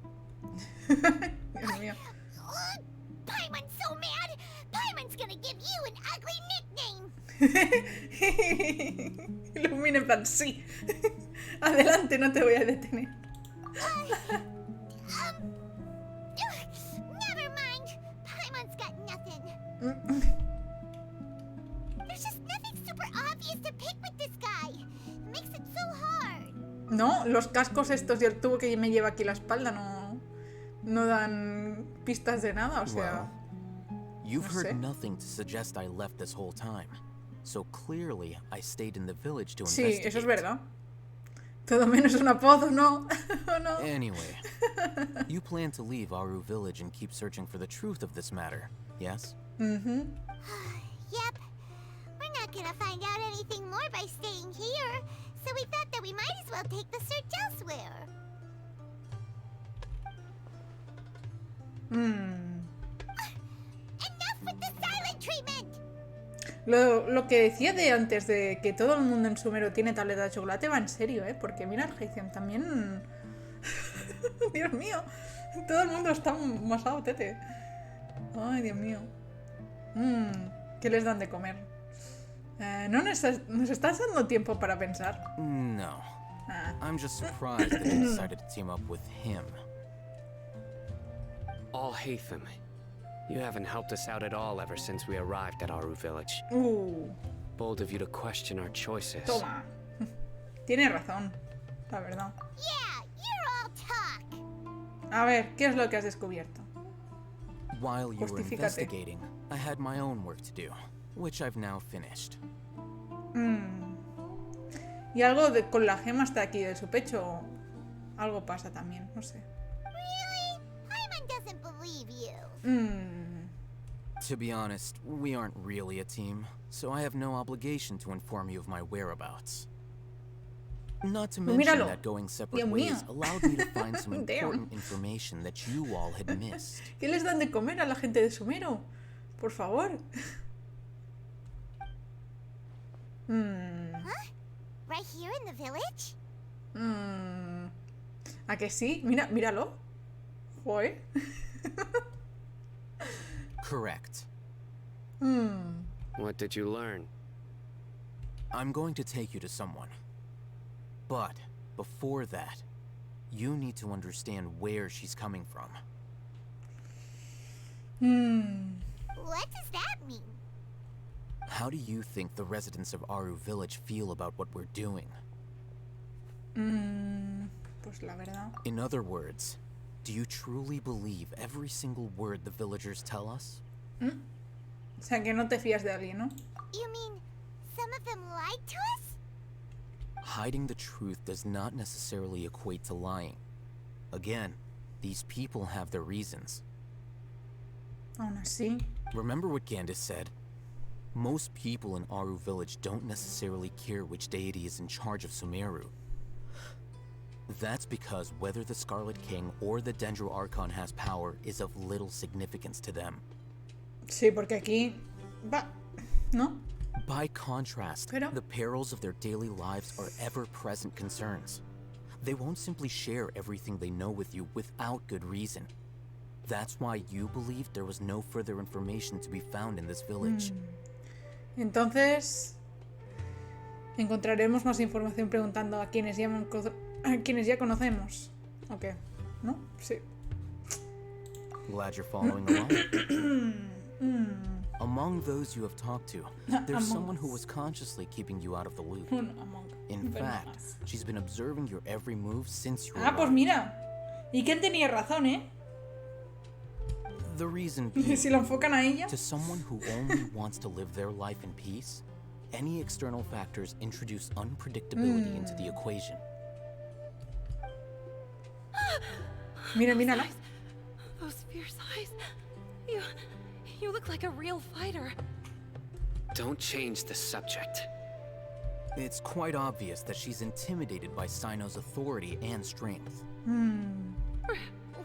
Speaker 1: Dios mío.
Speaker 8: Paimon's so mad! Paimon's gonna give you an ugly nickname!
Speaker 1: Ilumina en plan, sí. Adelante, no te voy a detener.
Speaker 8: Never mind. Paimon's got nothing. There's just nothing super obvious to pick with this guy. It makes it so hard.
Speaker 1: No, los cascos estos y el tubo que me lleva aquí la espalda no dan pistas de nada, o sea...
Speaker 9: You've heard nothing to suggest I left this whole time. So clearly I stayed in the village to investigate.
Speaker 1: Sí, eso es verdad. Todo menos un apodo, ¿no? No.
Speaker 9: Anyway, you plan to leave Aru village and keep searching for the truth of this matter, yes?
Speaker 8: Yep. We're not gonna find out anything more by staying here, so we thought that we might as well take the search elsewhere. Enough with the silent treatment!
Speaker 1: Lo que decía de antes de que todo el mundo en Sumero tiene tableta de chocolate va en serio, ¿eh? Porque mira, Argeician también... Dios mío, todo el mundo está masado, tete. Ay, Dios mío. ¿Qué les dan de comer? No nos estás dando tiempo para pensar.
Speaker 9: No.
Speaker 1: Ah.
Speaker 9: I'm just surprised that you decided to team up with him.
Speaker 7: All Hatham, you haven't helped us out at all ever since we arrived at Aru Village. Bold of you to question our choices.
Speaker 1: Toma. Tiene razón, la verdad.
Speaker 8: Yeah, you're all talk.
Speaker 1: A ver, ¿qué es lo que has descubierto?
Speaker 9: While you were
Speaker 1: Justifícate.
Speaker 9: investigating, I had my own work to do, which I've now finished.
Speaker 1: Y algo con la gema hasta aquí de su pecho. Algo pasa también, no sé.
Speaker 8: Really? Paimon doesn't believe you.
Speaker 9: To be honest, we aren't really a team, so I have no obligation to inform you of my whereabouts. Not to mention
Speaker 1: Míralo.
Speaker 9: that going separate
Speaker 1: Dios
Speaker 9: ways
Speaker 1: mío.
Speaker 9: allowed me to find some
Speaker 1: Damn.
Speaker 9: important information that you all had missed.
Speaker 1: ¿Qué les dan de comer a la gente de Sumero? Por favor.
Speaker 8: Huh? Right here in the village?
Speaker 1: ¿A que sí? Míralo. Joder.
Speaker 9: Correct.
Speaker 7: What did you learn?
Speaker 9: I'm going to take you to someone. But before that, you need to understand where she's coming from.
Speaker 8: What does that mean?
Speaker 9: How do you think the residents of Aru Village feel about what we're doing?
Speaker 1: Pues la verdad.
Speaker 9: In other words, do you truly believe every single word the villagers tell us?
Speaker 1: O sea, que no te fías de alguien, ¿no?
Speaker 8: You mean some of them lied to us?
Speaker 9: Hiding the truth does not necessarily equate to lying. Again, these people have their reasons.
Speaker 1: Aún así.
Speaker 9: Remember what Gandis said? Most people in Aru Village don't necessarily care which deity is in charge of Sumeru. That's because whether the Scarlet King or the Dendro Archon has power is of little significance to them.
Speaker 1: Sí, porque aquí... Va... ¿No?
Speaker 9: By contrast, the perils of their daily lives are ever-present concerns. They won't simply share everything they know with you without good reason. That's why you believed there was no further information to be found in this village.
Speaker 1: Entonces... Encontraremos más información preguntando a quienes ya conocemos. ¿O qué? ¿No? Sí.
Speaker 9: Glad you're following along. Among those you have talked to, there's someone who was consciously keeping you out of the loop. In fact, she's been observing your every move since you
Speaker 1: Ah, pues mira. Y que él tenía razón, ¿eh?
Speaker 9: The reason being,
Speaker 1: Si lo enfocan a ella.
Speaker 9: to someone who only wants to live their life in peace, any external factors introduce unpredictability into the equation.
Speaker 1: Mírala.
Speaker 6: Those fierce eyes. You look like a real fighter.
Speaker 7: Don't change the subject.
Speaker 9: It's quite obvious that she's intimidated by Sino's authority and strength.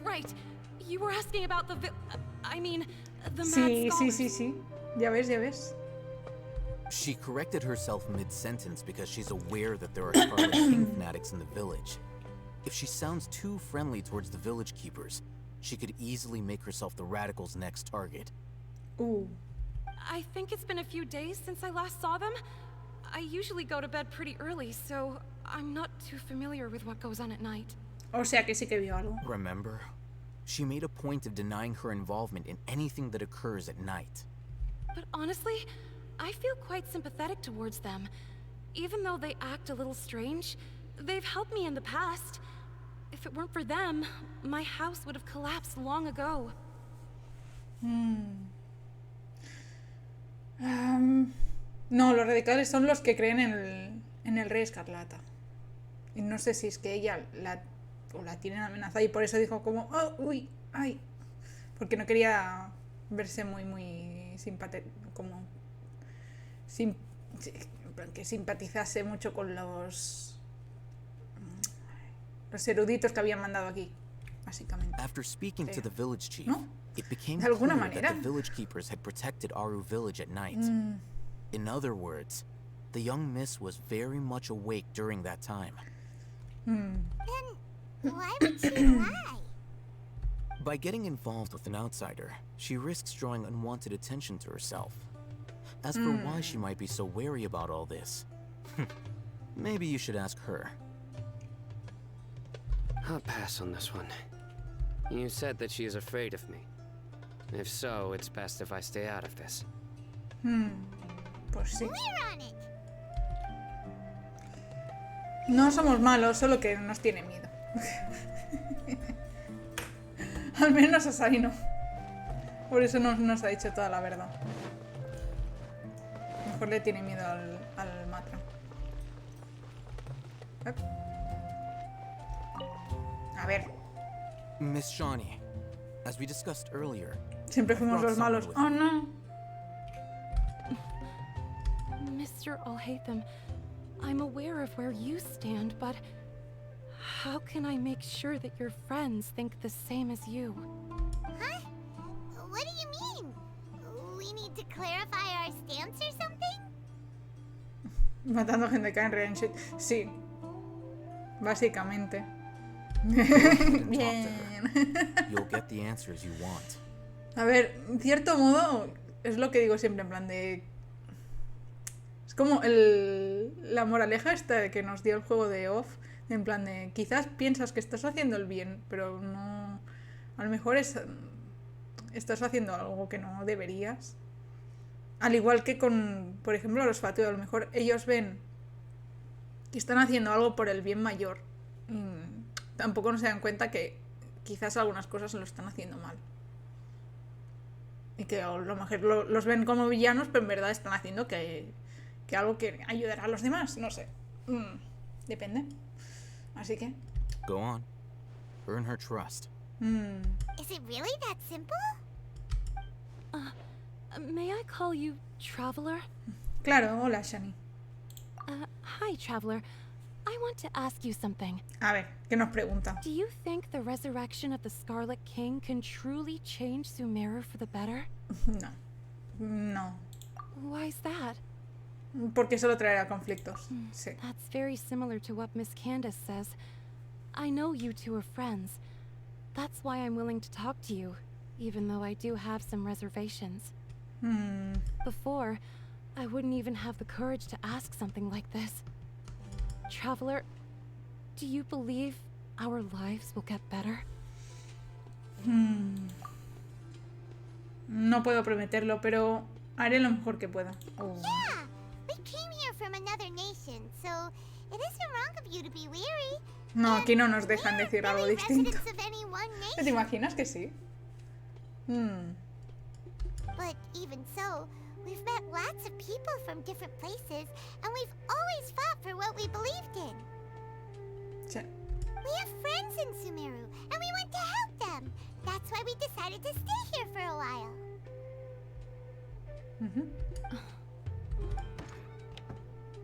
Speaker 6: Right. You were asking about the the
Speaker 1: Sí,
Speaker 6: mad
Speaker 1: sí,
Speaker 6: scholars.
Speaker 1: sí, sí. Ya ves, ya ves.
Speaker 9: She corrected herself mid-sentence because she's aware that there are Scarlet King fanatics in the village. If she sounds too friendly towards the village keepers, she could easily make herself the Radicals' next target.
Speaker 6: I think it's been a few days since I last saw them. I usually go to bed pretty early, so I'm not too familiar with what goes on at night.
Speaker 1: O sea que sí que vio algo.
Speaker 9: Remember? She made a point of denying her involvement in anything that occurs at night.
Speaker 6: But honestly, I feel quite sympathetic towards them. Even though they act a little strange, they've helped me in the past. If it weren't for them, my house would have collapsed long ago.
Speaker 1: No, los radicales son los que creen en el Rey Escarlata. Y no sé si es que ella la tienen amenazada y por eso dijo como, oh, uy, ay. Porque no quería verse muy simpático, como... que simpatizase mucho con los eruditos que habían mandado aquí, básicamente.
Speaker 9: After speaking to the village chief, it became
Speaker 1: De alguna
Speaker 9: clear
Speaker 1: manera.
Speaker 9: that the village keepers had protected Aru Village at night. In other words, the young miss was very much awake during that time.
Speaker 8: Then why would she lie?
Speaker 9: By getting involved with an outsider, she risks drawing unwanted attention to herself. As for why she might be so wary about all this, maybe you should ask her.
Speaker 7: I'll pass on this one. You said that she is afraid of me. If so, it's best if I stay out of this.
Speaker 1: Pues sí.
Speaker 8: We're on it.
Speaker 1: No somos malos, solo que nos tiene miedo. Al menos a Sai no. Por eso no nos ha dicho toda la verdad. Mejor le tiene miedo al Matra. A ver.
Speaker 9: Miss Shawnee, as we discussed earlier,
Speaker 1: Siempre fuimos los malos. Oh no.
Speaker 6: Mr. Alhaitham, I'm aware of where you stand, but how can I make sure that your friends think the same as you?
Speaker 8: Huh? What do you mean? We need to clarify our stance or something?
Speaker 1: Matando gente que en Genshin. Sí. Básicamente. Bien.
Speaker 9: You'll get the answers you want.
Speaker 1: A ver, en cierto modo, es lo que digo siempre, en plan de... Es como la moraleja esta que nos dio el juego de Off, en plan de... Quizás piensas que estás haciendo el bien, pero no... A lo mejor estás haciendo algo que no deberías. Al igual que con, por ejemplo, los Fatu, a lo mejor ellos ven que están haciendo algo por el bien mayor. Tampoco no se dan cuenta que quizás algunas cosas lo están haciendo mal. Y que a lo mejor los ven como villanos, pero en verdad están haciendo que algo que ayudará a los demás. No sé. Depende. Así que...
Speaker 9: Go on. Earn her trust.
Speaker 8: Is it really that simple?
Speaker 6: May I call you Traveler?
Speaker 1: Claro, hola, Shani.
Speaker 6: Hi, Traveler. I want to ask you something.
Speaker 1: A ver, ¿qué nos pregunta?
Speaker 6: Do you think the resurrection of the Scarlet King can truly change Sumeru for the better?
Speaker 1: No. No.
Speaker 6: Why is that?
Speaker 1: Porque solo traerá conflictos. Sí.
Speaker 6: That's very similar to what Miss Candace says. I know you two are friends. That's why I'm willing to talk to you, even though I do have some reservations. Before, I wouldn't even have the courage to ask something like this. Traveler, do you believe our lives will get better?
Speaker 1: No puedo prometerlo, pero haré lo mejor que pueda.
Speaker 8: Yeah, we came here from another nation, so it isn't wrong of you to be weary.
Speaker 1: No, aquí no nos dejan decir algo distinto.
Speaker 8: Residents of any one nation.
Speaker 1: ¿Te imaginas que sí?
Speaker 8: But even so, we've met lots of people from different places, and we've always fought for what we believed in.
Speaker 1: Sí.
Speaker 8: We have friends in Sumeru, and we want to help them. That's why we decided to stay here for a while.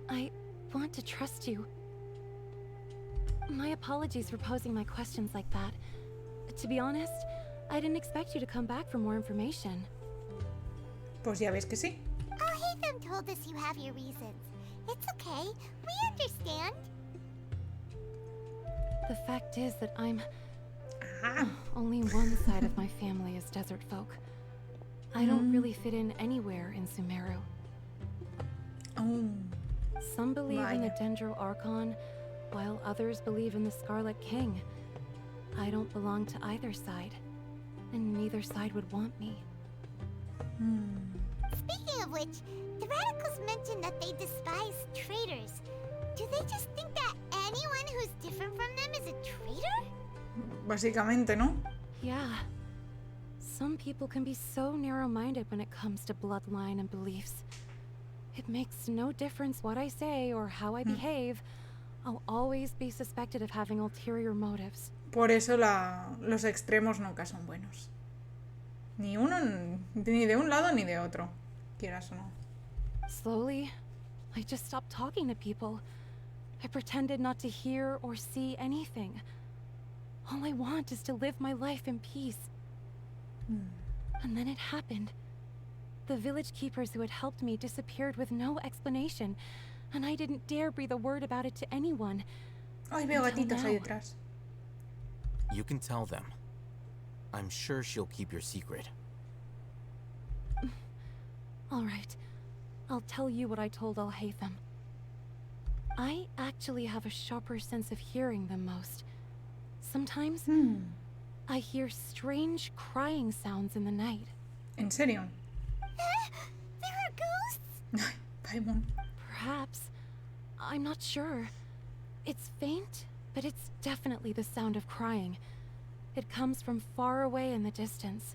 Speaker 6: I want to trust you. My apologies for posing my questions like that. To be honest, I didn't expect you to come back for more information.
Speaker 1: Pues ya ves que sí.
Speaker 8: Alhaitham told us you have your reasons. It's okay. We understand.
Speaker 6: The fact is that I'm... Only one side of my family is desert folk. I don't really fit in anywhere in Sumeru. Some believe in the Dendro Archon, while others believe in the Scarlet King. I don't belong to either side, and neither side would want me.
Speaker 8: Speaking of which, the radicals mentioned that they despise traitors. Do they just think that anyone who's different from them is a traitor?
Speaker 1: Básicamente, ¿no?
Speaker 6: Yeah. Some people can be so narrow-minded when it comes to bloodline and beliefs. It makes no difference what I say or how I behave. I'll always be suspected of having ulterior motives.
Speaker 1: Por eso los extremos nunca son buenos. Ni uno, ni de un lado ni de otro. Quieras o no.
Speaker 6: Slowly, I just stopped talking to people. I pretended not to hear or see anything. All I want is to live my life in peace. And then it happened. The village keepers who had helped me disappeared with no explanation, and I didn't dare breathe a word about it to anyone.
Speaker 1: Ay, veo gatitos ahí detrás.
Speaker 9: You can tell them. I'm sure she'll keep your secret.
Speaker 6: All right. I'll tell you what I told Alhaitham. I actually have a sharper sense of hearing than most. Sometimes, I hear strange crying sounds in the night.
Speaker 1: ¿En serio?
Speaker 8: There are ghosts?
Speaker 1: Paimon.
Speaker 6: Perhaps. I'm not sure. It's faint, but it's definitely the sound of crying. It comes from far away in the distance,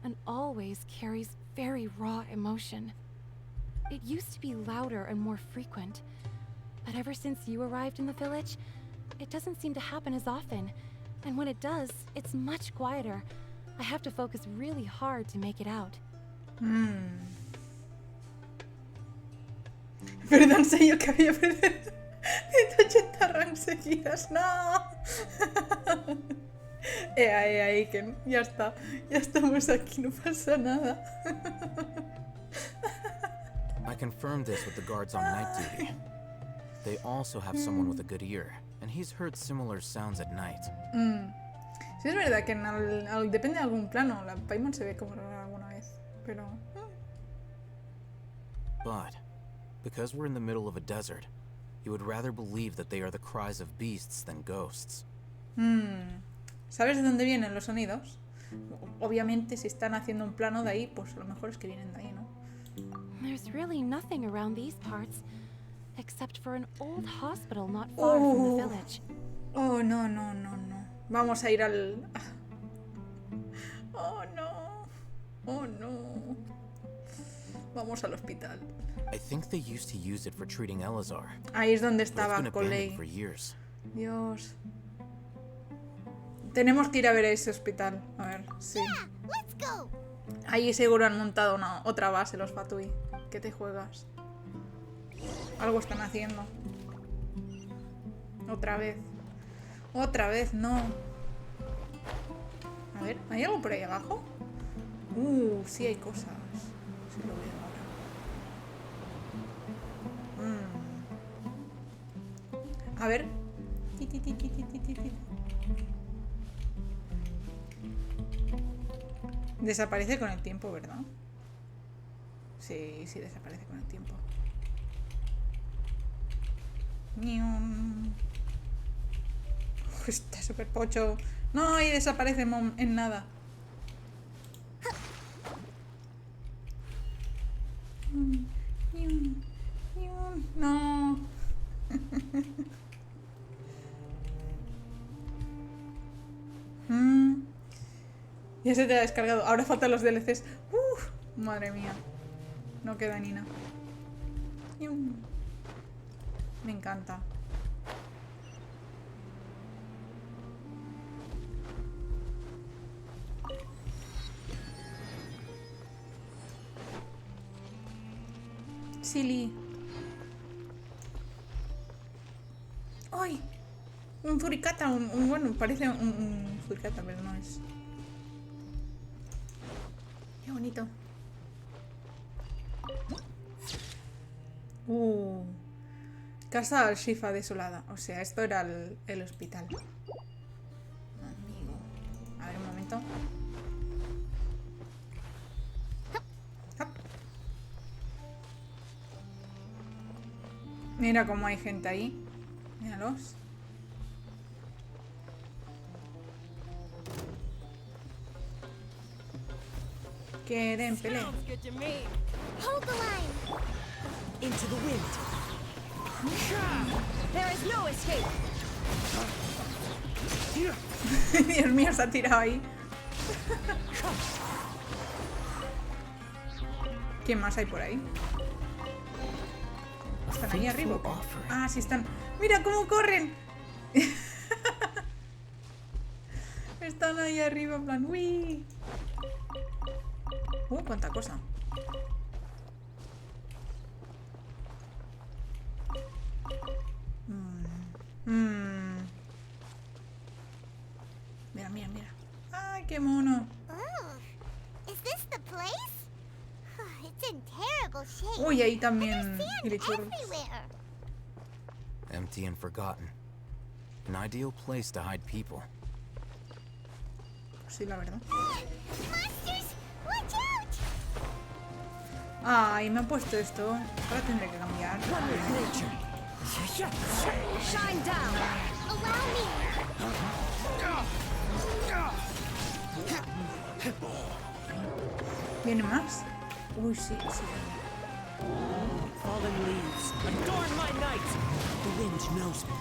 Speaker 6: and always carries very raw emotion. It used to be louder and more frequent, but ever since you arrived in the village, it doesn't seem to happen as often, and when it does, it's much quieter. I have to focus really hard to make it out.
Speaker 1: Perdón, sé yo que había perdido 180 runs seguidas. ¡No! Aiken. Ya está. Ya estamos aquí, no pasa nada.
Speaker 9: I confirmed this with the guards on night duty. They also have someone with a good ear, and he's heard similar sounds at night.
Speaker 1: Sí, es verdad que depende de algún plano. La Paimon se ve como rara alguna vez, pero...
Speaker 9: But, because we're in the middle of a desert, you would rather believe that they are the cries of beasts than ghosts.
Speaker 1: ¿Sabes de dónde vienen los sonidos? Obviamente, si están haciendo un plano de ahí, pues a lo mejor es que vienen de ahí, ¿no?
Speaker 6: There's really nothing around these parts, except for an old hospital not far from the village.
Speaker 1: Oh, no, no, no, no. Vamos a ir al... Oh, no. Oh, no. Vamos al hospital.
Speaker 9: I think they used to use it for treating Elazar.
Speaker 1: Ahí es donde estaba Coley. Dios. Tenemos que ir a ver ese hospital. A ver, sí. Ahí seguro han montado otra base los Fatui. ¿Qué te juegas? Algo están haciendo. Otra vez. Otra vez, no. A ver, ¿hay algo por ahí abajo? Sí hay cosas. Sí lo veo ahora. A ver. Desaparece con el tiempo, ¿verdad? Sí, sí desaparece con el tiempo. Está súper pocho. No, y desaparece en nada. No. Ya se te ha descargado. Ahora faltan los DLCs. Madre mía. No queda ni nada. Me encanta. Silly. ¡Ay! Un furicata, bueno, parece un furicata, pero no es. Qué bonito. Casa al Shifa desolada. O sea, esto era el hospital. Amigo. A ver, un momento. Mira cómo hay gente ahí. Míralos. Quieren pelear.
Speaker 10: Hold the line.
Speaker 3: Into the wind. There is no escape.
Speaker 1: Dios mío, se ha tirado ahí. ¿Quién más hay por ahí? ¿Están ahí arriba? Ah, sí están. ¡Mira cómo corren! Están ahí arriba en plan... ¡Uy! ¡Cuánta cosa! Mira, mira, mira. ¡Ay, qué mono!
Speaker 8: Is this the place? It's in terrible shape.
Speaker 1: Uy, ahí también gilichurros.
Speaker 9: Empty and forgotten. An ideal place to hide people.
Speaker 1: Sí, la verdad.
Speaker 8: Monsters! Watch out!
Speaker 1: Ay, me ha puesto esto. Ahora tendré que cambiar.
Speaker 10: Shine down. Allow me.
Speaker 1: ¿Viene más? Uy, sí, sí.
Speaker 3: Fallen leaves, adorn my night. The wind knows me.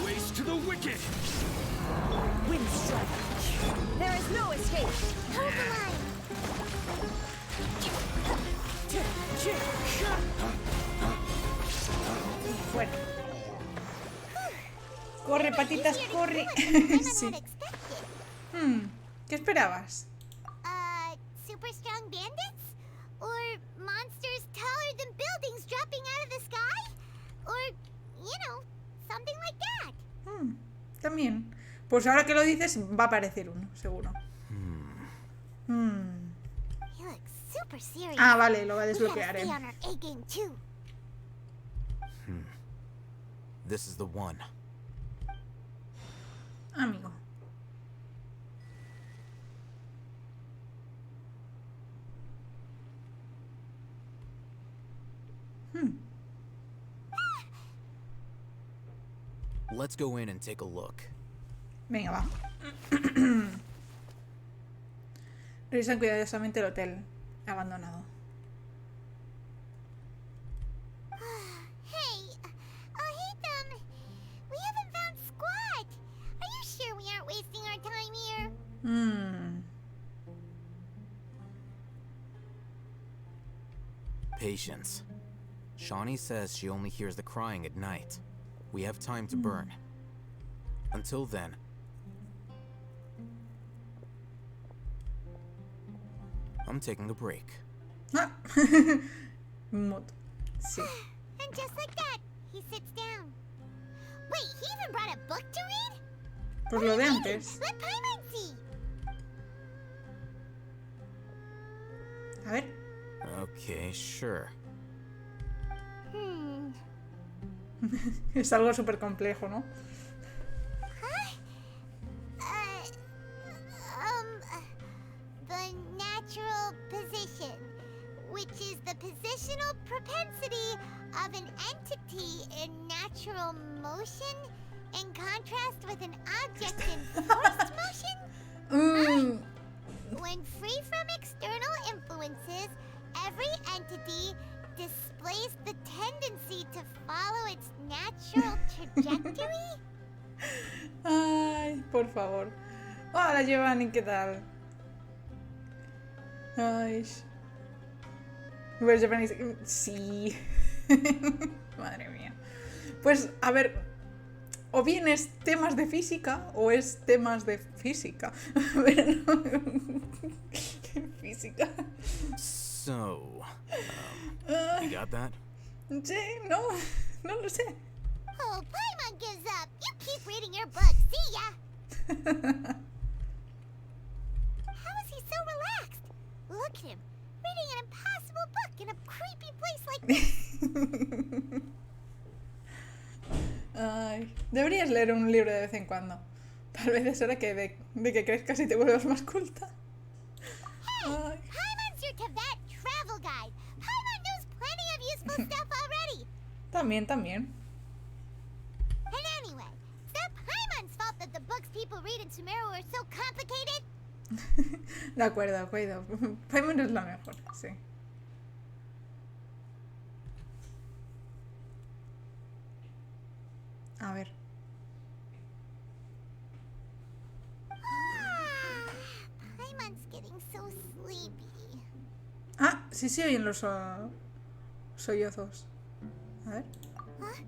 Speaker 17: Waste to the wicked.
Speaker 10: Wind strike. There is no escape. Hold the line.
Speaker 1: Fuera. Corre, patitas, corre. Sí. ¿Qué esperabas?
Speaker 8: Super strong bandits? Or monsters taller than buildings dropping out of the sky? Or, you know, something like that.
Speaker 1: También. Pues ahora que lo dices, va a aparecer uno, seguro.
Speaker 8: He looks super serious.
Speaker 1: Ah, vale, lo va a
Speaker 8: We
Speaker 1: desbloquear.
Speaker 8: gotta stay on our A game too.
Speaker 9: This is the one.
Speaker 1: Amigo.
Speaker 9: Let's go in and take a look.
Speaker 1: Venga, va. Revisan cuidadosamente el hotel abandonado.
Speaker 8: Hey, we haven't found squat. Are you sure we aren't wasting our time here?
Speaker 9: Patience. Shawnee says she only hears the crying at night. We have time to burn. Until then. I'm taking a break.
Speaker 1: Mood. Sí.
Speaker 8: And just like that, he sits down. Wait, he even brought a book to read?
Speaker 1: Pues lo de antes.
Speaker 8: Let Paimon see.
Speaker 1: A ver.
Speaker 9: Okay, sure.
Speaker 1: Es algo súper complejo, ¿no?
Speaker 8: The natural position, which is the positional propensity of an entity in natural motion in contrast with an object in forced motion. When free from external influences, every entity displays the tendency to follow its natural trajectory.
Speaker 1: Ay, por favor. Hola, Giovanni, ¿qué tal? Ay. Pues Giovanni, sí. Madre mía. Pues, a ver, o bien es temas de física o es temas de física. A ver, no. Física.
Speaker 9: So, you got that?
Speaker 1: Sí, no lo sé.
Speaker 8: Oh, Paimon gives up. You keep reading your book. See ya. How is he so relaxed? Look at him, reading an impossible book in a creepy place like this.
Speaker 1: Ay, deberías leer un libro de vez en cuando. Tal vez es hora que de que crezcas y te vuelvas más culta.
Speaker 8: Hey, Paimon's your Tibet travel guide. Paimon knows plenty of useful stuff already.
Speaker 1: También.
Speaker 8: And anyway, it's not Paimon's fault that the books people read in Sumeru are so complicated.
Speaker 1: De acuerdo. Paimon es la mejor, sí. A ver.
Speaker 8: Paimon's getting so sleepy.
Speaker 1: Ah, sí se oyen los sollozos. A ver.
Speaker 8: Huh?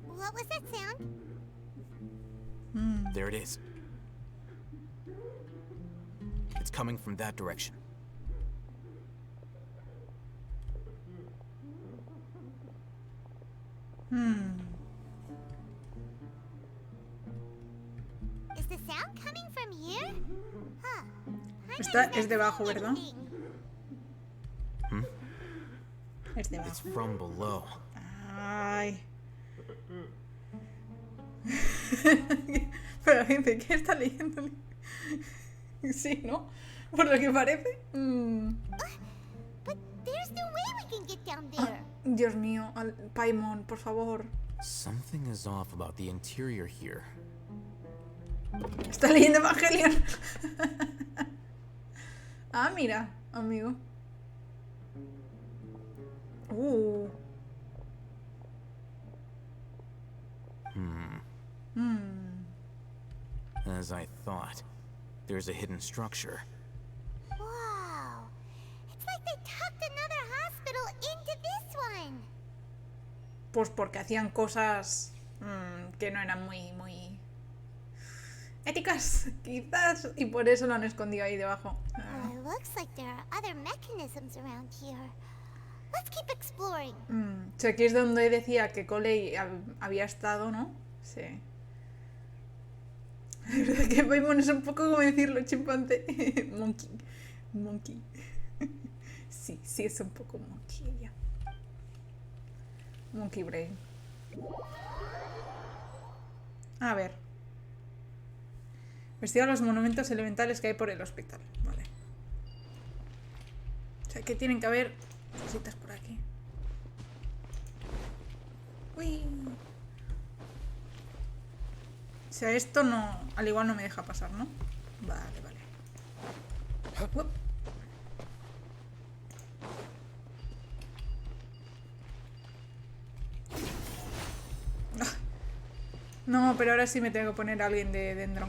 Speaker 8: What was that sound?
Speaker 9: There it is. It's coming from that direction.
Speaker 8: Is the sound coming from here? Huh.
Speaker 1: Esta es debajo, ¿verdad? Es debajo.
Speaker 9: It's from below.
Speaker 1: Ay. Pero gente, ¿qué está leyendo? Sí, ¿no? Por lo que parece.
Speaker 8: But there's no way we can get down there.
Speaker 1: Dios mío, Paimon, por favor.
Speaker 9: Something is off about the interior here.
Speaker 1: Está leyendo Evangelion. Ah, mira, amigo.
Speaker 9: As I thought, there's a hidden structure.
Speaker 8: Wow. It's like they tucked another hospital into this one.
Speaker 1: Pues porque hacían cosas que no eran muy éticas, quizás, y por eso lo han escondido ahí debajo.
Speaker 8: Well, it looks like there are other mechanisms around here. Let's keep exploring.
Speaker 1: O sea, aquí es donde decía que Coley había estado, ¿no? Sí. La verdad que Paimon es un poco como decirlo, chimpancé. Monkey. Sí, es un poco monkey ella. Monkey brain. A ver. Investiga los monumentos elementales que hay por el hospital. Vale. O sea, que tienen que haber cositas por aquí. Uy. O sea, esto no... Al igual no me deja pasar, ¿no? Vale. Uop. No, pero ahora sí me tengo que poner a alguien de dentro.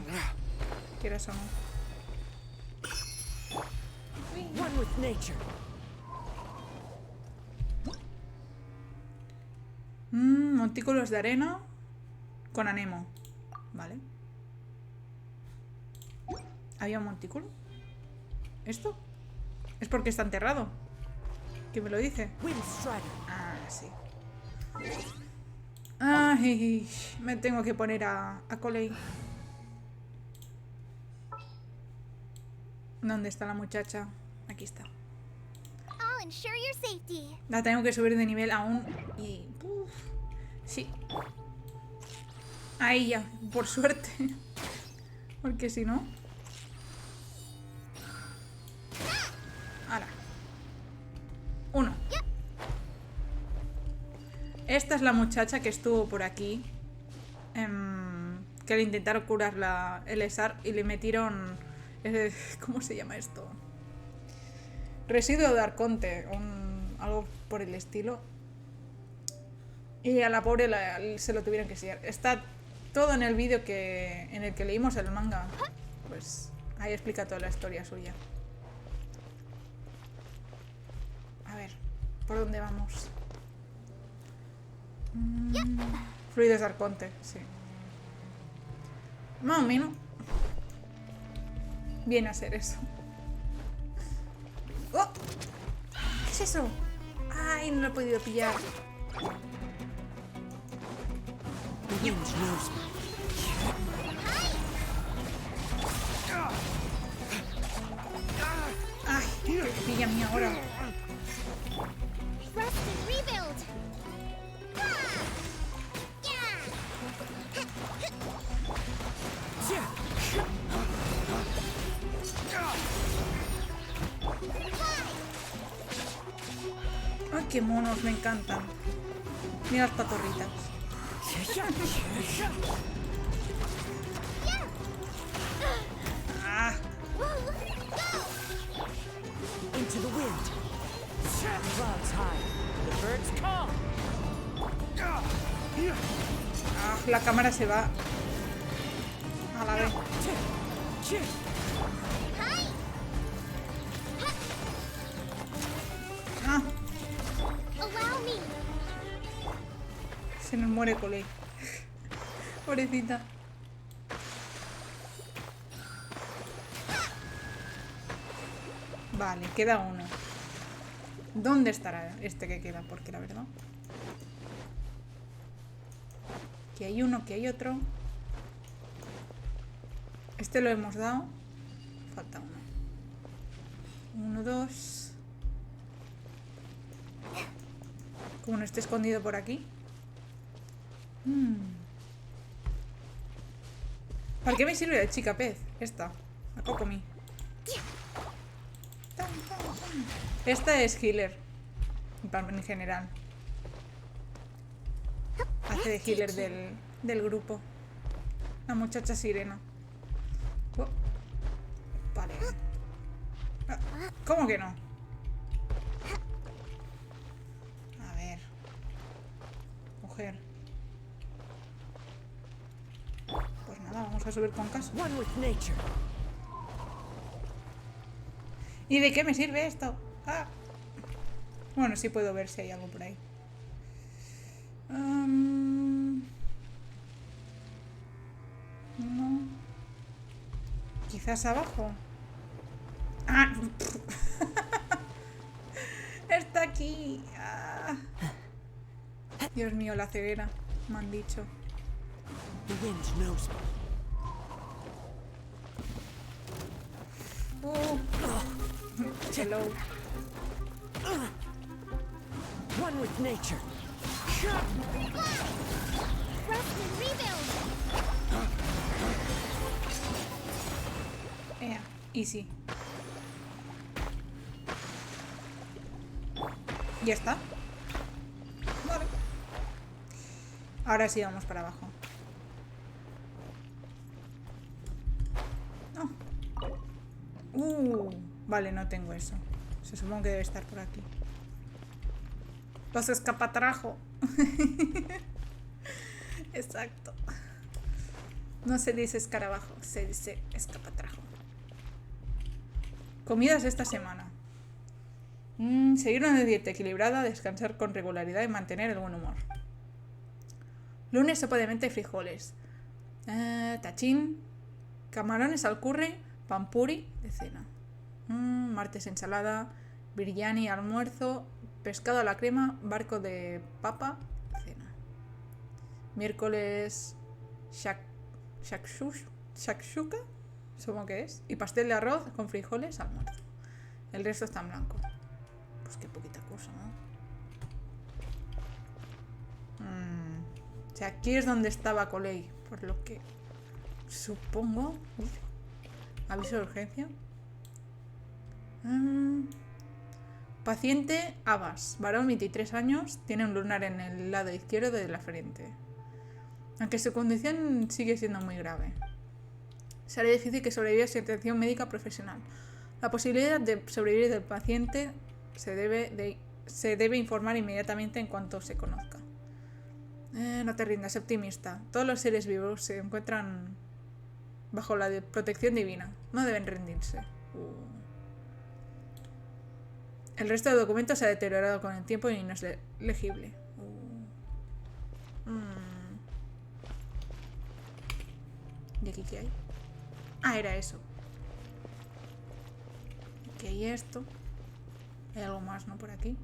Speaker 1: Quieras o no.
Speaker 3: One with nature.
Speaker 1: Montículos de arena con anemo. Vale. ¿Había un montículo? ¿Esto? Es porque está enterrado. ¿Quién me lo dice? Ah, sí. Ay, me tengo que poner a Coley. ¿Dónde está la muchacha? Aquí está.
Speaker 8: I'll ensure your safety.
Speaker 1: La tengo que subir de nivel aún y... sí. Ahí ya, por suerte. Porque si no... Ahora. 1. Esta es la muchacha que estuvo por aquí. Que le intentaron curar el ESAR y le metieron... ¿cómo se llama esto? Residuo de arconte. Algo por el estilo. Y a la pobre se lo tuvieron que sellar. Está todo en el vídeo en el que leímos el manga. Pues ahí explica toda la historia suya. A ver, ¿por dónde vamos? Fluidos de arconte, sí. Más o menos. Viene a ser eso. ¡Oh! ¿Qué es eso? Ay, no lo he podido pillar. Ay, que pilla a mí ahora. Ay, qué monos, me encantan. Mira las patorritas. Ah.
Speaker 3: Into the wind. Clouds high. The birds come.
Speaker 1: Ah, la cámara se va a la vez. Ah. Se nos muere Coley. Pobrecita. Vale, queda uno. ¿Dónde estará este que queda? Porque la verdad... Que hay uno, que hay otro. Este lo hemos dado. Falta uno. 1, 2. Como no esté escondido por aquí. ¿Para qué me sirve la chica pez? Esta. La Cocomi. Esta es healer. En general. Hace de healer del grupo. La muchacha sirena. Oh. Vale. ¿Cómo que no? A ver. Mujer. Pues nada, vamos a subir con caso. ¿Y de qué me sirve esto? Ah. Bueno, sí puedo ver si hay algo por ahí. No. Quizás abajo. Ah. Está aquí. Ah. Dios mío, la ceguera. Me han dicho. Hello.
Speaker 3: One with nature.
Speaker 1: Easy. Ya está. Vale. Ahora sí vamos para abajo. No. Vale, no tengo eso. Se supone que debe estar por aquí. Los escapatrajo. Exacto. No se dice escarabajo, se dice escapatrajo. Comidas esta semana. Seguir una dieta equilibrada, descansar con regularidad y mantener el buen humor. Lunes sopa de menta y frijoles. Tachín. Camarones al curry. Pampuri de cena. Martes ensalada. Biryani almuerzo. Pescado a la crema. Barco de papa. Cena. Miércoles shakshuka. Supongo que es. Y pastel de arroz con frijoles almuerzo. El resto está en blanco. Pues qué poquita cosa, ¿no? O sea, aquí es donde estaba Coley. Por lo que supongo. Aviso de urgencia. Paciente Abbas. Varón 23 años. Tiene un lunar en el lado izquierdo de la frente. Aunque su condición sigue siendo muy grave. Será difícil que sobreviva sin atención médica profesional. La posibilidad de sobrevivir del paciente se debe informar inmediatamente en cuanto se conozca. No te rindas, optimista. Todos los seres vivos se encuentran bajo la protección divina. No deben rendirse. El resto del documento se ha deteriorado con el tiempo y no es legible. ¿Y aquí qué hay? Ah, era eso. Aquí hay esto. Hay algo más, ¿no? Por aquí.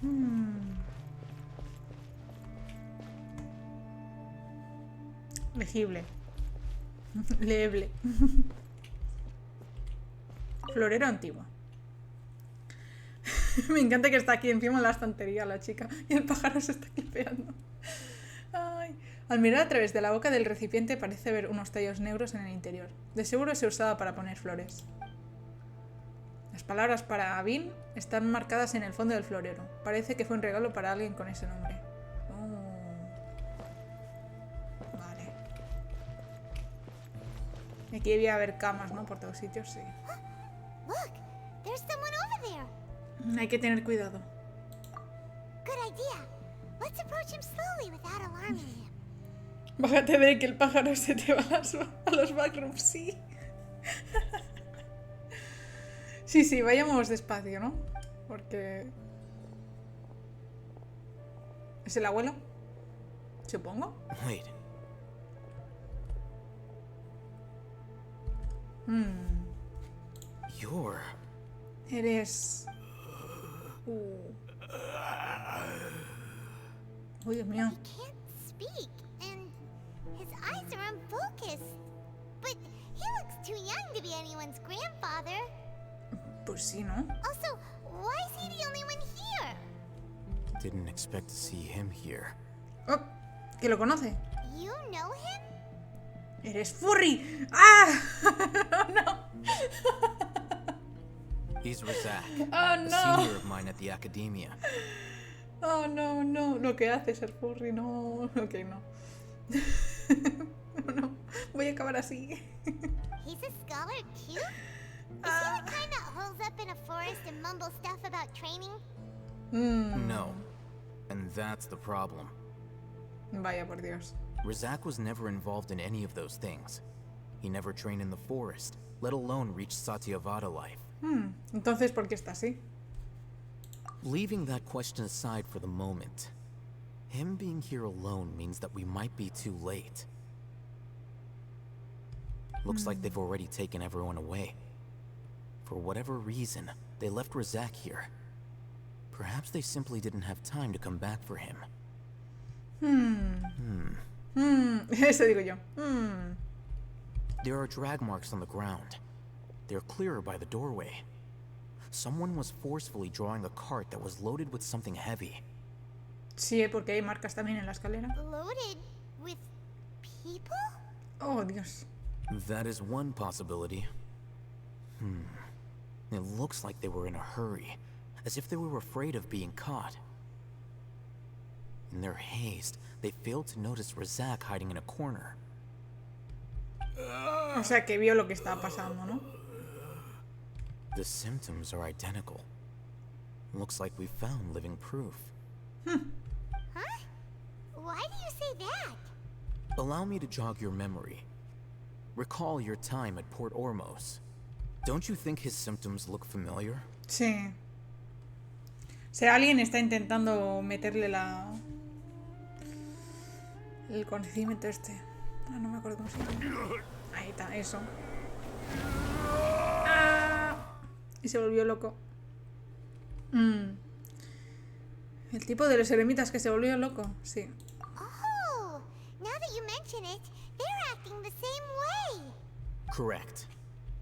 Speaker 1: No. Legible. Leble. Florero antiguo. Me encanta que está aquí encima en la estantería la chica y el pájaro se está clipeando. Ay. Al mirar a través de la boca del recipiente parece ver unos tallos negros en el interior. De seguro se usaba para poner flores. Las palabras para Abin están marcadas en el fondo del florero. Parece que fue un regalo para alguien con ese nombre. Vale. Y aquí debía haber camas, ¿no? Por todos sitios, sí.
Speaker 8: Look, there's someone over there.
Speaker 1: Hay que tener cuidado.
Speaker 8: Good idea. Let's approach him slowly without alarming him.
Speaker 1: Bájate de que el pájaro se te va a los backrooms, sí. Sí, vayamos despacio, ¿no? Porque... ¿Es el abuelo? Supongo.
Speaker 9: Wait. You're...
Speaker 1: Eres... Uy, Dios mío.
Speaker 8: He can't speak, and his eyes are unfocused. But he looks too young to be anyone's grandfather.
Speaker 1: Pues sí, ¿no?
Speaker 8: Also, why is he the only one here?
Speaker 9: Didn't expect to see him here.
Speaker 1: Oh, que lo conoce.
Speaker 8: You know him?
Speaker 1: ¡Eres furry! ¡Ah! ¡Oh, no!
Speaker 9: He's Razak,
Speaker 1: Oh,
Speaker 9: a
Speaker 1: no.
Speaker 9: senior of mine at the academia.
Speaker 1: Oh, no, no. Lo que hace ser furry, no. Ok, no. No. Voy a acabar así.
Speaker 8: He's a scholar too? Is he the kind that holes up in a forest and mumbles stuff about training?
Speaker 9: No. And that's the problem.
Speaker 1: Vaya por Dios.
Speaker 9: Razak was never involved in any of those things. He never trained in the forest, let alone reach Satyavada life.
Speaker 1: Entonces, ¿por qué está así?
Speaker 9: Leaving that question aside for the moment, him being here alone means that we might be too late. Looks like they've already taken everyone away. For whatever reason, they left Razak here. Perhaps they simply didn't have time to come back for him.
Speaker 1: Eso digo yo.
Speaker 9: There are drag marks on the ground. They're clearer by the doorway. Someone was forcefully drawing a cart that was loaded with something heavy.
Speaker 1: Sí, porque hay marcas también en la escalera.
Speaker 8: Loaded with people?
Speaker 1: Oh, Dios.
Speaker 9: That is one possibility. It looks like they were in a hurry, as if they were afraid of being caught. In their haste, they failed to notice Razak hiding in a corner.
Speaker 1: O sea, que vio lo que estaba pasando, ¿no?
Speaker 9: The symptoms are identical. Looks like we found living proof.
Speaker 8: Huh? Why do you say that?
Speaker 9: Allow me to jog your memory. Recall your time at Port Ormos. Don't you think his symptoms look familiar?
Speaker 1: Sí. O sea, alguien está intentando meterle el conocimiento este. Ah, no me acuerdo cómo se llama. Ahí está, eso. Ah, y se volvió loco. El tipo de los eremitas que se volvió loco, sí.
Speaker 8: Oh, now that you mention it, they're acting the same way.
Speaker 9: Correct.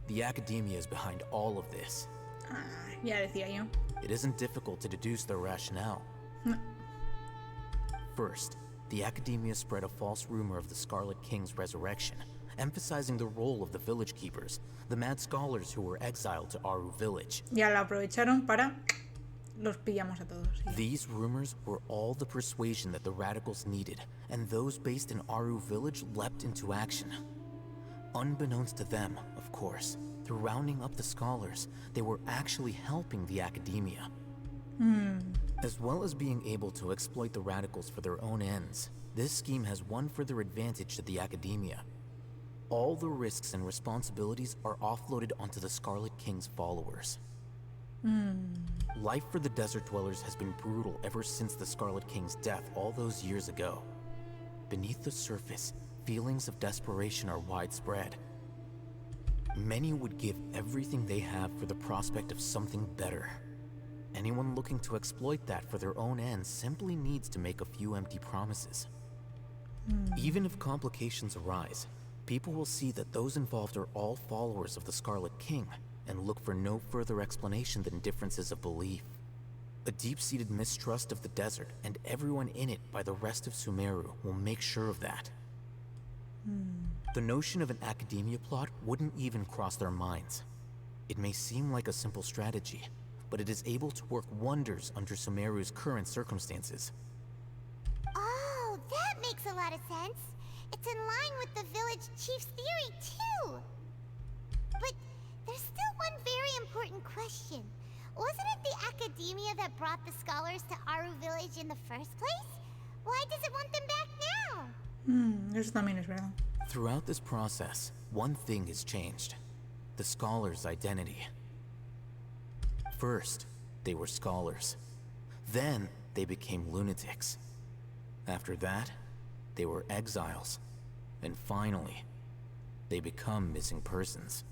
Speaker 9: The academia is behind all of this.
Speaker 1: Ah, ya decía yo.
Speaker 9: It isn't difficult to deduce their rationale.
Speaker 1: No.
Speaker 9: First, the academia spread a false rumor of the Scarlet King's resurrection, emphasizing the role of the village keepers, the mad scholars who were exiled to Aru village.
Speaker 1: Ya lo aprovecharon para... Los pillamos a todos. Sí.
Speaker 9: These rumors were all the persuasion that the radicals needed, and those based in Aru village leapt into action. Unbeknownst to them, of course, through rounding up the scholars, they were actually helping the academia. As well as being able to exploit the radicals for their own ends, this scheme has one further advantage to the academia. All the risks and responsibilities are offloaded onto the Scarlet King's followers. Life for the desert dwellers has been brutal ever since the Scarlet King's death all those years ago. Beneath the surface, feelings of desperation are widespread. Many would give everything they have for the prospect of something better. Anyone looking to exploit that for their own ends simply needs to make a few empty promises. Even if complications arise, people will see that those involved are all followers of the Scarlet King and look for no further explanation than differences of belief. A deep-seated mistrust of the desert and everyone in it by the rest of Sumeru will make sure of that. The notion of an academia plot wouldn't even cross their minds. It may seem like a simple strategy, but it is able to work wonders under Sumeru's current circumstances.
Speaker 8: Oh, that makes a lot of sense. It's in line with the village chief's theory, too. But there's still one very important question. Wasn't it the academia that brought the scholars to Aru village in the first place? Why does it want them back now?
Speaker 1: Eso también es verdad.
Speaker 9: Throughout this process, one thing has changed. The scholars' identity. First, they were scholars. Then, they became lunatics. After that, they were exiles. And finally, they become missing persons.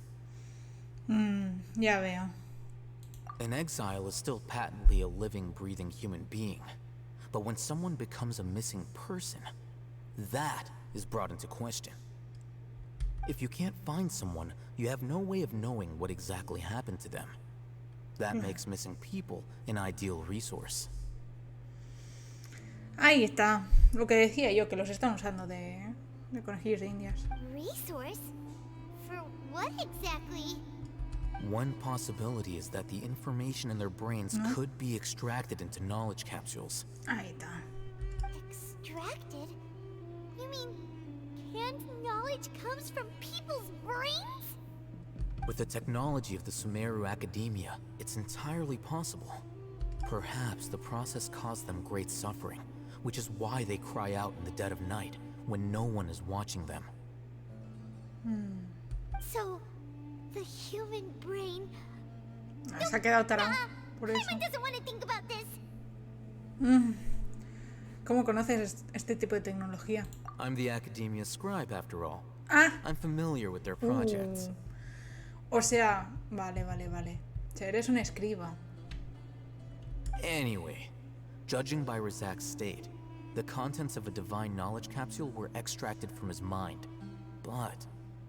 Speaker 1: Ya veo.
Speaker 9: An exile is still patently a living, breathing human being. But when someone becomes a missing person, that is brought into question. If you can't find someone, you have no way of knowing what exactly happened to them. That makes missing people an ideal resource.
Speaker 1: Ahí está. Lo que decía yo, que los están usando de conejillos de indias.
Speaker 8: Resource? For what exactly?
Speaker 9: One possibility is that the information in their brains could be extracted into knowledge capsules.
Speaker 1: Ahí está.
Speaker 8: Extracted? You mean canned knowledge comes from people's brains?
Speaker 9: With the technology of the Sumeru Academia, it's entirely possible. Perhaps the process caused them great suffering, which is why they cry out in the dead of night, when no one is watching them.
Speaker 8: So, the human brain...
Speaker 1: Se ha quedado tarado, por eso.
Speaker 8: Paimon doesn't want to think about this.
Speaker 1: ¿Cómo conoces este tipo de tecnología?
Speaker 9: I'm the Academia scribe, after all.
Speaker 1: Ah.
Speaker 9: I'm familiar with their projects.
Speaker 1: O sea, vale. O sea, eres un escriba.
Speaker 9: Anyway, judging by Razak's state, the contents of a divine knowledge capsule were extracted from his mind. But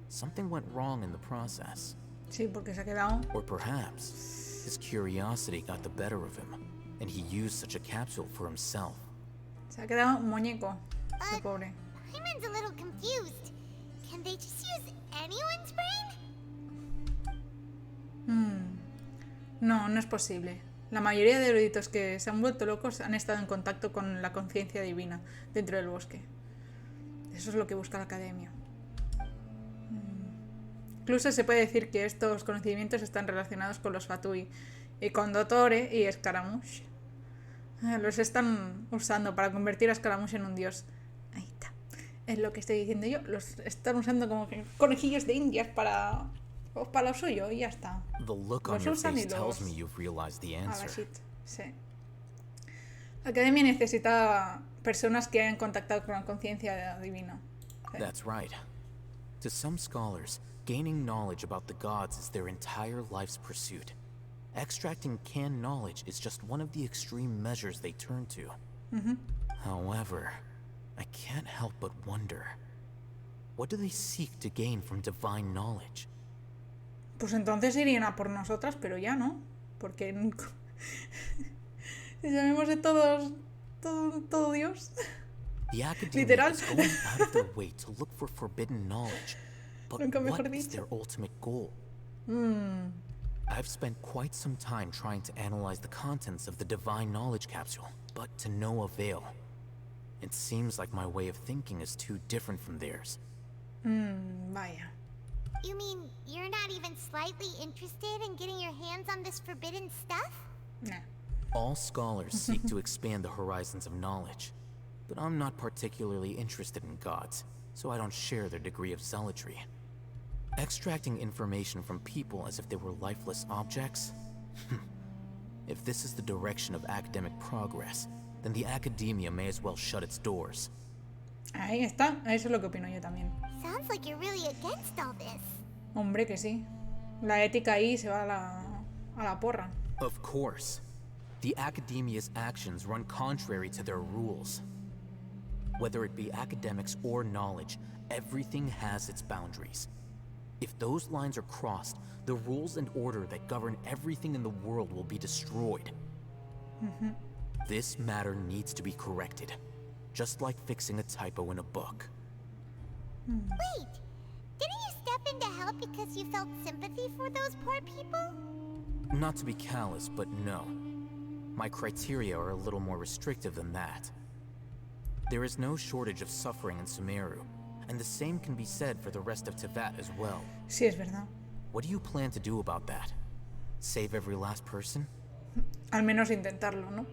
Speaker 9: something went wrong in the process.
Speaker 1: Sí, porque se ha quedado.
Speaker 9: Or perhaps his curiosity got the better of him, and he used such a capsule for himself.
Speaker 1: Se ha quedado un muñeco, el pobre.
Speaker 8: Paimon's a little confused. Can they just use anyone's brain?
Speaker 1: No, no es posible. La mayoría de eruditos que se han vuelto locos han estado en contacto con la conciencia divina dentro del bosque. Eso es lo que busca la academia. Incluso se puede decir que estos conocimientos están relacionados con los Fatui y con Dottore y Scaramouche. Los están usando para convertir a Scaramouche en un dios. Ahí está. Es lo que estoy diciendo yo. Los están usando como conejillos de indias para lo suyo y ya está.
Speaker 9: The look on your face tells me you've realized the answer.
Speaker 1: Sí. La academia necesita personas que hayan contactado con la conciencia divina. Sí.
Speaker 9: That's right. To some scholars, gaining knowledge about the gods is their entire life's pursuit. Extracting canned knowledge is just one of the extreme measures they turn to. However, I can't help but wonder, what do they seek to gain from divine knowledge?
Speaker 1: Pues entonces irían a por nosotras, pero ya no. Porque sabemos de todos, todo Dios.
Speaker 9: The academia
Speaker 1: Literal.
Speaker 9: is going out of their way to look for forbidden knowledge. But what is their ultimate goal? I've spent quite some time trying to analyze the contents of the divine knowledge capsule, but to no avail. It seems like my way of thinking is too different from theirs.
Speaker 1: Vaya.
Speaker 8: You mean you're not even slightly interested in getting your hands on this forbidden stuff?
Speaker 1: Nah.
Speaker 9: All scholars seek to expand the horizons of knowledge, but I'm not particularly interested in gods, so I don't share their degree of zealotry. Extracting information from people as if they were lifeless objects? If this is the direction of academic progress, then the academia may as well shut its doors.
Speaker 1: Ahí está, eso es lo que opino yo también.
Speaker 8: Sounds like you're really against all this.
Speaker 1: Hombre, que sí. La ética ahí se va a la porra.
Speaker 9: Of course. The academia's actions run contrary to their rules. Whether it be academics or knowledge, everything has its boundaries. If those lines are crossed, the rules and order that govern everything in the world will be destroyed. This matter needs to be corrected, just like fixing a typo in a book.
Speaker 8: Wait, didn't you step in to help because you felt sympathy for those poor people?
Speaker 9: Not to be callous, but no. My criteria are a little more restrictive than that. There is no shortage of suffering in Sumeru, and the same can be said for the rest of Teyvat as well.
Speaker 1: Sí, es verdad.
Speaker 9: What do you plan to do about that? Save every last person?
Speaker 1: Al menos intentarlo, ¿no?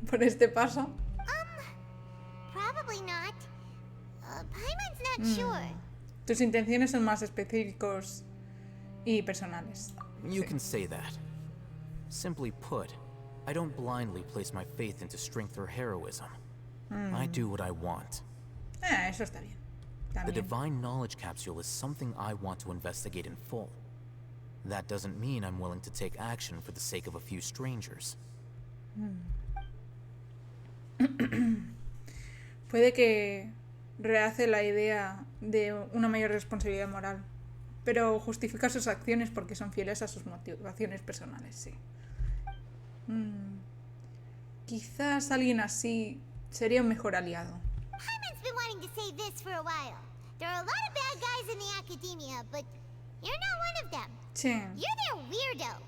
Speaker 1: Por este paso.
Speaker 8: Probably not. Paimon's not sure.
Speaker 1: Tus intenciones son más específicos y personales.
Speaker 9: You can say that. Simply put, I don't blindly place my faith into strength or heroism. I do what I want.
Speaker 1: Eso está bien.
Speaker 9: The divine knowledge capsule is something I want to investigate in full. That doesn't mean I'm willing to take action for the sake of a few strangers.
Speaker 1: Puede que rehace la idea de una mayor responsabilidad moral, pero justifica sus acciones porque son fieles a sus motivaciones personales, sí. Quizás alguien así Sería un mejor aliado.
Speaker 8: Paimon's been wanting to say this for a while. There are a lot of bad guys in the academia, but you're not one of them.
Speaker 1: Sí.
Speaker 8: You're their weirdo.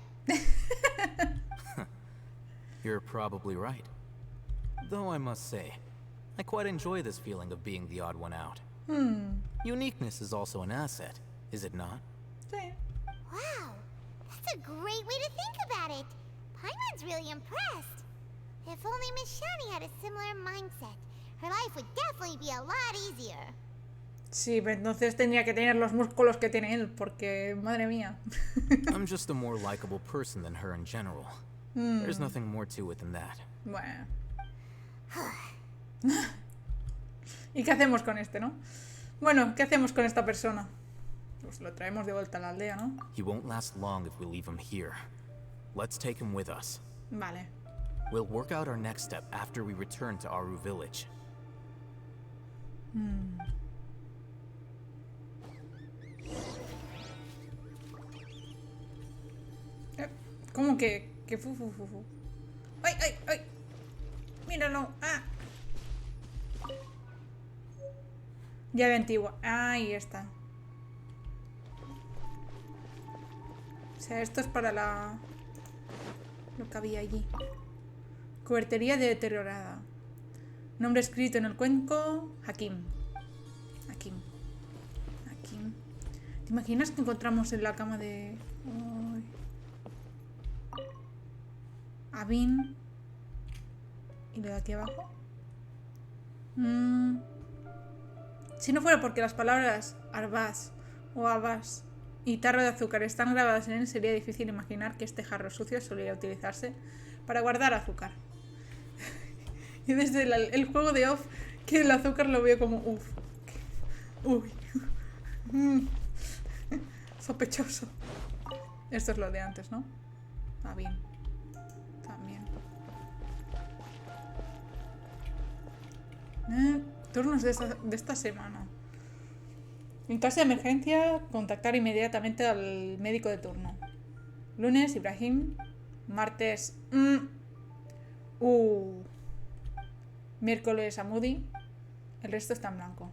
Speaker 9: You're probably right. Though I must say, I quite enjoy this feeling of being the odd one out. Uniqueness is also an asset, is it not?
Speaker 1: Sí.
Speaker 8: Wow, that's a great way to think about it. Paimon's really impressed. If only Miss Shani had a similar mindset, her life would definitely be a lot easier.
Speaker 1: Sí, pero entonces tendría que tener los músculos que tiene él, porque, madre mía.
Speaker 9: I'm just a more likable person than her in general. There's nothing more to it than that.
Speaker 1: Bueno. ¿Y qué hacemos con este, no? Bueno, ¿qué hacemos con esta persona? Pues lo traemos de vuelta a la aldea, ¿no?
Speaker 9: He won't last long if we leave him here. Let's take him with us.
Speaker 1: Vale.
Speaker 9: We'll work out our next step after we return to Aru village.
Speaker 1: ¿Cómo que fu? ¡Ay, ay, ay! ¡Míralo! ¡Ah! Llave antigua. Ahí está. O sea, esto es para la... lo que había allí. Cubertería deteriorada. Nombre escrito en el cuenco. Hakim. ¿Te imaginas que encontramos en la cama de... Ay. Abin? ¿Y lo de aquí abajo? Si no fuera porque las palabras Arbaz o Abas y tarro de azúcar están grabadas en él, sería difícil imaginar que este jarro sucio solía utilizarse para guardar azúcar. Y desde el juego de Off, que el azúcar lo veo como uff. Uy. Sospechoso. Esto es lo de antes, ¿no? Ah, bien. También. Turnos de esta semana. En caso de emergencia, contactar inmediatamente al médico de turno. Lunes, Ibrahim. Martes, miércoles, Amudi. El resto está en blanco.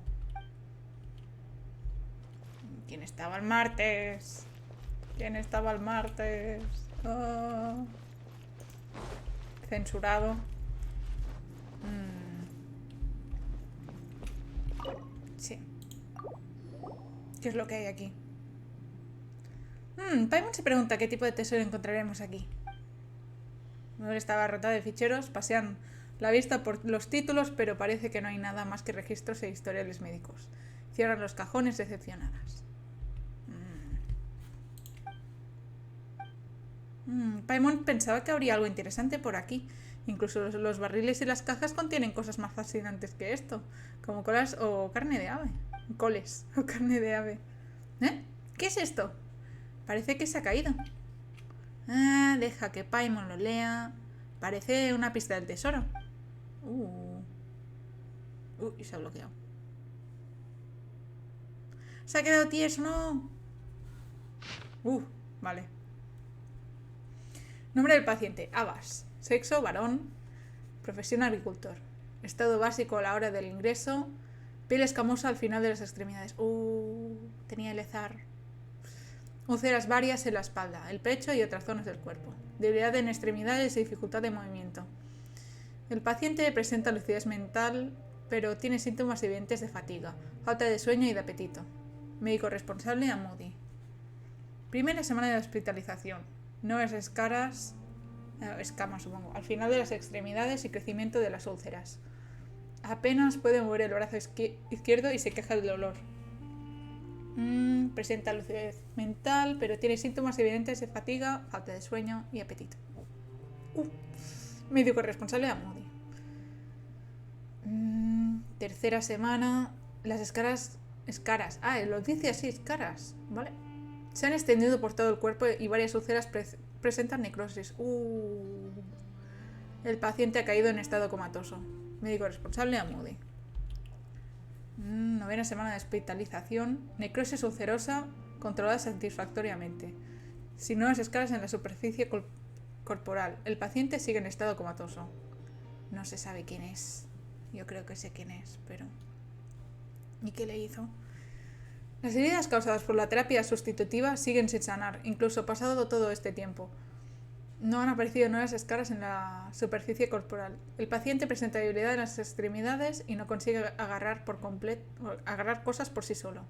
Speaker 1: ¿Quién estaba el martes? Oh. Censurado. Sí. ¿Qué es lo que hay aquí? Paimon se pregunta qué tipo de tesoro encontraremos aquí. Noel estaba rotado de ficheros, pasean la vista por los títulos, pero parece que no hay nada más que registros e historiales médicos. Cierran los cajones decepcionadas. Paimon pensaba que habría algo interesante por aquí. Incluso los barriles y las cajas contienen cosas más fascinantes que esto, como colas o carne de ave. Coles o carne de ave. ¿Qué es esto? Parece que se ha caído. Deja que Paimon lo lea. Parece una pista del tesoro. Y se ha bloqueado. Se ha quedado tieso, ¿no? Vale. Nombre del paciente, Abbas. Sexo, varón. Profesión, agricultor. Estado básico a la hora del ingreso. Piel escamosa al final de las extremidades. Tenía el ezar. Úlceras varias en la espalda, el pecho y otras zonas del cuerpo. Debilidad en extremidades y dificultad de movimiento. El paciente presenta lucidez mental, pero tiene síntomas evidentes de fatiga, falta de sueño y de apetito. Médico responsable, Amudi. Primera semana de hospitalización. Nuevas escamas, supongo, al final de las extremidades y crecimiento de las úlceras. Apenas puede mover el brazo izquierdo y se queja del dolor. Presenta lucidez mental, pero tiene síntomas evidentes de fatiga, falta de sueño y apetito. Médico responsable, Amudi. Tercera semana. Las escaras. Lo dice así, escaras. Vale. Se han extendido por todo el cuerpo y varias úlceras presentan necrosis. El paciente ha caído en estado comatoso. Médico responsable, Amudi. Novena semana de hospitalización. Necrosis ulcerosa controlada satisfactoriamente. Sin nuevas escalas en la superficie corporal. El paciente sigue en estado comatoso. No se sabe quién es. Yo creo que sé quién es, pero... ¿Y qué le hizo? Las heridas causadas por la terapia sustitutiva siguen sin sanar, incluso pasado todo este tiempo. No han aparecido nuevas escaras en la superficie corporal. El paciente presenta debilidad en las extremidades y no consigue agarrar cosas por sí solo.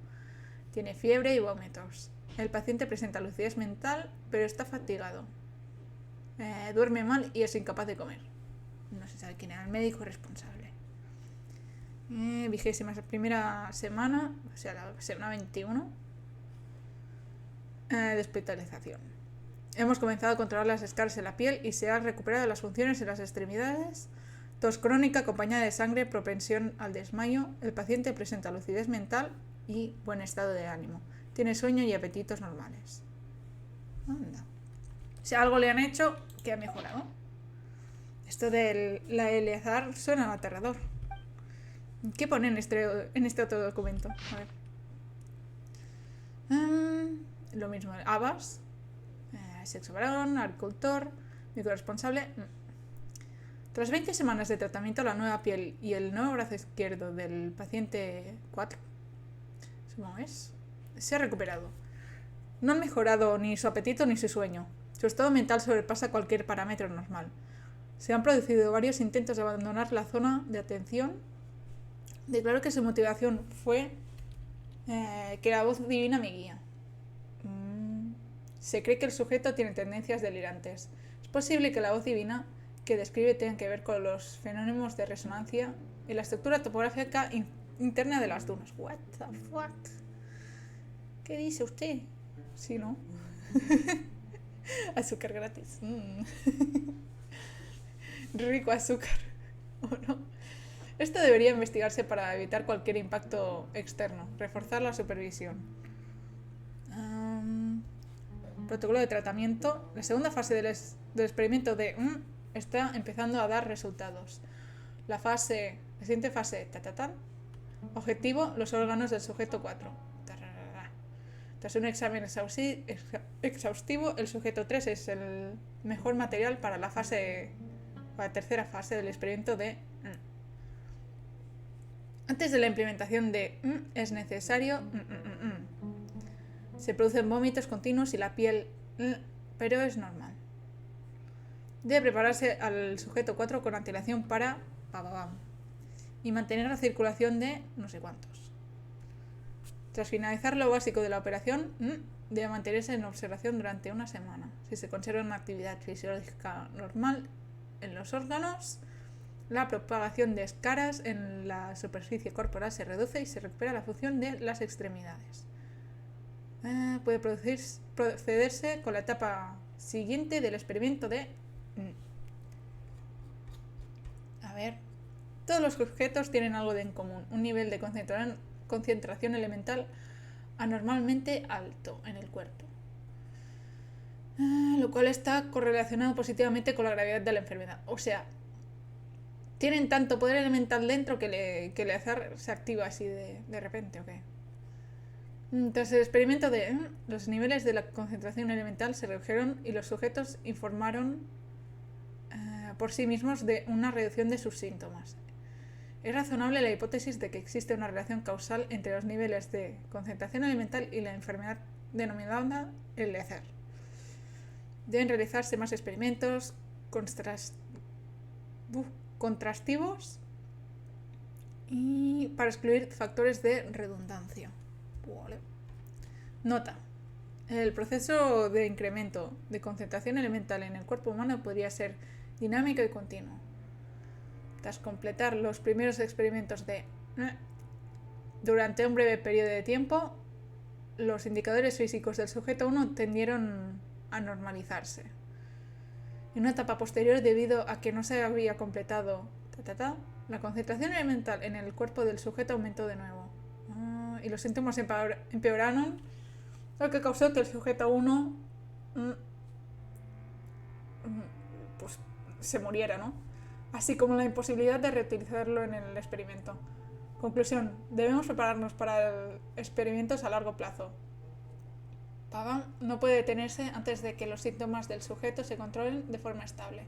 Speaker 1: Tiene fiebre y vómitos. El paciente presenta lucidez mental, pero está fatigado. Duerme mal y es incapaz de comer. No se sabe quién era el médico responsable. 21ª semana, o sea, la semana 21 de hospitalización. Hemos comenzado a controlar las escaras en la piel y se han recuperado las funciones en las extremidades. Tos crónica acompañada de sangre, propensión al desmayo. El paciente presenta lucidez mental y buen estado de ánimo. Tiene sueño y apetitos normales. Anda. Si algo le han hecho, que ha mejorado. Esto de la Eleazar suena aterrador. ¿Qué pone en este otro documento? A ver. Lo mismo. Abas. Sexo varón, agricultor, microresponsable. Tras 20 semanas de tratamiento, la nueva piel y el nuevo brazo izquierdo del paciente 4 se ha recuperado. No han mejorado ni su apetito ni su sueño. Su estado mental sobrepasa cualquier parámetro normal. Se han producido varios intentos de abandonar la zona de atención. Declaró que su motivación fue que la voz divina me guía. Se cree que el sujeto tiene tendencias delirantes. Es posible que la voz divina que describe tenga que ver con los fenómenos de resonancia en la estructura topográfica interna de las dunas. What the fuck? ¿Qué dice usted? Sí, ¿no? Azúcar gratis. Rico azúcar. ¿O no? Esto debería investigarse para evitar cualquier impacto externo. Reforzar la supervisión. Protocolo de tratamiento. La segunda fase del experimento de está empezando a dar resultados. La siguiente fase, objetivo, los órganos del sujeto 4. Tras un examen exhaustivo, el sujeto 3 es el mejor material para la tercera fase del experimento de Antes de la implementación de es necesario se producen vómitos continuos y la piel pero es normal. Debe prepararse al sujeto 4 con antelación para y mantener la circulación de no sé cuántos. Tras finalizar lo básico de la operación, debe mantenerse en observación durante una semana. Si se conserva una actividad fisiológica normal en los órganos, la propagación de escaras en la superficie corporal se reduce y se recupera la función de las extremidades. Puede procederse con la etapa siguiente del experimento de... A ver... Todos los sujetos tienen algo en común, un nivel de concentración elemental anormalmente alto en el cuerpo, lo cual está correlacionado positivamente con la gravedad de la enfermedad. O sea, tienen tanto poder elemental dentro que le hace se activa así de repente, ¿ok? Tras el experimento de los niveles de la concentración elemental se redujeron y los sujetos informaron por sí mismos de una reducción de sus síntomas. Es razonable la hipótesis de que existe una relación causal entre los niveles de concentración elemental y la enfermedad denominada el lecer. Deben realizarse más experimentos contrastivos y para excluir factores de redundancia. Vale. Nota. El proceso de incremento de concentración elemental en el cuerpo humano podría ser dinámico y continuo. Tras completar los primeros experimentos durante un breve periodo de tiempo, los indicadores físicos del sujeto 1 tendieron a normalizarse. En una etapa posterior, debido a que no se había completado la concentración elemental en el cuerpo del sujeto aumentó de nuevo. Y los síntomas empeoraron, lo que causó que el sujeto 1 pues se muriera, ¿no? Así como la imposibilidad de reutilizarlo en el experimento. Conclusión, debemos prepararnos para experimentos a largo plazo. No puede detenerse antes de que los síntomas del sujeto se controlen de forma estable.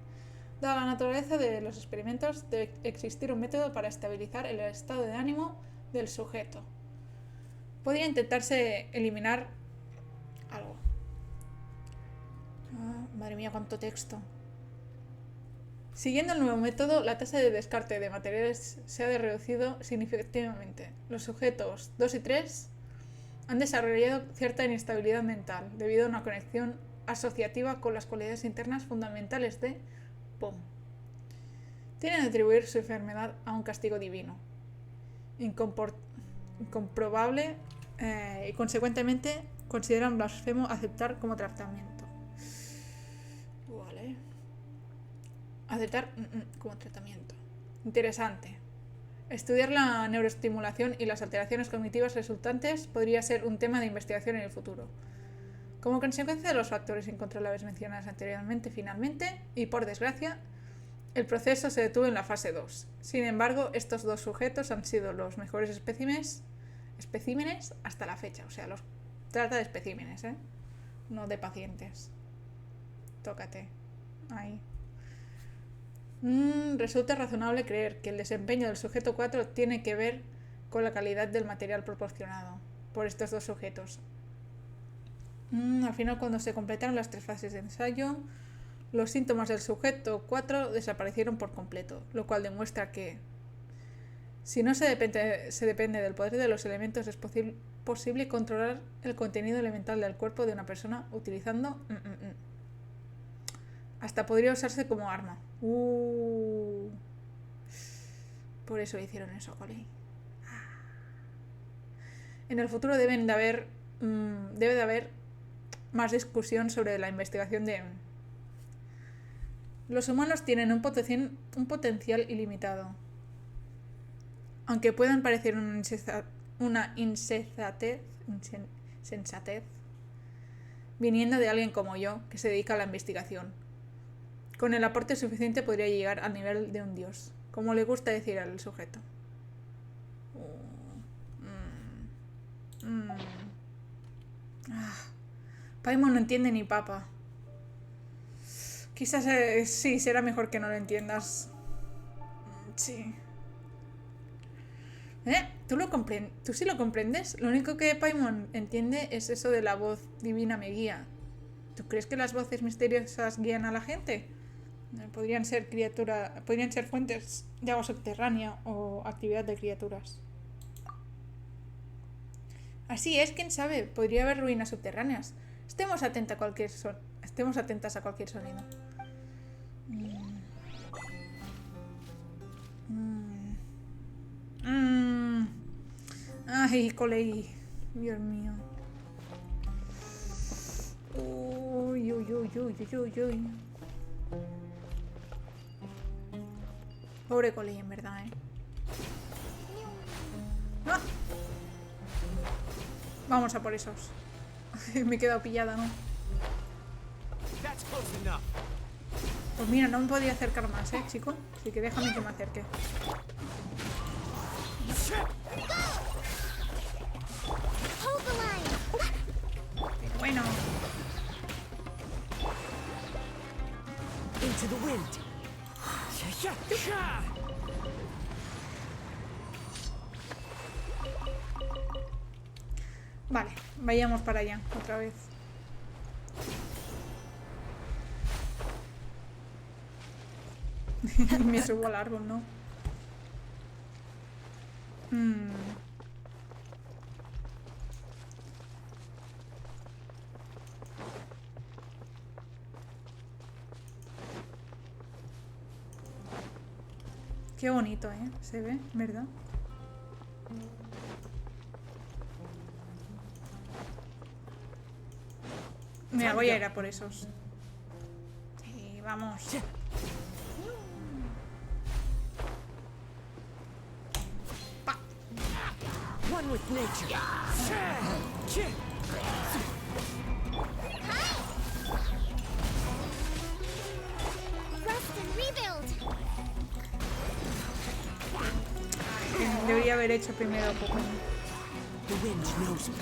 Speaker 1: Dada la naturaleza de los experimentos, debe existir un método para estabilizar el estado de ánimo del sujeto. Podría intentarse eliminar algo. Madre mía, cuánto texto. Siguiendo el nuevo método, la tasa de descarte de materiales se ha reducido significativamente. Los sujetos 2 y 3 han desarrollado cierta inestabilidad mental debido a una conexión asociativa con las cualidades internas fundamentales de POM. Tienen que atribuir su enfermedad a un castigo divino, incomprobable y consecuentemente consideran blasfemo aceptar como tratamiento. Vale. Aceptar como tratamiento. Interesante. Estudiar la neuroestimulación y las alteraciones cognitivas resultantes podría ser un tema de investigación en el futuro. Como consecuencia de los factores incontrolables mencionados anteriormente, finalmente, y por desgracia, el proceso se detuvo en la fase 2. Sin embargo, estos dos sujetos han sido los mejores especímenes hasta la fecha. O sea, los trata de especímenes, no de pacientes. Tócate. Ahí. Resulta razonable creer que el desempeño del sujeto 4 tiene que ver con la calidad del material proporcionado por estos dos sujetos. Al final, cuando se completaron las 3 fases de ensayo, los síntomas del sujeto 4 desaparecieron por completo, lo cual demuestra que si no se depende del poder de los elementos, es posible controlar el contenido elemental del cuerpo de una persona utilizando hasta podría usarse como arma. Por eso hicieron eso, Coley. En el futuro debe de haber más discusión sobre la investigación de... Los humanos tienen un potencial ilimitado. Aunque puedan parecer una insensatez viniendo de alguien como yo, que se dedica a la investigación. Con el aporte suficiente podría llegar al nivel de un dios, como le gusta decir al sujeto. Paimon no entiende ni papa. Quizás sí, será mejor que no lo entiendas. Sí. ¿Tú sí lo comprendes? Lo único que Paimon entiende es eso de la voz divina me guía. ¿Tú crees que las voces misteriosas guían a la gente? Podrían ser fuentes de agua subterránea o actividad de criaturas. Así es, quién sabe, podría haber ruinas subterráneas. Estemos atentas a cualquier sonido. Ay, Coley, Dios mío. Uy. Pobre Coley, en verdad, ¡Ah! Vamos a por esos. Me he quedado pillada, ¿no? Pues mira, no me podía acercar más, chico. Así que déjame que me acerque. Pero bueno.
Speaker 3: Into the wind.
Speaker 1: Vale, vayamos para allá otra vez. Me subo al árbol, ¿no? Qué bonito, se ve, ¿verdad? Mira, voy a ir a por esos. Sí, vamos. Pa.
Speaker 3: One with nature.
Speaker 8: Rest and rebuild.
Speaker 1: Debería haber hecho primero Pokémon.
Speaker 3: The wind knows me.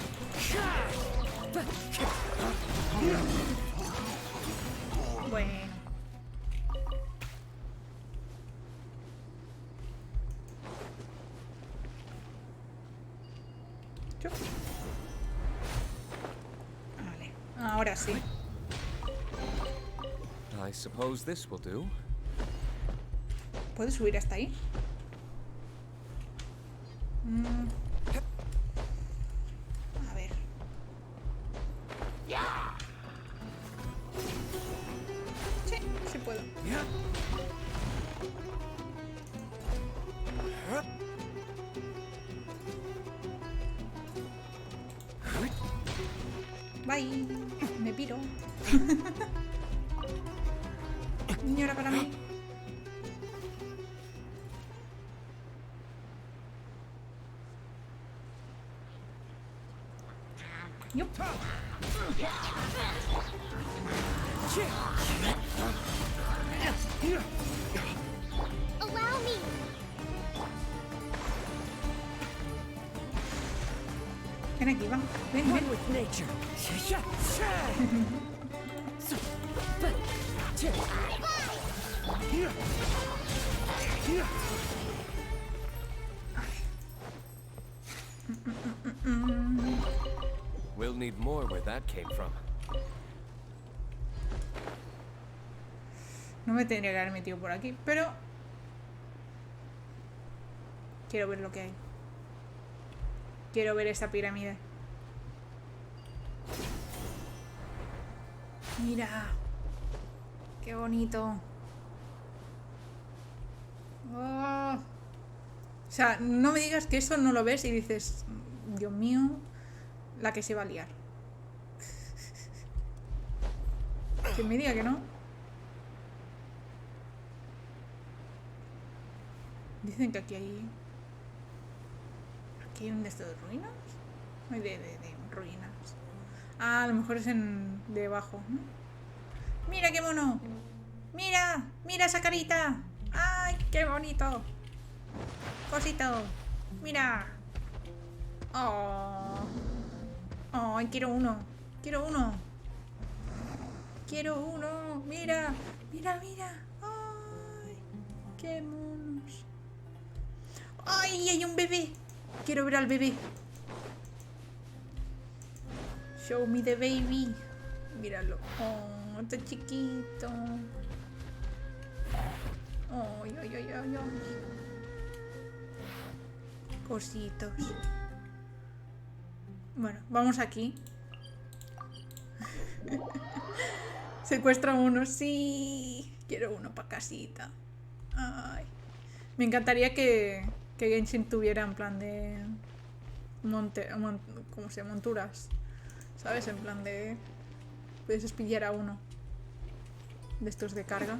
Speaker 1: Bueno. Vale, ahora sí.
Speaker 20: I suppose this will do.
Speaker 1: ¿Puedes subir hasta ahí? A ver. Sí, sí puedo. Bye. Me piro. Niñora para mí. Yup.
Speaker 8: Allow me.
Speaker 1: Ven aquí, va. Ven, ven.
Speaker 3: With nature.
Speaker 20: We'll need more where that came from.
Speaker 1: No me tendría que haber metido por aquí, pero quiero ver lo que hay. Quiero ver esa pirámide. Mira. Qué bonito. Oh. O sea, no me digas que eso no lo ves y dices, Dios mío, la que se va a liar. Que me diga que no. Dicen que aquí hay... ¿Aquí hay un de estos de ruinas? Hay de ruinas. Ah, a lo mejor es en... debajo, ¿no? ¡Mira qué mono! ¡Mira! ¡Mira esa carita! ¡Ay, qué bonito! Cosito. ¡Mira! ¡Oh! ¡Ay, quiero uno! ¡Quiero uno! ¡Quiero uno! ¡Mira! ¡Mira, mira! ¡Ay! ¡Qué monos! ¡Ay, hay un bebé! Quiero ver al bebé. Show me the baby. Míralo. Oh, está chiquito. Ay, ay, ay, ay, ay. Cositos. Bueno, vamos aquí. Secuestra uno, sí. Quiero uno para casita. Ay. Me encantaría que Genshin tuviera en plan de ¿cómo se llama? Monturas. ¿Sabes? En plan de... puedes pillar a uno de estos de carga.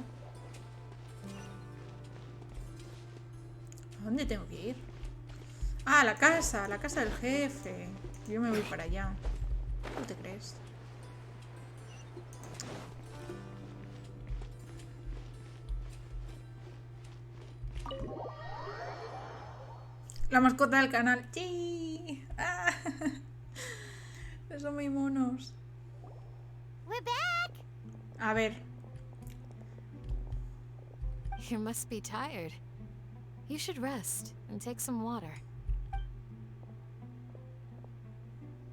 Speaker 1: ¿A dónde tengo que ir? Ah, la casa del jefe. Yo me voy para allá. ¿Tú te crees? La mascota del canal. ¡Sí! ¡Ah! Son muy monos.
Speaker 8: We're back.
Speaker 1: A ver.
Speaker 5: You must be tired. You should rest and take some water.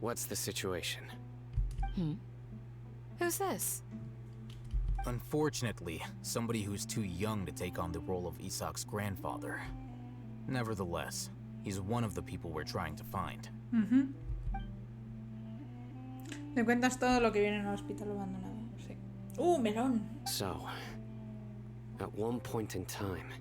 Speaker 7: What's the situation?
Speaker 5: Who's this?
Speaker 9: Unfortunately, somebody who's too young to take on the role of Isak's grandfather. Nevertheless, he's one of the people we're trying to find.
Speaker 1: Le cuentas todo lo que viene en el hospital abandonado. Sí. Melón.
Speaker 7: So, at one point in time,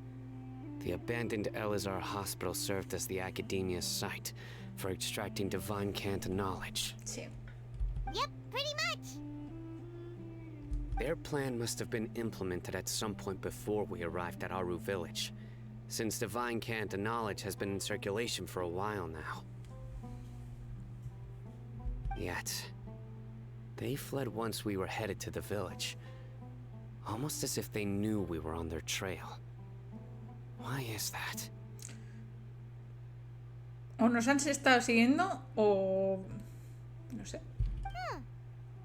Speaker 7: the abandoned Elazar hospital served as the academia's site for extracting divine cant knowledge.
Speaker 1: Sí.
Speaker 8: Yep, pretty much.
Speaker 7: Their plan must have been implemented at some point before we arrived at Aru village, since divine cant knowledge has been in circulation for a while now. Yet, they fled once we were headed to the village, almost as if they knew we were on their trail. Why is that?
Speaker 1: O nos han estado siguiendo o... no sé.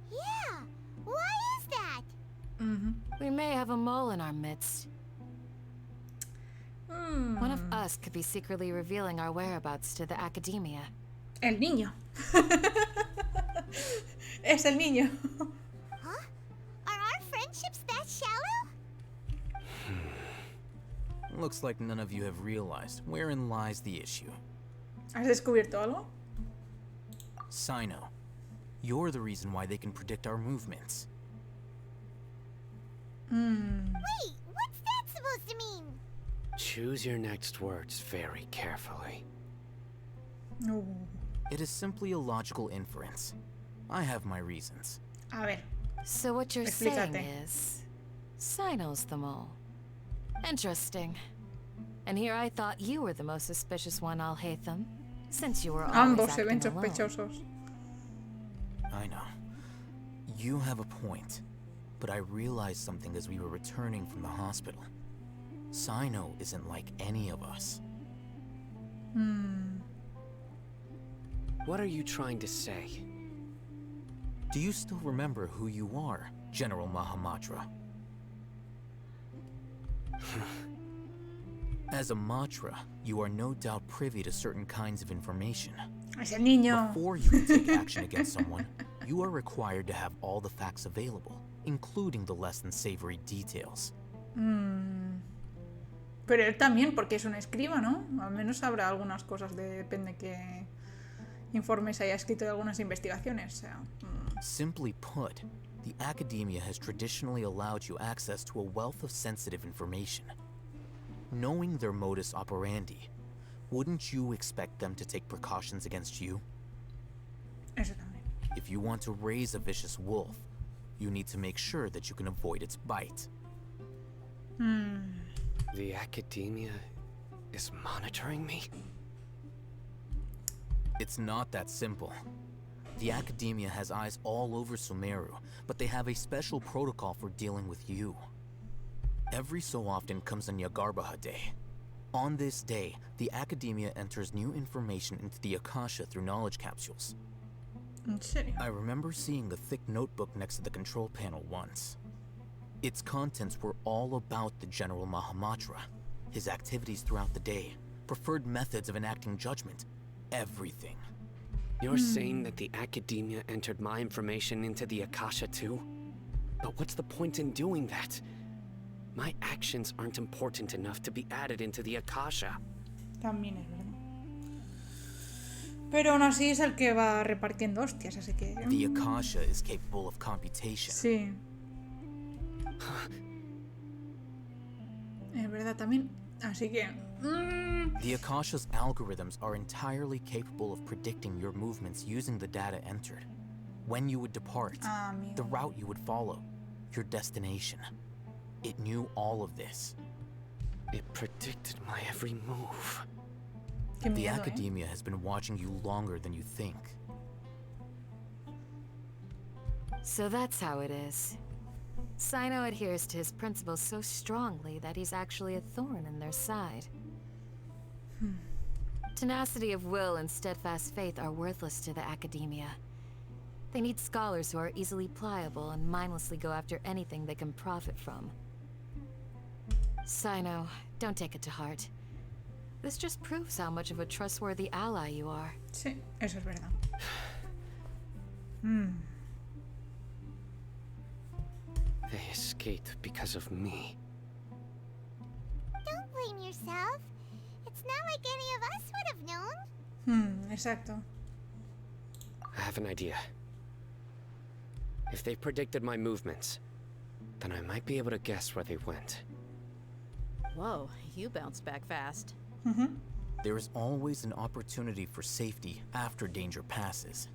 Speaker 8: Yeah, why is that?
Speaker 5: We may have a mole in our midst. One of us could be secretly revealing our whereabouts to the academia.
Speaker 1: El niño. Es el niño.
Speaker 8: Huh? Are our friendships that shallow?
Speaker 9: Looks like none of you have realized wherein lies the issue.
Speaker 1: ¿Has descubierto algo?
Speaker 9: Sino, you're the reason why they can predict our movements.
Speaker 8: Wait, what's that supposed to mean?
Speaker 7: Choose your next words very carefully.
Speaker 1: No.
Speaker 9: It is simply a logical inference. I have my reasons.
Speaker 1: A ver.
Speaker 5: So what you're
Speaker 1: Explícate.
Speaker 5: saying is, Sino's the mole. Interesting. And here I thought you were the most suspicious one, Alhaitham, since you were always
Speaker 1: Ambos se ven
Speaker 5: acting alone.
Speaker 1: sospechosos.
Speaker 9: I know. You have a point. But I realized something as we were returning from the hospital. Sino isn't like any of us.
Speaker 7: What are you trying to say?
Speaker 9: Do you still remember who you are, General Mahamatra? As a Matra, you are no doubt privy to certain kinds of information.
Speaker 1: Es el niño.
Speaker 9: Before you can take action against someone, you are required to have all the facts available, including the less than savory details.
Speaker 1: Pero él también, porque es un escriba, ¿no? Al menos sabrá algunas cosas, depende qué informes haya escrito de algunas investigaciones. O sea,
Speaker 9: Simply put, the academia has traditionally allowed you access to a wealth of sensitive information. Knowing their modus operandi, wouldn't you expect them to take precautions against you?
Speaker 1: Eso también.
Speaker 9: If you want to raise a vicious wolf, you need to make sure that you can avoid its bite.
Speaker 7: The academia is monitoring me?
Speaker 9: It's not that simple. The academia has eyes all over Sumeru, but they have a special protocol for dealing with you. Every so often comes a Nyagarbaha Day. On this day, the academia enters new information into the Akasha through knowledge capsules.
Speaker 1: ¿En serio?
Speaker 9: I remember seeing a thick notebook next to the control panel once. Its contents were all about the General Mahamatra, his activities throughout the day, preferred methods of enacting judgment, everything.
Speaker 7: You're saying that the academia entered my information into the Akasha too? But what's the point in doing that? My actions aren't important enough to be added into the Akasha.
Speaker 1: También es verdad. Pero aún así es el que va repartiendo hostias, así que...
Speaker 9: The Akasha is capable of computation.
Speaker 1: Sí. Es verdad también. Así que...
Speaker 9: The Akasha's algorithms are entirely capable of predicting your movements using the data entered. When you would depart, the route you would follow, your destination. It knew all of this.
Speaker 7: It predicted my every move.
Speaker 9: The academia has been watching you longer than you think.
Speaker 5: So that's how it is. Sino adheres to his principles so strongly that he's actually a thorn in their side. Tenacity of will and steadfast faith are worthless to the academia. They need scholars who are easily pliable and mindlessly go after anything they can profit from. Sino, don't take it to heart. This just proves how much of a trustworthy ally you are.
Speaker 1: Sí, eso es verdad.
Speaker 7: They escaped because of me.
Speaker 8: Don't blame yourself. It's not like any of us would have known.
Speaker 1: Exacto.
Speaker 7: I have an idea. If they predicted my movements, then I might be able to guess where they went.
Speaker 14: Whoa, you bounced back fast.
Speaker 9: There is always an opportunity for safety after danger passes.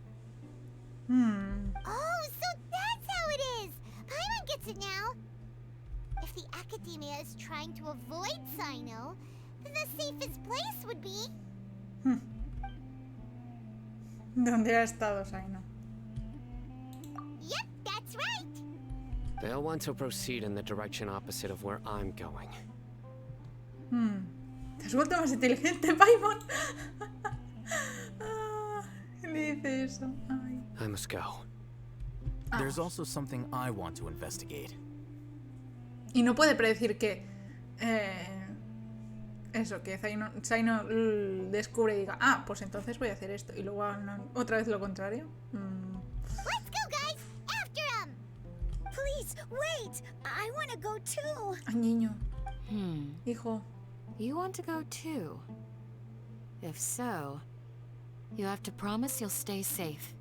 Speaker 8: Oh, so that's how it is! Paimon gets it now! If the academia is trying to avoid Sino, then the safest place would be...
Speaker 1: ¿Dónde ha estado Sino?
Speaker 8: Yep, that's right!
Speaker 7: They'll want to proceed in the direction opposite of where I'm going.
Speaker 1: ¿Te has vuelto más inteligente, Paimon? Le dice eso. Ay.
Speaker 7: I must go.
Speaker 9: There's also something I want to investigate.
Speaker 1: Y no puede predecir que Eso, que Zaino descubre y diga, ah, pues entonces voy a hacer esto. Y luego otra vez lo contrario.
Speaker 8: Let's go, guys! After him!
Speaker 10: Please, wait! I want to go too.
Speaker 1: Ay, niño. Hijo.
Speaker 5: You want to go too? If so, you have to promise you'll stay safe.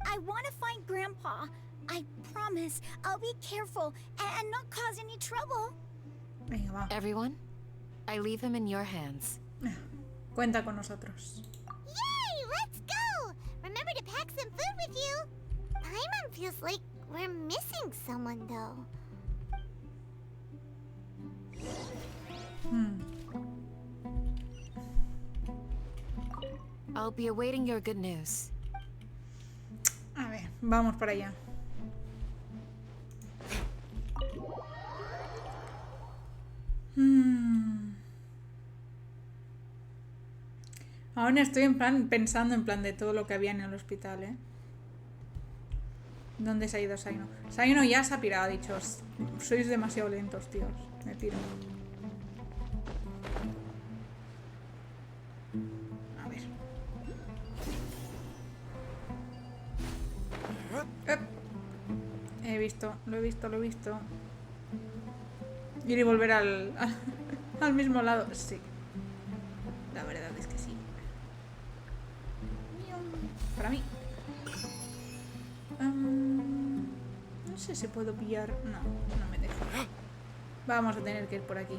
Speaker 10: I want to find Grandpa. I promise I'll be careful and not cause any trouble.
Speaker 1: Venga, va.
Speaker 5: Everyone, I leave him in your hands.
Speaker 1: Cuenta con nosotros.
Speaker 8: Yay! Let's go! Remember to pack some food with you. Paimon feels like we're missing someone, though.
Speaker 5: I'll be awaiting your good news.
Speaker 1: A ver, vamos para allá. Aún estoy pensando en plan de todo lo que había en el hospital, ¿eh? ¿Dónde se ha ido Zaino? Zaino ya se ha pirado, ha dicho, sois demasiado lentos, tíos. Me piro. A ver. Lo he visto. Ir y volver al mismo lado. Sí. La verdad es que sí. Para mí. No sé si puedo pillar. No me dejo. Vamos a tener que ir por aquí.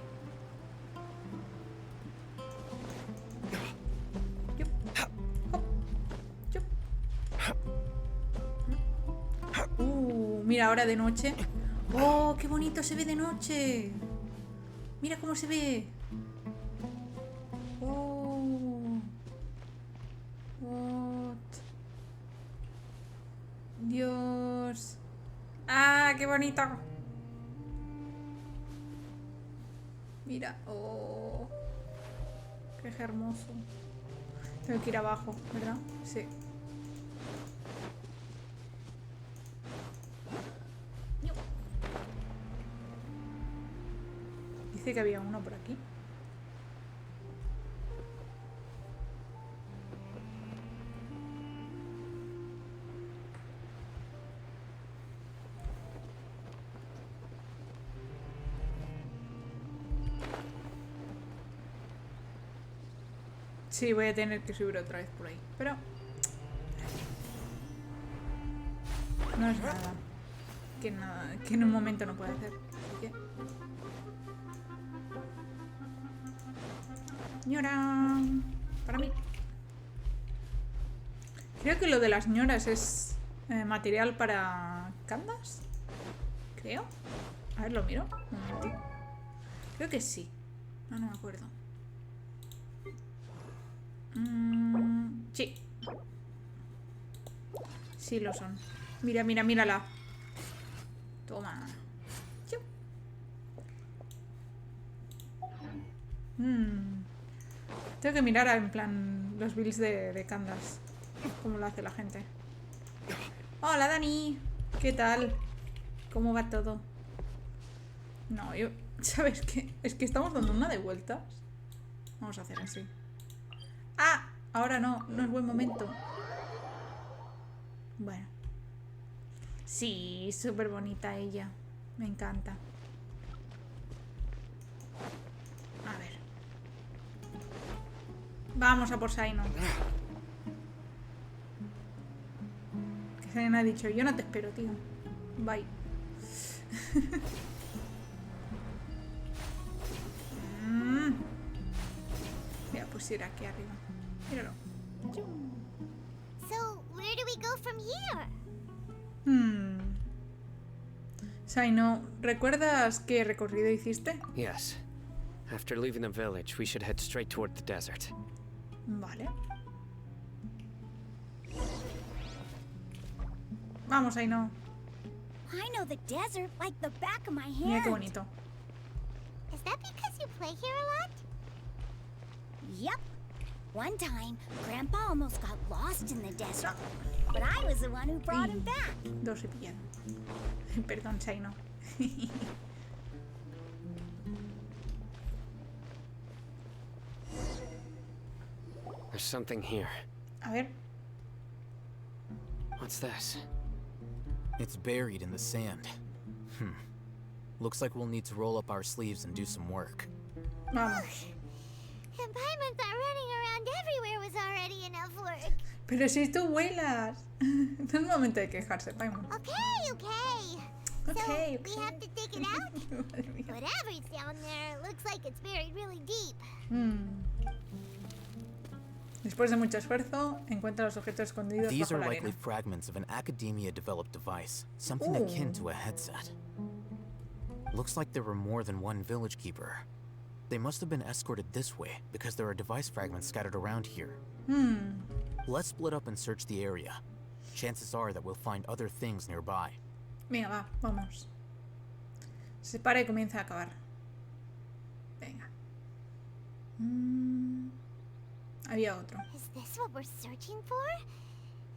Speaker 1: Mira, ahora de noche. ¡Oh, qué bonito se ve de noche! Mira cómo se ve. Oh. What? Dios. ¡Ah, qué bonito! Mira. Oh. Qué hermoso. Tengo que ir abajo, ¿verdad? Sí. Dice que había uno por aquí. Sí, voy a tener que subir otra vez por ahí. Pero no es nada. Que en un momento no puedo hacer. Así que... ñora. Para mí. Creo que lo de las ñoras es material para candas. Creo. A ver, lo miro. Un momentito. Creo que sí. No me acuerdo. Sí. Sí lo son. Mira, mírala. Toma. Tengo que mirar en plan los builds de candas. Cómo lo hace la gente. Hola, Dani. ¿Qué tal? ¿Cómo va todo? No, yo... ¿Sabes qué? Es que estamos dando una de vueltas. Vamos a hacer así. ¡Ah! Ahora no es buen momento. Bueno. Sí, súper bonita ella. Me encanta. A ver. Vamos a por Zaino. Que Zaino ha dicho, yo no te espero, tío. Bye. Voy a pusir aquí arriba. Míralo.
Speaker 8: So, where do we go from here?
Speaker 1: Zaino, ¿recuerdas qué recorrido hiciste?
Speaker 7: Yes. After leaving the village, we should head straight toward the desert.
Speaker 1: Vale. Vamos, Zaino.
Speaker 10: I know the desert like the back of my hand.
Speaker 1: Mira qué bonito.
Speaker 8: Is that because you play here a lot?
Speaker 10: Yep. One time, Grandpa almost got lost in the desert, but I was the one who brought him back.
Speaker 1: Dos he pillado. Perdón, Zaino.
Speaker 7: There's something here.
Speaker 1: A ver.
Speaker 7: What's this?
Speaker 9: It's buried in the sand. Looks like we'll need to roll up our sleeves and do some work.
Speaker 1: Vamos.
Speaker 8: And Paimon thought running around everywhere was already enough work.
Speaker 1: Pero si tú vuelas. No es momento de quejarse, Paimon.
Speaker 8: Okay.
Speaker 1: Okay.
Speaker 8: So, we have to dig it out? Whatever's down there, it looks like it's buried really deep.
Speaker 1: Después de mucho esfuerzo, encuentra los objetos escondidos
Speaker 9: These
Speaker 1: bajo
Speaker 9: are
Speaker 1: la
Speaker 9: likely
Speaker 1: arena.
Speaker 9: fragments of an academia-developed device, something
Speaker 1: Ooh.
Speaker 9: akin to a headset. Looks like there were more than one village keeper. They must have been escorted this way because there are device fragments scattered around here. Let's split up and search the area. Chances are that we'll find other things nearby.
Speaker 1: Venga, va, vamos. Se para y comienza a cavar. Venga. Había otro.
Speaker 8: Is this what we're searching for?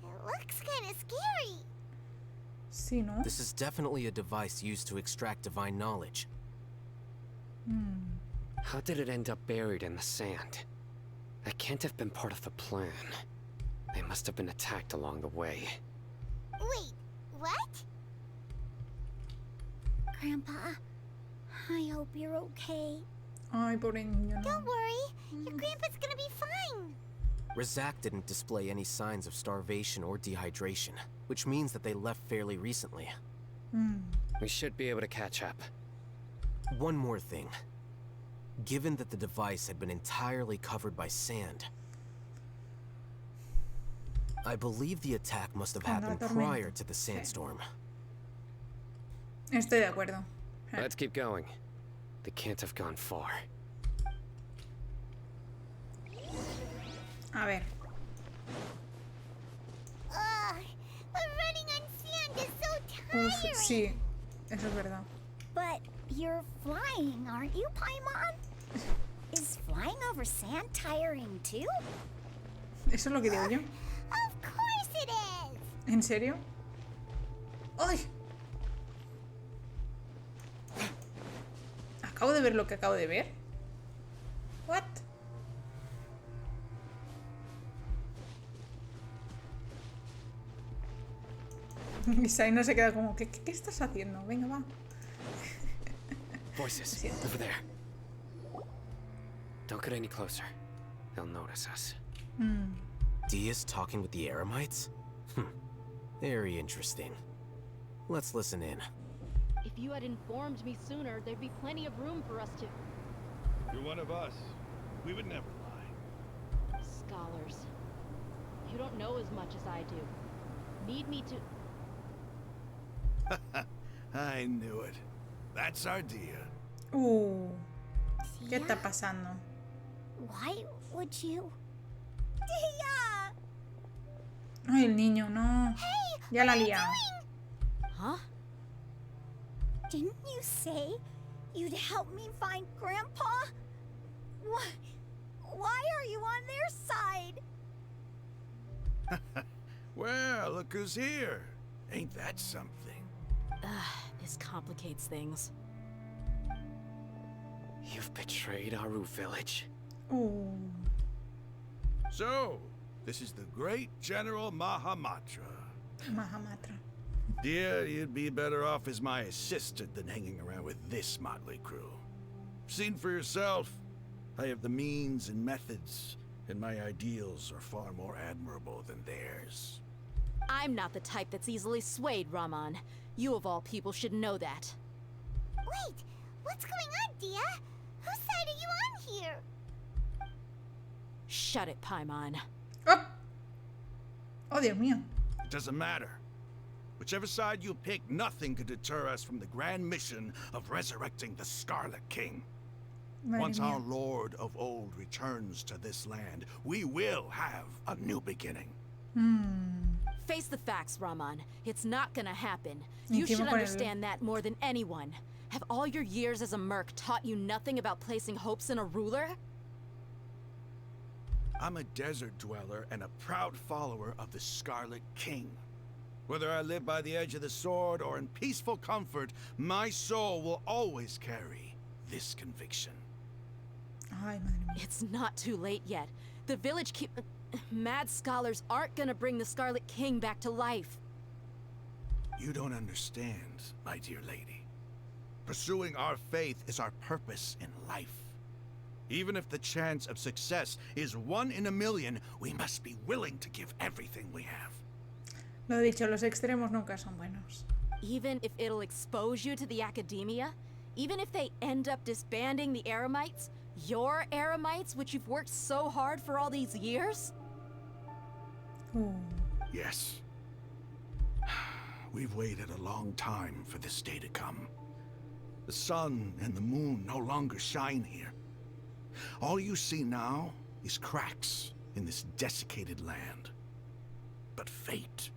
Speaker 8: It looks kind of scary.
Speaker 1: Sí, ¿no?
Speaker 9: This is definitely a device used to extract divine knowledge.
Speaker 7: How did it end up buried in the sand? That can't have been part of the plan. They must have been attacked along the way.
Speaker 8: Wait, what?
Speaker 10: Grandpa, I hope you're okay.
Speaker 1: Ay, pobre niño.
Speaker 8: Don't worry, your grandpa's gonna be fine.
Speaker 9: Razak didn't display any signs of starvation or dehydration, which means that they left fairly recently.
Speaker 7: We should be able to catch up.
Speaker 9: One more thing. Given that the device had been entirely covered by sand, I believe the attack must have happened prior to the sandstorm.
Speaker 1: Estoy de acuerdo.
Speaker 7: Let's keep going. They can't have gone far.
Speaker 1: A ver.
Speaker 8: But running on sand is so tiring.
Speaker 1: Sí, eso es verdad.
Speaker 10: But you're flying, aren't you, Paimon? Is flying over sand tiring too?
Speaker 1: Eso es lo que digo yo.
Speaker 8: Of course it is.
Speaker 1: ¿En serio? ¡Ay! Acabo de ver lo que acabo de ver. What? Y Sai no se queda como, ¿qué estás haciendo? Venga, va.
Speaker 7: Voices, over there. Don't get any closer. They'll notice us.
Speaker 9: Dia's talking with the Eremites? Very interesting. Let's listen in.
Speaker 21: If you had informed me sooner, there'd be plenty of room for us to...
Speaker 15: You're one of us. We would never lie.
Speaker 21: Scholars. You don't know as much as I do. Need me to...
Speaker 15: I knew it. That's our Dia.
Speaker 1: ¿Qué está pasando?
Speaker 10: Why would you? Dia!
Speaker 1: Ay, el niño, no. Ya la ha liado.
Speaker 10: Huh? Didn't you say you'd help me find Grandpa? Why are you on their side?
Speaker 15: Well, look who's here. Ain't that something?
Speaker 14: This complicates things.
Speaker 7: You've betrayed Aru village.
Speaker 15: So, this is the great General Mahamatra.
Speaker 1: Mahamatra.
Speaker 15: Dear, you'd be better off as my assistant than hanging around with this motley crew. Seen for yourself. I have the means and methods, and my ideals are far more admirable than theirs.
Speaker 14: I'm not the type that's easily swayed, Raman. You of all people should know that.
Speaker 8: Wait, what's going on, Dia? Whose side are you on here?
Speaker 14: Shut it, Paimon.
Speaker 1: Oh, Dios mío.
Speaker 15: It doesn't matter. Whichever side you pick, nothing could deter us from the grand mission of resurrecting the Scarlet King. Once our Lord of Old returns to this land, we will have a new beginning.
Speaker 14: Face the facts, Raman. It's not gonna happen. You should understand that more than anyone. Have all your years as a merc taught you nothing about placing hopes in a ruler?
Speaker 15: I'm a desert dweller and a proud follower of the Scarlet King. Whether I live by the edge of the sword or in peaceful comfort, my soul will always carry this conviction.
Speaker 14: It's not too late yet. The village mad scholars aren't gonna bring the Scarlet King back to life.
Speaker 15: You don't understand, my dear lady. Pursuing our faith is our purpose in life. Even if the chance of success is 1 in a million, we must be willing to give everything we have.
Speaker 1: Lo dicho, los extremos nunca son buenos.
Speaker 14: Even if it'll expose you to the academia? Even if they end up disbanding the Eremites? Your Eremites, which you've worked so hard for all these years?
Speaker 15: Yes. We've waited a long time for this day to come. The sun and the moon no longer shine here. All you see now is cracks in this desiccated land. But fate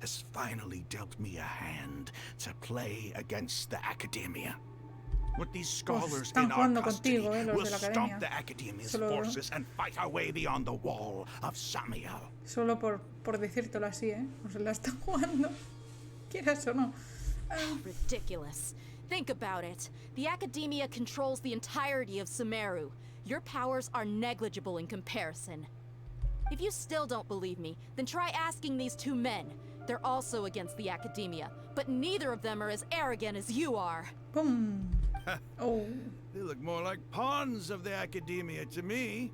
Speaker 15: has finally dealt me a hand to play against the academia. With these scholars in our custody, we'll stop the academia's forces and fight our way beyond the wall of Samiel.
Speaker 1: Solo por decírtelo así, ¿eh? O se la están jugando. Quieras o no.
Speaker 14: Ridiculous. Think about it. The academia controls the entirety of Sumeru. Your powers are negligible in comparison. If you still don't believe me, then try asking these 2 men. They're also against the academia, but neither of them are as arrogant as you are.
Speaker 1: Boom. Oh.
Speaker 15: They look more like pawns of the academia to me.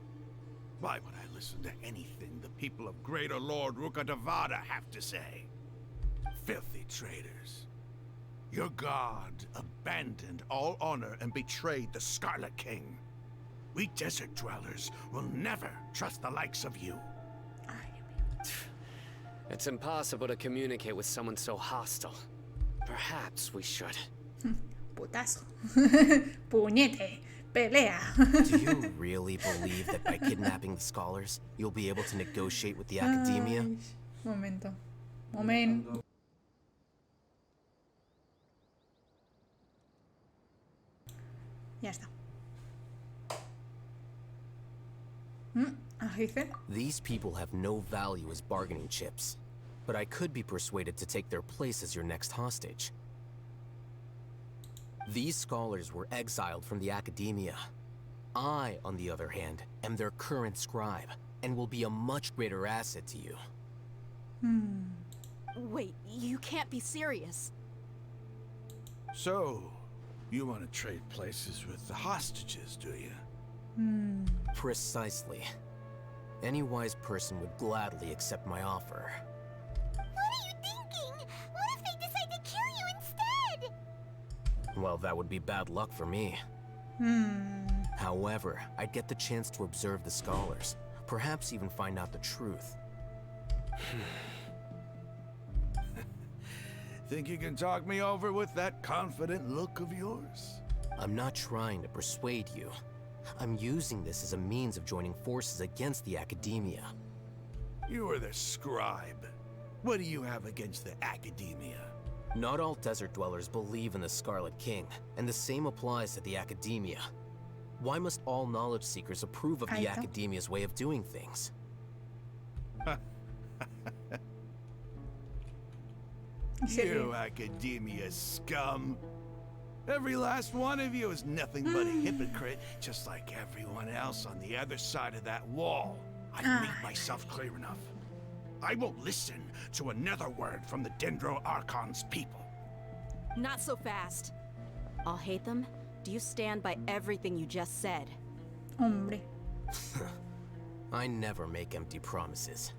Speaker 15: Why would I listen to anything the people of Greater Lord Rukkhadevata have to say? Filthy traitors. Your god abandoned all honor and betrayed the Scarlet King. We desert dwellers will never trust the likes of you.
Speaker 7: It's impossible to communicate with someone so hostile. Perhaps we should.
Speaker 1: Putazo. Puñete. Pelea.
Speaker 9: Do you really believe that by kidnapping the scholars, you'll be able to negotiate with the academia?
Speaker 1: Momento. Momento. Ya está.
Speaker 9: These people have no value as bargaining chips, but I could be persuaded to take their place as your next hostage. These scholars were exiled from the academia. I, on the other hand, am their current scribe, and will be a much greater asset to you.
Speaker 14: Wait, you can't be serious.
Speaker 15: So, you want to trade places with the hostages, do you?
Speaker 9: Precisely. Any wise person would gladly accept my offer.
Speaker 8: What are you thinking? What if they decide to kill you instead?
Speaker 9: Well, that would be bad luck for me. However, I'd get the chance to observe the scholars, perhaps even find out the truth.
Speaker 15: Think you can talk me over with that confident look of yours?
Speaker 9: I'm not trying to persuade you. I'm using this as a means of joining forces against the academia.
Speaker 15: You are the scribe. What do you have against the academia?
Speaker 9: Not all desert dwellers believe in the Scarlet King, and the same applies to the academia. Why must all knowledge seekers approve of the academia's way of doing things?
Speaker 15: You academia scum. Every last one of you is nothing but a hypocrite, just like everyone else on the other side of that wall. I've made myself clear enough. I won't listen to another word from the Dendro Archon's people.
Speaker 14: Not so fast. I'll hate them. Do you stand by everything you just said?
Speaker 1: Hombre.
Speaker 9: I never make empty promises.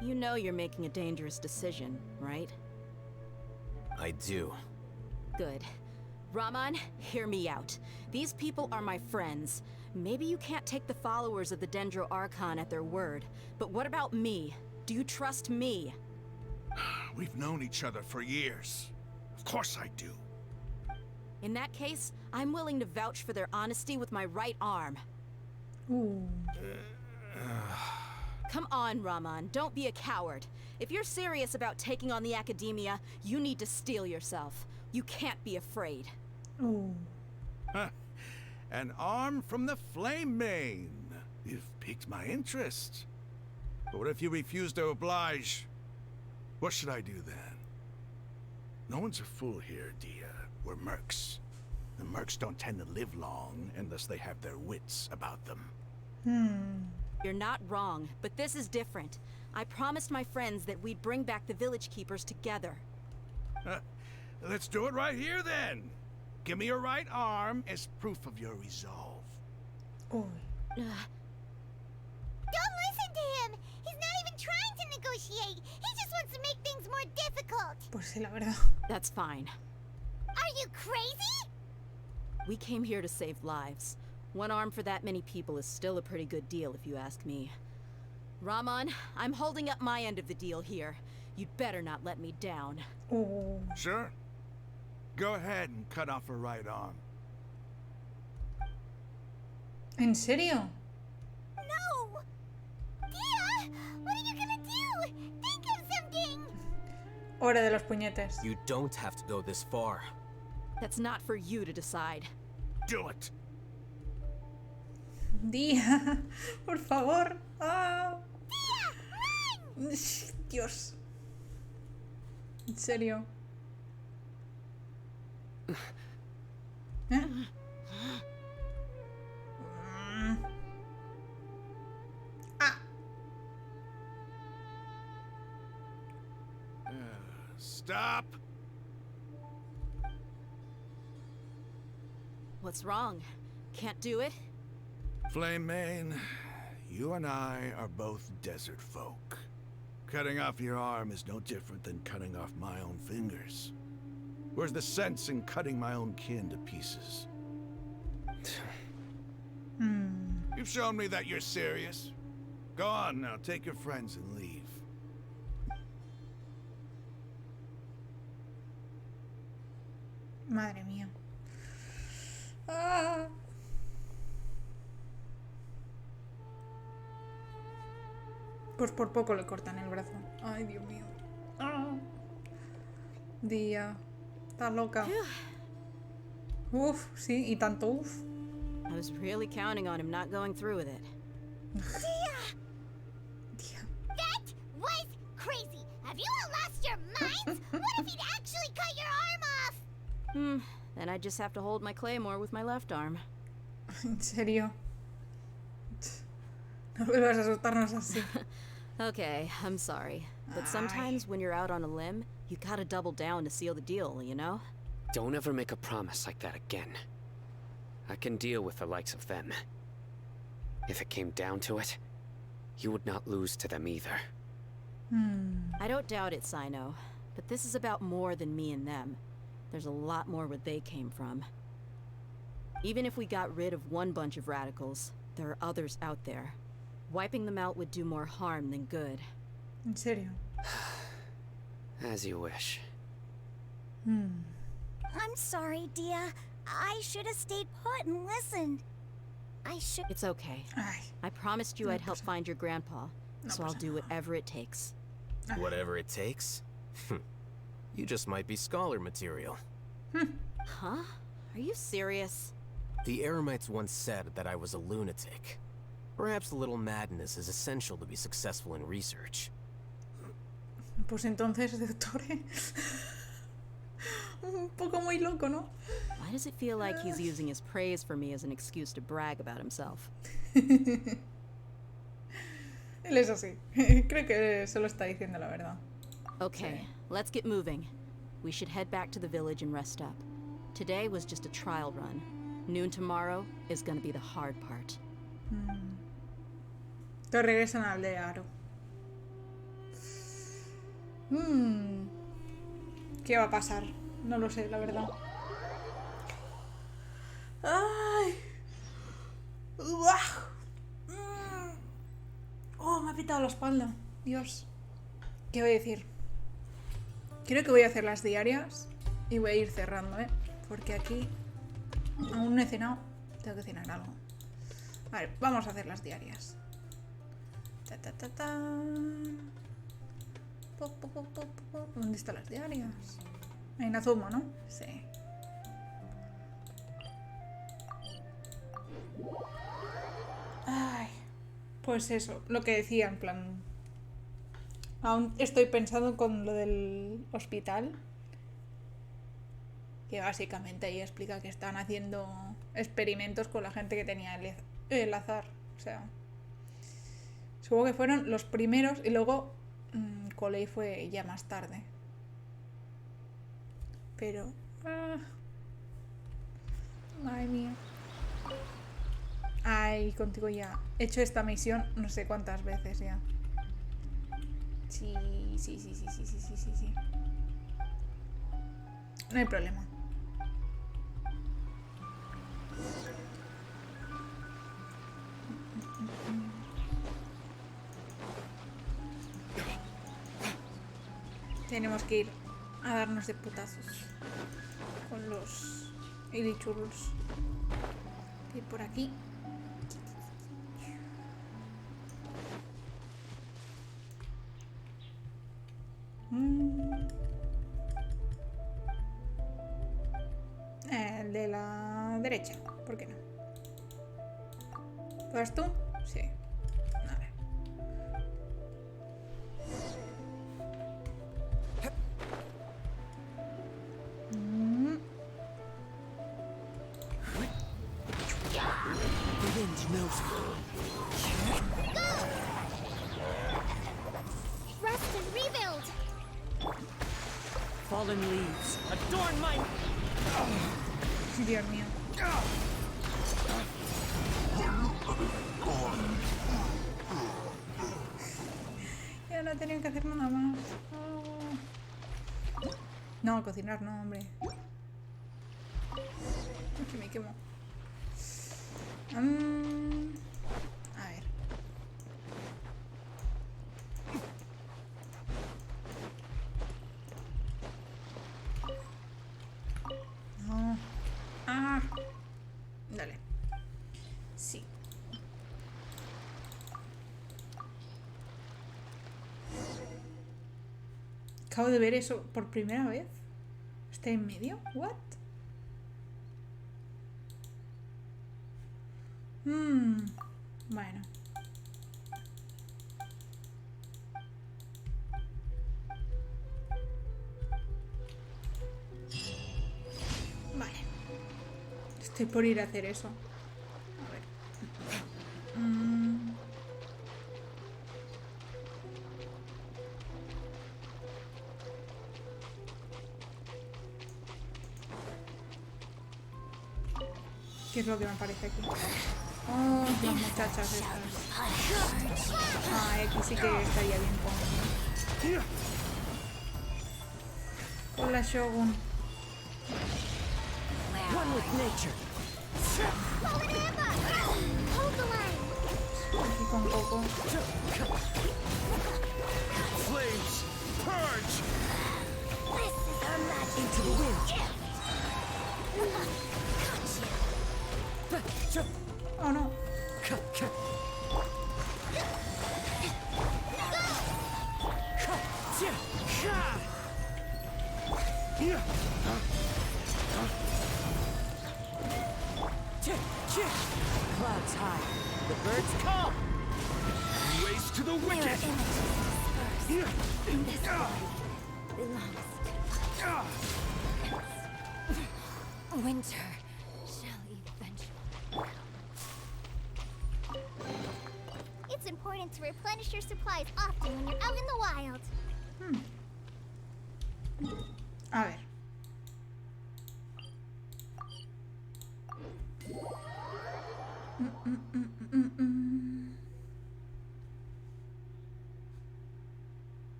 Speaker 14: You know you're making a dangerous decision, right?
Speaker 9: I do.
Speaker 14: Good. Raman, hear me out. These people are my friends. Maybe you can't take the followers of the Dendro Archon at their word, but what about me? Do you trust me?
Speaker 15: We've known each other for years. Of course I do.
Speaker 14: In that case, I'm willing to vouch for their honesty with my right arm. Come on, Raman, don't be a coward. If you're serious about taking on the academia, you need to steel yourself. You can't be afraid.
Speaker 15: An arm from the Flame Mane. You've piqued my interest. But what if you refuse to oblige? What should I do then? No one's a fool here, Dia. We're mercs. The mercs don't tend to live long unless they have their wits about them.
Speaker 14: You're not wrong, but this is different. I promised my friends that we'd bring back the village keepers together.
Speaker 15: Let's do it right here then. Give me your right arm as proof of your resolve.
Speaker 8: Don't listen to him! He's not even trying to negotiate! He just wants to make things more difficult!
Speaker 1: Pues sí, la verdad.
Speaker 14: That's fine.
Speaker 8: Are you crazy?
Speaker 14: We came here to save lives. One arm for that many people is still a pretty good deal, if you ask me. Rahman, I'm holding up my end of the deal here. You'd better not let me down.
Speaker 1: Oh.
Speaker 15: Sure. Go ahead and cut off her right arm.
Speaker 1: ¿En serio?
Speaker 8: No! Dia! What are you gonna do? Think of something!
Speaker 1: Hora de los puñetes.
Speaker 9: You don't have to go this far.
Speaker 14: That's not for you to decide.
Speaker 15: Do it!
Speaker 1: Dia, por favor. Ah.
Speaker 8: Dia, run!
Speaker 1: Dios. En serio. ¿Eh? Ah.
Speaker 15: Stop!
Speaker 14: What's wrong? Can't do it?
Speaker 15: Flame Mane, you and I are both desert folk. Cutting off your arm is no different than cutting off my own fingers. Where's the sense in cutting my own kin to pieces? You've shown me that you're serious. Go on now, take your friends and leave.
Speaker 1: Madre mía. Ah. Pues por poco le cortan el brazo. Ay, Dios mío. Ah. Día. Está loca. Uf, sí, y tanto uf.
Speaker 14: I was really counting on him not going through with it.
Speaker 8: Dia! That was crazy! Have you all lost your minds? What if he'd actually cut your arm off?
Speaker 14: Then I just have to hold my claymore with my left arm.
Speaker 1: En serio. No vuelvas a asustarnos así.
Speaker 14: Okay, I'm sorry. But sometimes when you're out on a limb, you gotta double down to seal the deal, you know?
Speaker 7: Don't ever make a promise like that again. I can deal with the likes of them. If it came down to it, you would not lose to them either.
Speaker 14: I don't doubt it, Sino. But this is about more than me and them. There's a lot more where they came from. Even if we got rid of one bunch of radicals, there are others out there. Wiping them out would do more harm than good.
Speaker 1: En serio.
Speaker 7: As you wish.
Speaker 10: I'm sorry, Dia. I should have stayed put and listened.
Speaker 14: It's okay.
Speaker 1: Ay.
Speaker 14: I promised you I'd help find your grandpa, so I'll do whatever it takes.
Speaker 9: Whatever it takes? You just might be scholar material.
Speaker 14: Huh? Are you serious?
Speaker 9: The Eremites once said that I was a lunatic. Perhaps a little madness is essential to be successful in research.
Speaker 1: Pues entonces, doctor, un poco muy loco, ¿no?
Speaker 14: Why does it feel like he's using his praise for me as an excuse to brag about himself?
Speaker 1: Él es así. Creo que solo está diciendo la verdad.
Speaker 14: Okay, let's get moving. We should head back to the village and rest up. Today was just a trial run. Noon tomorrow is gonna be the hard part.
Speaker 1: Todos regresan a la aldea Aro. ¿Qué va a pasar? No lo sé, la verdad. ¡Ay! ¡Oh, me ha pitado la espalda! Dios. ¿Qué voy a decir? Creo que voy a hacer las diarias y voy a ir cerrando, ¿eh? Porque aquí aún no he cenado. Tengo que cenar algo. A ver, vamos a hacer las diarias. ¿Dónde están las diarias? En Azuma, ¿no? Sí. Ay, pues eso, lo que decía, en plan... Aún estoy pensando con lo del hospital. Que básicamente ahí explica que están haciendo experimentos con la gente que tenía el azar. O sea... Supongo que fueron los primeros y luego Coley fue ya más tarde. Pero... madre mía. Ay, contigo ya. He hecho esta misión no sé cuántas veces ya. Sí. No hay problema. Tenemos que ir a darnos de putazos con los ilichurros. Y por aquí. El de la derecha, ¿por qué no? ¿Vas tú? Sí. A ver.
Speaker 3: The wind knows me.
Speaker 10: Rest and rebuild!
Speaker 3: Fallen leaves, adorn my...
Speaker 1: Dios mío. Ya no tenían que hacer nada más. No, cocinar no, hombre. Que me quemo. A ver. No. Dale. Sí. Acabo de ver eso por primera vez. ¿Está en medio? ¿What? Bueno. Vale. Estoy por ir a hacer eso. A ver. ¿Qué es lo que me aparece aquí? Oh, las muchachas estas. Aquí sí que estaría bien con la Shogun.
Speaker 3: One with nature.
Speaker 1: Aquí con Coco.
Speaker 3: Flames, purge. Into the wind.
Speaker 1: Oh no.
Speaker 3: Clouds high. The birds come. Race to the wicked.
Speaker 10: Winter shall eventually. It's important to replenish your supplies often when you're out in the wild.
Speaker 1: A ver.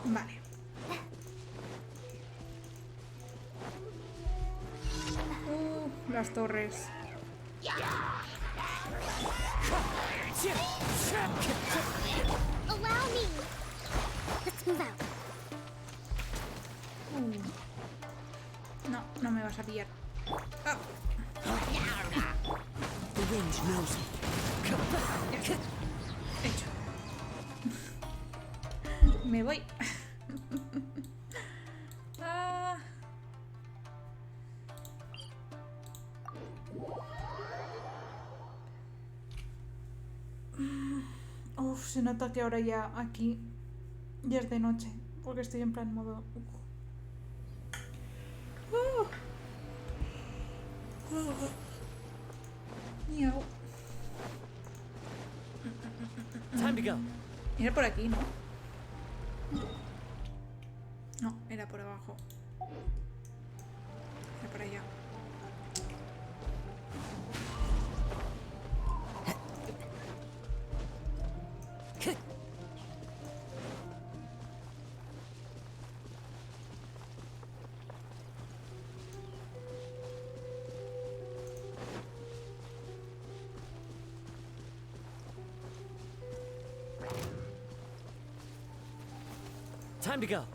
Speaker 1: Vale. Las torres.
Speaker 10: Allow me. Let's move out.
Speaker 1: No, no me vas a pillar.
Speaker 3: The wind knows me.
Speaker 1: Hecho. Me voy. Se nota que ahora ya aquí ya es de noche, porque estoy en plan modo... Miau. Era por aquí, ¿no? No, era por abajo. Era por allá.
Speaker 3: Time to go.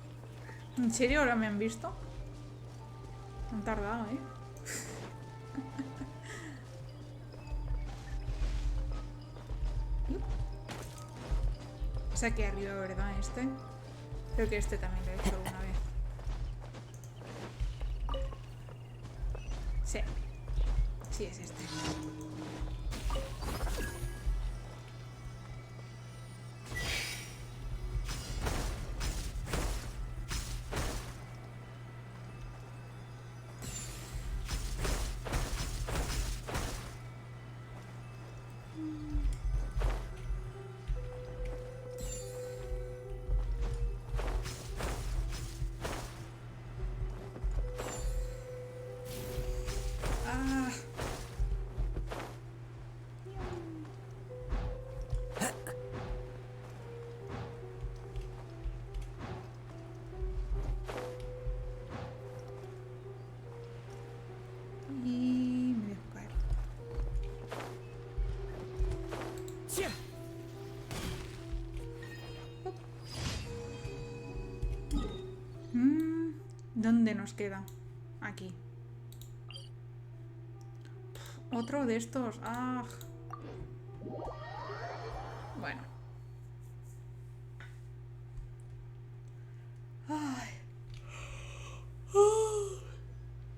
Speaker 1: ¿En serio ahora me han visto? Han tardado, ¿eh? Es aquí arriba, ¿verdad? Este. Creo que este también lo he hecho alguna vez. Sí. Sí, es este. Y me dejo caer. ¿Dónde nos queda? Aquí. Otro de estos. ¡Ah! Bueno. ¡Ay! ¡Oh!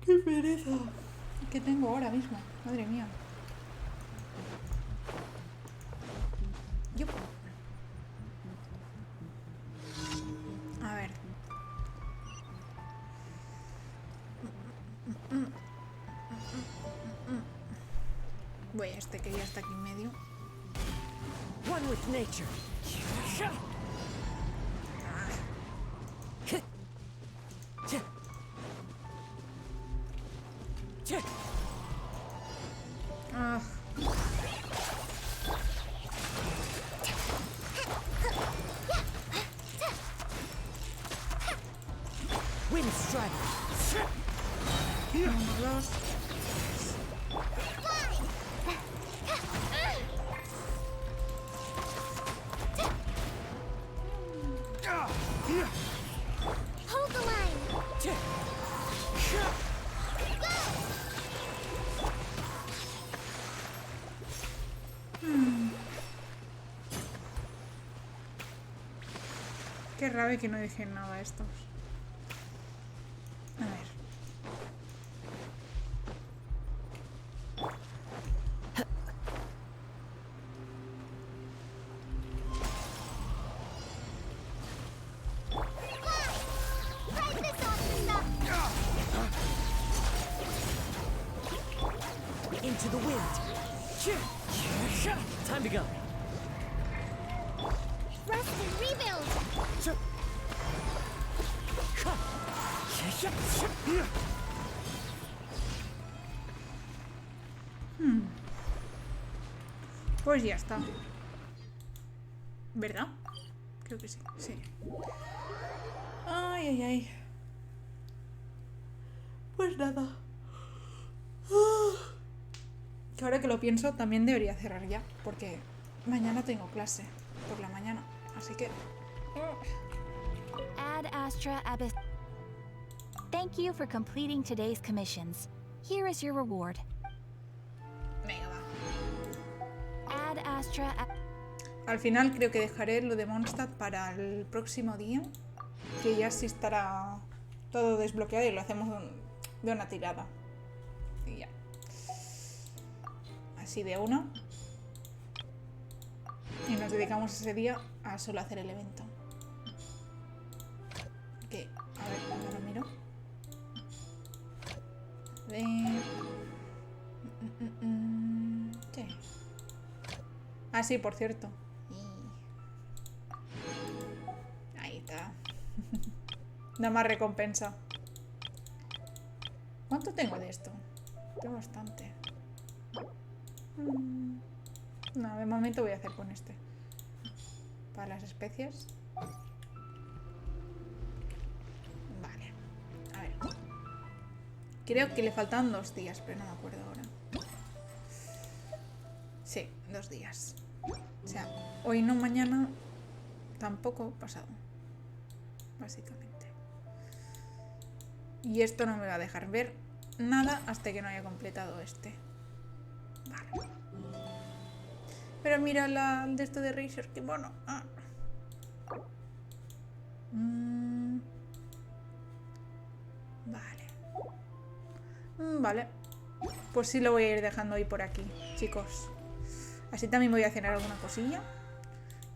Speaker 1: ¡Qué pereza! ¿Qué tengo ahora mismo? Madre mía. Yo. A ver. Voy a este que ya está aquí en medio.
Speaker 3: One with nature.
Speaker 1: Ah.
Speaker 3: Wind strider.
Speaker 1: Vámonos.
Speaker 8: Hold the line.
Speaker 1: Qué rabia que no dejen nada estos. A ver.
Speaker 3: Into the wind. Time to go.
Speaker 8: Rest and rebuild.
Speaker 1: Pues ya está. ¿Verdad? Creo que sí, sí. Ay, ay, ay. Pues nada. Que ahora que lo pienso, también debería cerrar ya. Porque mañana tengo clase por la mañana. Así que...
Speaker 11: Ad Astra Abyss. Thank you for completing today's commissions. Here is your reward.
Speaker 1: Venga, va.
Speaker 11: Ad Astra.
Speaker 1: Al final creo que dejaré lo de Mondstadt para el próximo día. Que ya sí estará todo desbloqueado y lo hacemos de una tirada. Y ya. Así de una. Y nos dedicamos ese día a solo hacer el evento. Que, a ver, cuando lo miro. Sí. Ah, sí, por cierto. Da más recompensa. ¿Cuánto tengo de esto? Tengo bastante. No, de momento voy a hacer con este. Para las especies. Vale. A ver. Creo que le faltan 2 días, pero no me acuerdo ahora. Sí, 2 días. O sea, hoy no, mañana tampoco pasado. Básicamente. Y esto no me va a dejar ver nada hasta que no haya completado este. Vale. Pero mira el de esto de Razer, que bueno. Vale. Vale. Pues sí lo voy a ir dejando hoy por aquí, chicos. Así también voy a hacer alguna cosilla.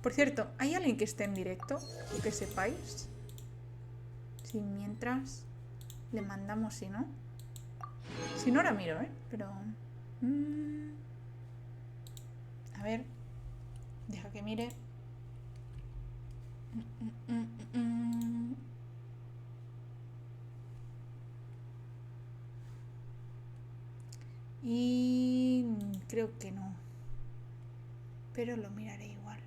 Speaker 1: Por cierto, ¿hay alguien que esté en directo? Que sepáis. Si mientras le mandamos, si no. Si no, ahora miro, ¿eh? Pero... A ver. Deja que mire. Y... creo que no. Pero lo miraré igual.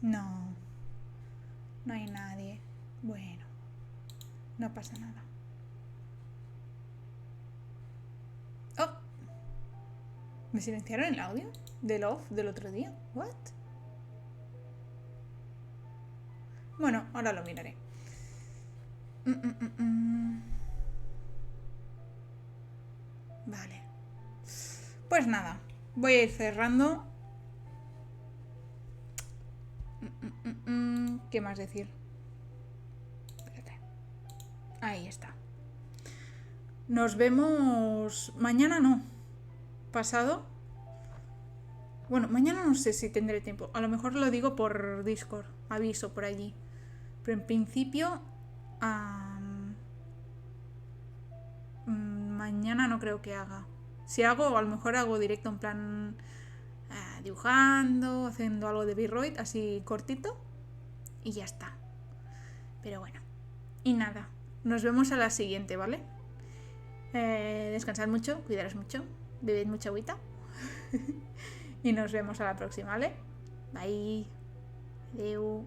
Speaker 1: No. No hay nadie. Bueno. No pasa nada. ¡Oh! ¿Me silenciaron el audio? ¿Del off del otro día? ¿What? Bueno, ahora lo miraré. Vale. Pues nada. Voy a ir cerrando. ¿Qué más decir? Espérate. Ahí está. Nos vemos mañana, no. Pasado. Bueno, mañana no sé si tendré tiempo. A lo mejor lo digo por Discord. Aviso por allí. Pero en principio... mañana no creo que haga. Si hago, a lo mejor hago directo en plan... dibujando, haciendo algo de B-Roid, así cortito. Y ya está. Pero bueno. Y nada. Nos vemos a la siguiente, ¿vale? Descansad mucho, cuidaros mucho. Bebed mucha agüita. Y nos vemos a la próxima, ¿vale? Bye. Adeu.